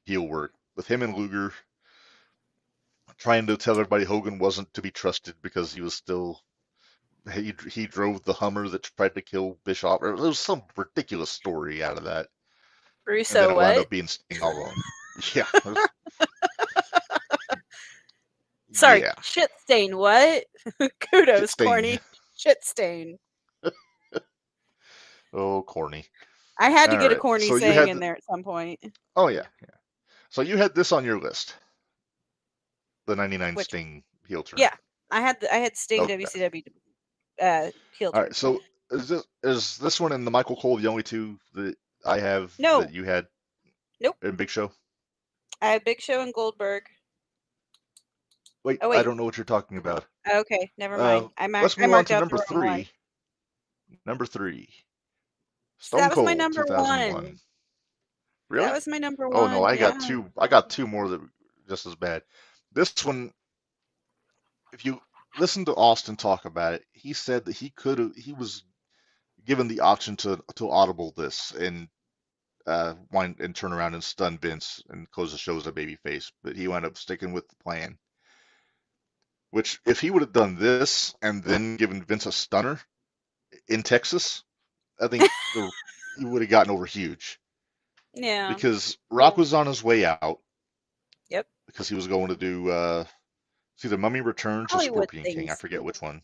heel work with him and Luger trying to tell everybody Hogan wasn't to be trusted because he was still he drove the Hummer that tried to kill Bischoff. There was some ridiculous story out of that. Russo, and then it wound what? up being Sting all along. Yeah. Sorry, Yeah. shit stain. What? Kudos, Shit stain. corny. Shit stain. Oh, corny. I had to All get a right, corny so you saying had in there at some point. Oh yeah, yeah. So you had this on your list, the '99 Which- Sting heel turn. Yeah, I had Sting Okay. WCW heel All turn. right. So is this one and the Michael Cole the only two that I have No. that you had? Nope. In Big Show. I had Big Show and Goldberg. Wait, Oh, wait. I don't know what you're talking about. Okay, never mind. Let's move on marked to out number the wrong one. 3. Number 3. That Stone was Cold my number 2001. one. Really? That was my number Oh one. no, I yeah. got two. I got two more that were just as bad. This one, if you listen to Austin talk about it, he said that he was given the option to audible this and wind and turn around and stun Vince and close the show as a babyface, but he wound up sticking with the plan. Which, if he would have done this and then given Vince a stunner in Texas, I think he would have gotten over huge. Yeah. Because Rock was on his way out. Yep. Because he was going to do it's either Mummy Returns or Hollywood Scorpion King. I things. forget which one.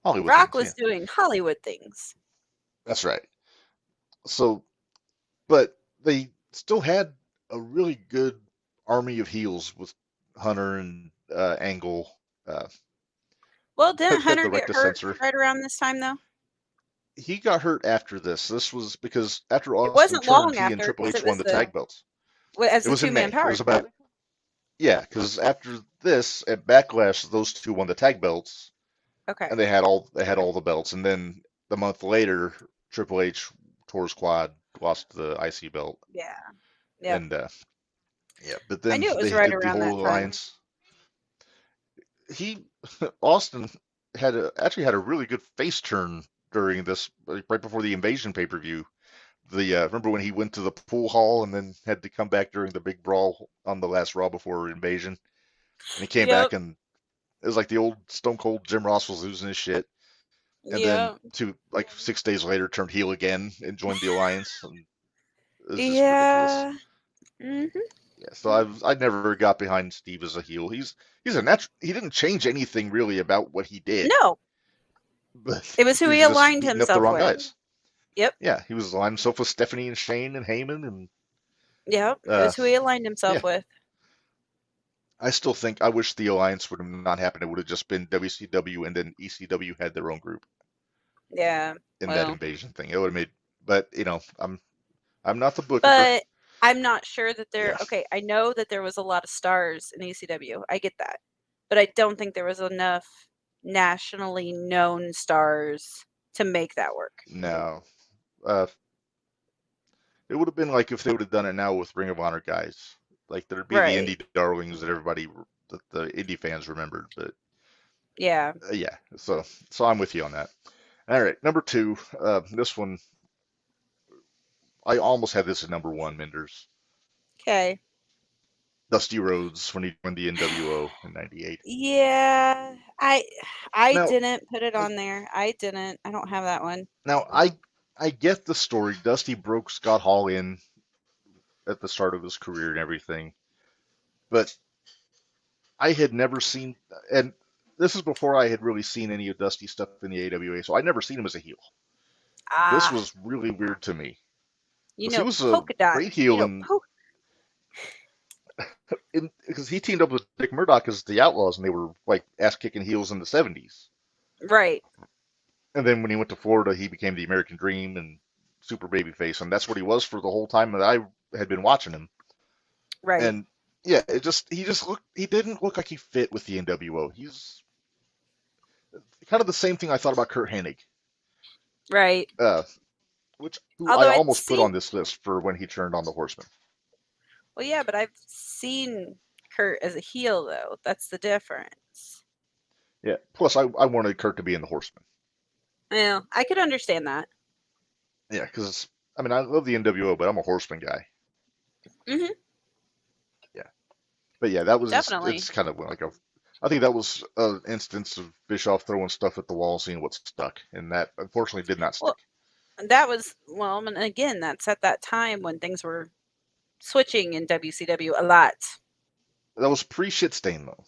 Hollywood Rock things, was doing Hollywood things. That's right. So, but they still had a really good army of heels with Hunter and Angle. Well, didn't had Hunter the right get to hurt censor. right around this time, though? He got hurt after this. This was because after Austin wasn't turned, long he and after, Triple 'cause H it won was the tag belts. As It a was in May. two-man power. It was about because after this at Backlash, those two won the tag belts. Okay. And they had all the belts, and then the month later, Triple H tore his quad, lost the IC belt. Yeah. Yep. And but then I knew it was they right did the around that whole time. alliance. Austin actually had a really good face turn during this, right before the Invasion pay-per-view. Remember when he went to the pool hall and then had to come back during the big brawl on the last Raw before Invasion, and he came back and it was like the old Stone Cold Jim Ross was losing his shit, and then 6 days later turned heel again and joined the alliance. And it was just ridiculous. Mm-hmm. Yeah, so I never got behind Steve as a heel. He's a natural. He didn't change anything really about what he did. No. But it was who he just aligned beating himself up the wrong with. Guys. Yep. Yeah, he was aligned himself with Stephanie and Shane and Heyman and. Yep, it was who he aligned himself with. I still think I wish the alliance would have not happened. It would have just been WCW and then ECW had their own group. Yeah. In that Invasion thing, it would have made. But I'm not the booker. But I'm not sure that there. Okay, I know that there was a lot of stars in ECW. I get that, but I don't think there was enough nationally known stars to make that work. No. It would have been like if they would have done it now with Ring of Honor guys. Like there'd be the indie darlings that the indie fans remembered, but yeah. So I'm with you on that. All right, number 2. This one, I almost had this at number 1, Minderz. Okay. Dusty Rhodes when he joined the NWO in '98. Yeah, I didn't put it on there. I didn't. I don't have that one. Now I get the story. Dusty broke Scott Hall in at the start of his career and everything, but I had never seen, and this is before I had really seen any of Dusty's stuff in the AWA, so I'd never seen him as a heel. This was really weird to me. He was a great heel because he teamed up with Dick Murdoch as the Outlaws, and they were like ass-kicking heels in the 70s. Right. And then when he went to Florida, he became the American Dream and super babyface, and that's what he was for the whole time that I had been watching him. Right. And yeah, he didn't look like he fit with the NWO. He's kind of the same thing I thought about Kurt Hennig. Right. who I Although I'd almost put seen, on this list for when he turned on the Horseman. well, yeah, but I've seen Kurt as a heel though. That's the difference. Yeah. Plus, I wanted Kurt to be in the Horseman. Well, I could understand that. Yeah, because I mean I love the NWO, but I'm a Horseman guy. Hmm. Yeah. But yeah, that was Definitely. it's kind of like a. I think that was an instance of Bischoff throwing stuff at the wall, seeing what stuck, and that unfortunately did not stick. Well, that was, well, and again, that's at that time when things were switching in WCW a lot. That was pre-shit stain though.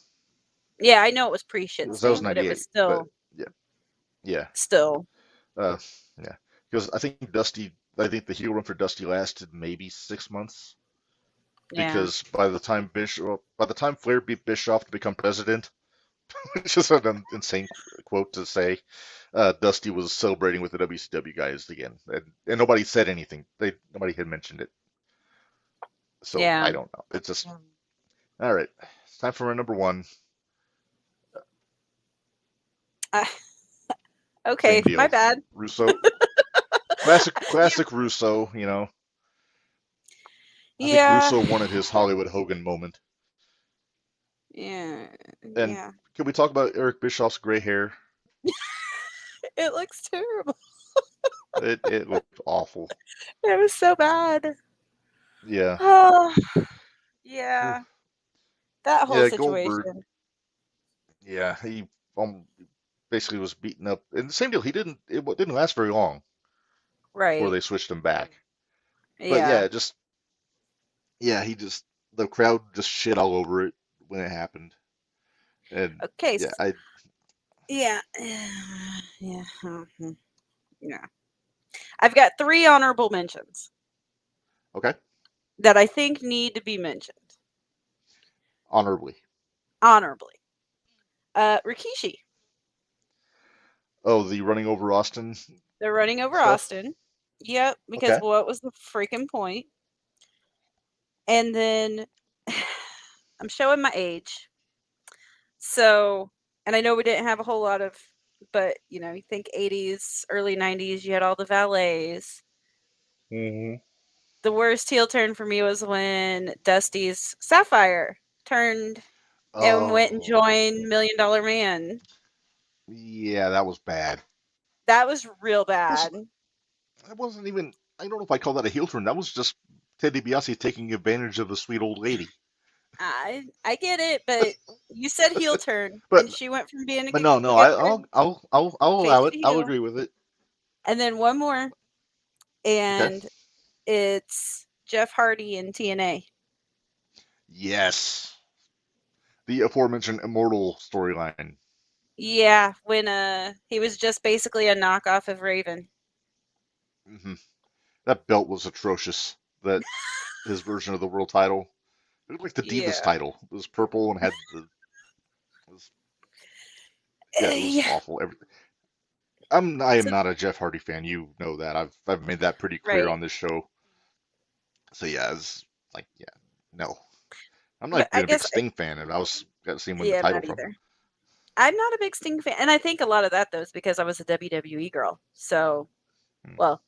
Yeah, I know it was pre-shit That was stain, but it 98. was still, Yeah. still. Yeah. Because I think the heel run for Dusty lasted maybe 6 months. Yeah. Because by the time Flair beat Bischoff to become president, which is an insane quote to say, Dusty was celebrating with the WCW guys again, and nobody said anything. Nobody had mentioned it. So Yeah. I don't know. It's just all right. It's time for my number one. Okay, Same deal. my bad. Russo. Classic Russo. You know. I think Russo wanted his Hollywood Hogan moment. Yeah. And Yeah. can we talk about Eric Bischoff's gray hair? It looks terrible. It looked awful. It was so bad. Yeah. Oh, yeah. That whole Yeah, situation. Goldberg. Yeah, he basically was beaten up. And the same deal. It didn't last very long Right. before they switched him back. But Yeah. the crowd just shit all over it when it happened. And Okay. yeah, Yeah. Mhm. Yeah. I've got 3 honorable mentions okay, that I think need to be mentioned honorably. honorably. Rikishi. Oh, the running over Austin. They're running over Stuff? Austin. Yep, because Okay. what was the freaking point? And then I'm showing my age. So, and I know we didn't have a whole lot of, but you think 80s, early 90s, you had all the valets. Mm-hmm. The worst heel turn for me was when Dusty's Sapphire turned and went and joined $1 Million Man. Yeah, that was bad. That was real bad. That wasn't even. I don't know if I call that a heel turn. That was just Ted DiBiase taking advantage of a sweet old lady. I get it, but you said heel turn, But- and she went from being a But good no, I'll allow it. Face to I'll heel. agree with it. And then one more, and it's Jeff Hardy in TNA. Yes. The aforementioned Immortal storyline. Yeah, when he was just basically a knockoff of Raven. Mm-hmm. That belt was atrocious. That his version of the world title. It looked like the Divas title. It was purple and had the. It was awful. I am not a Jeff Hardy fan. You know that. I've made that pretty clear on this show. So yeah, it's like no. I'm not even a big Sting fan, and I got to see him win the title from him. I'm not a big Sting fan, and I think a lot of that though is because I was a WWE girl. So, well,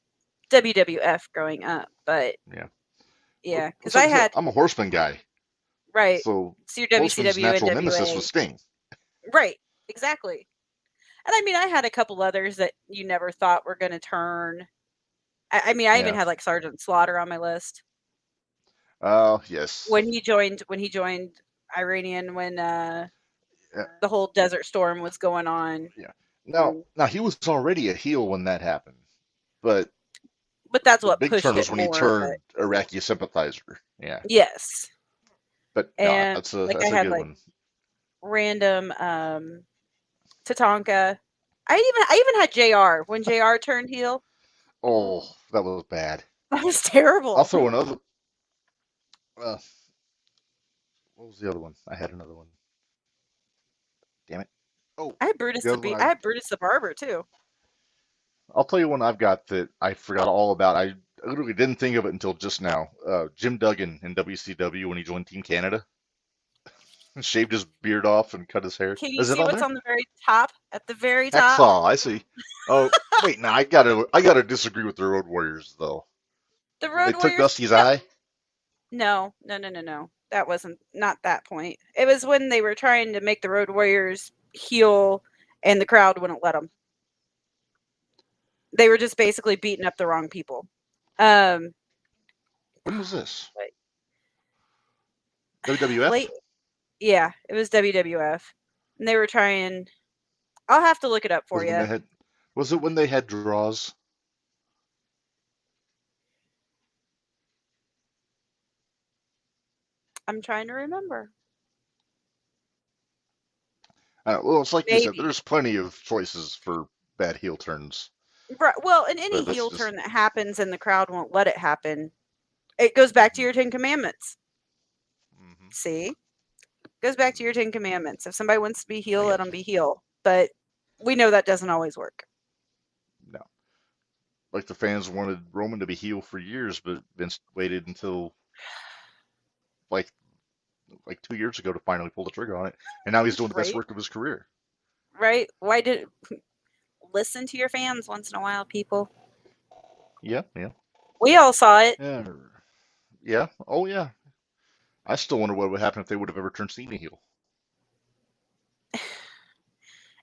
WWF growing up, but yeah, because I'm a Horseman guy. Right. So your Horseman's WCW natural NWA. nemesis was Sting. Right. Exactly. And I mean, I had a couple others that you never thought were going to turn. I mean, I even had like Sergeant Slaughter on my list. Oh, yes. When he joined Iranian, when the whole Desert Storm was going on. Yeah. Now he was already a heel when that happened, but that's what big pushed turn was it when more, he turned Iraqi sympathizer. Yeah. Yes. But and that's a good one. Random Tatanka. I even had JR when JR turned heel. Oh, that was bad. That was terrible. I'll throw another. What was the other one? I had another one. Damn it. Oh, I had Brutus the Barber too. I'll tell you one I've got that I forgot all about. I literally didn't think of it until just now. Jim Duggan in WCW when he joined Team Canada. Shaved his beard off and cut his hair. Can you Is it see on what's there? on the very top? At the very top? Hacksaw, I see. Oh, wait, no, I gotta disagree with the Road Warriors though. The When they Road took Warriors? Dusty's eye. No. That wasn't not that point. It was when they were trying to make the Road Warriors heel, and the crowd wouldn't let them. They were just basically beating up the wrong people. When was this? Wait. WWF? Late. Yeah, it was WWF, and they were trying. I'll have to look it up for you. Was it when they had draws? I'm trying to remember. Well, it's like you said, Maybe. there's plenty of choices for bad heel turns. Right. Well, in any But that's heel just- turn that happens and the crowd won't let it happen, it goes back to your 10 Commandments. Mhm. See? Goes back to your 10 Commandments. If somebody wants to be heel, I let got them be heel. But we know that doesn't always work. No. Like the fans wanted Roman to be heel for years, but Vince waited until like 2 years ago to finally pull the trigger on it, and now he's doing the best Right. work of his career. Right? Why did listen to your fans once in a while, people? Yeah. We all saw it. Yeah. Oh yeah. I still wonder what would happen if they would have ever turned Cena heel.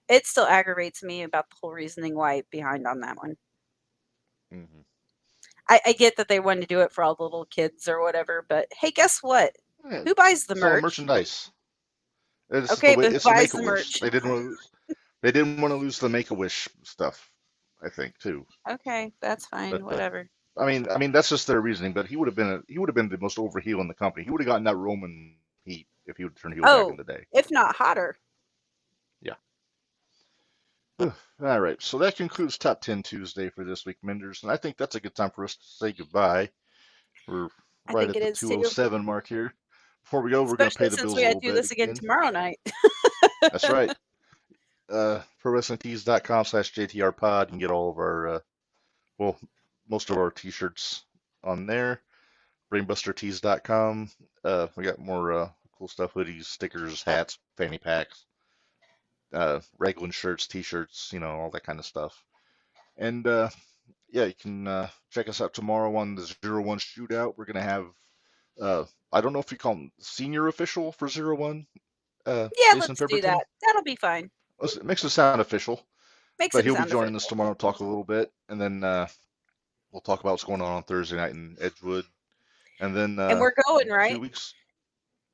It still aggravates me about the whole reasoning why behind on that one. Mm-hmm. I get that they wanted to do it for all the little kids or whatever, but hey, guess what? Yeah, Who buys the it's all merch? merchandise. It's Okay, the way, but who it's the buys the Make-A-Wish. merch? They didn't want to lose the Make-A-Wish stuff, I think, too. Okay, that's fine. But Whatever. I mean that's just their reasoning. But he would have been the most over heel in the company. He would have gotten that Roman heat if he would turn heel back in the day. If not hotter. All right, so that concludes Top 10 Tuesday for this week, Minderz, and I think that's a good time for us to say goodbye. We're I right think at it the is too. 207 mark here. Before we go, we're going to pay Especially the since bills we a had little to do bit this again tomorrow night. That's right. ProWrestlingTees.com/JTRPod. You can get all of our, most of our t-shirts on there. BrainbusterTees.com. We got more cool stuff: hoodies, stickers, hats, fanny packs, Raglan shirts, t-shirts, all that kind of stuff. And yeah, you can check us out tomorrow on the 01 Shootout. We're gonna have I don't know if you call him senior official for 01. Yeah, Jason let's do Pemberton. that. That'll be fine. It makes it sound official. Makes But him he'll be sound joining us official. tomorrow to talk a little bit, and then we'll talk about what's going on Thursday night in Edgewood, and then And we're going, right? 2 weeks.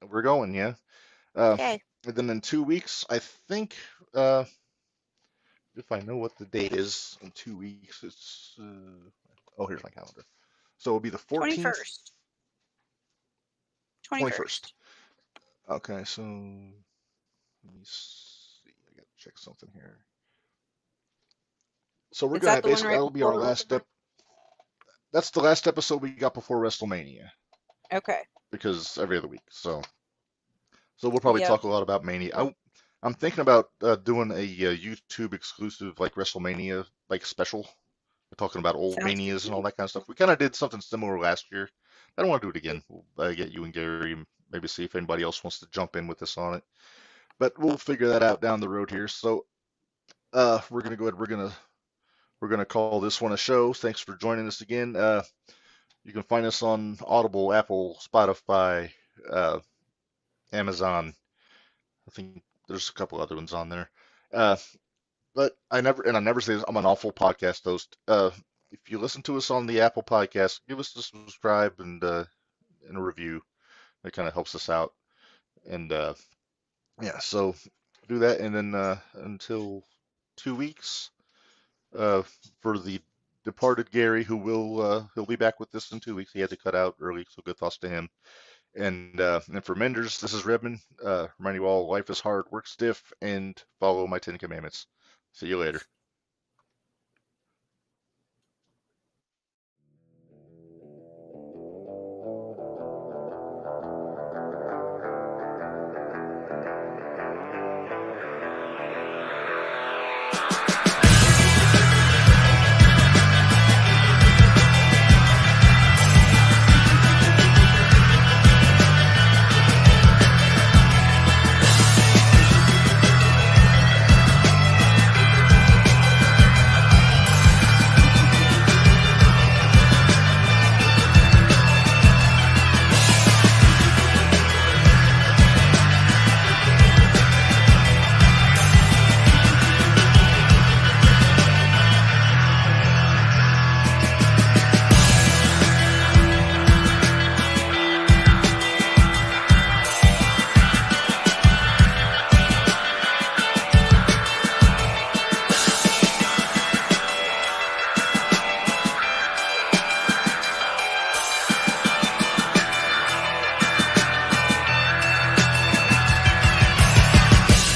We're going, yeah. Okay. And then in 2 weeks, I think, if I know what the date is in 2 weeks, it's here's my calendar. So it'll be the 14th. 21st. Okay, so let me see. I gotta check something here. So we're gonna basically that'll be our last step. That's the last episode we got before WrestleMania. Okay. Because every other week. So we'll probably talk a lot about Mania. I'm thinking about doing a YouTube exclusive like WrestleMania like special. We're talking about old Manias and all that kind of stuff. We kind of did something similar last year. I don't want to do it again. We'll get you and Gary and maybe see if anybody else wants to jump in with us on it. But we'll figure that out down the road here. So we're gonna go ahead. We're gonna call this one a show. Thanks for joining us again. You can find us on Audible, Apple, Spotify, Amazon. I think there's a couple other ones on there. But I never say this, I'm an awful podcast host. If you listen to us on the Apple Podcast, give us a subscribe and a review. That kind of helps us out. And yeah, so do that. And then until 2 weeks, for the departed Gary, who he'll be back with us in 2 weeks. He had to cut out early, so good thoughts to him. And for Minderz, this is Redmond. Reminding you all, life is hard, work stiff, and follow my 10 commandments. See you later.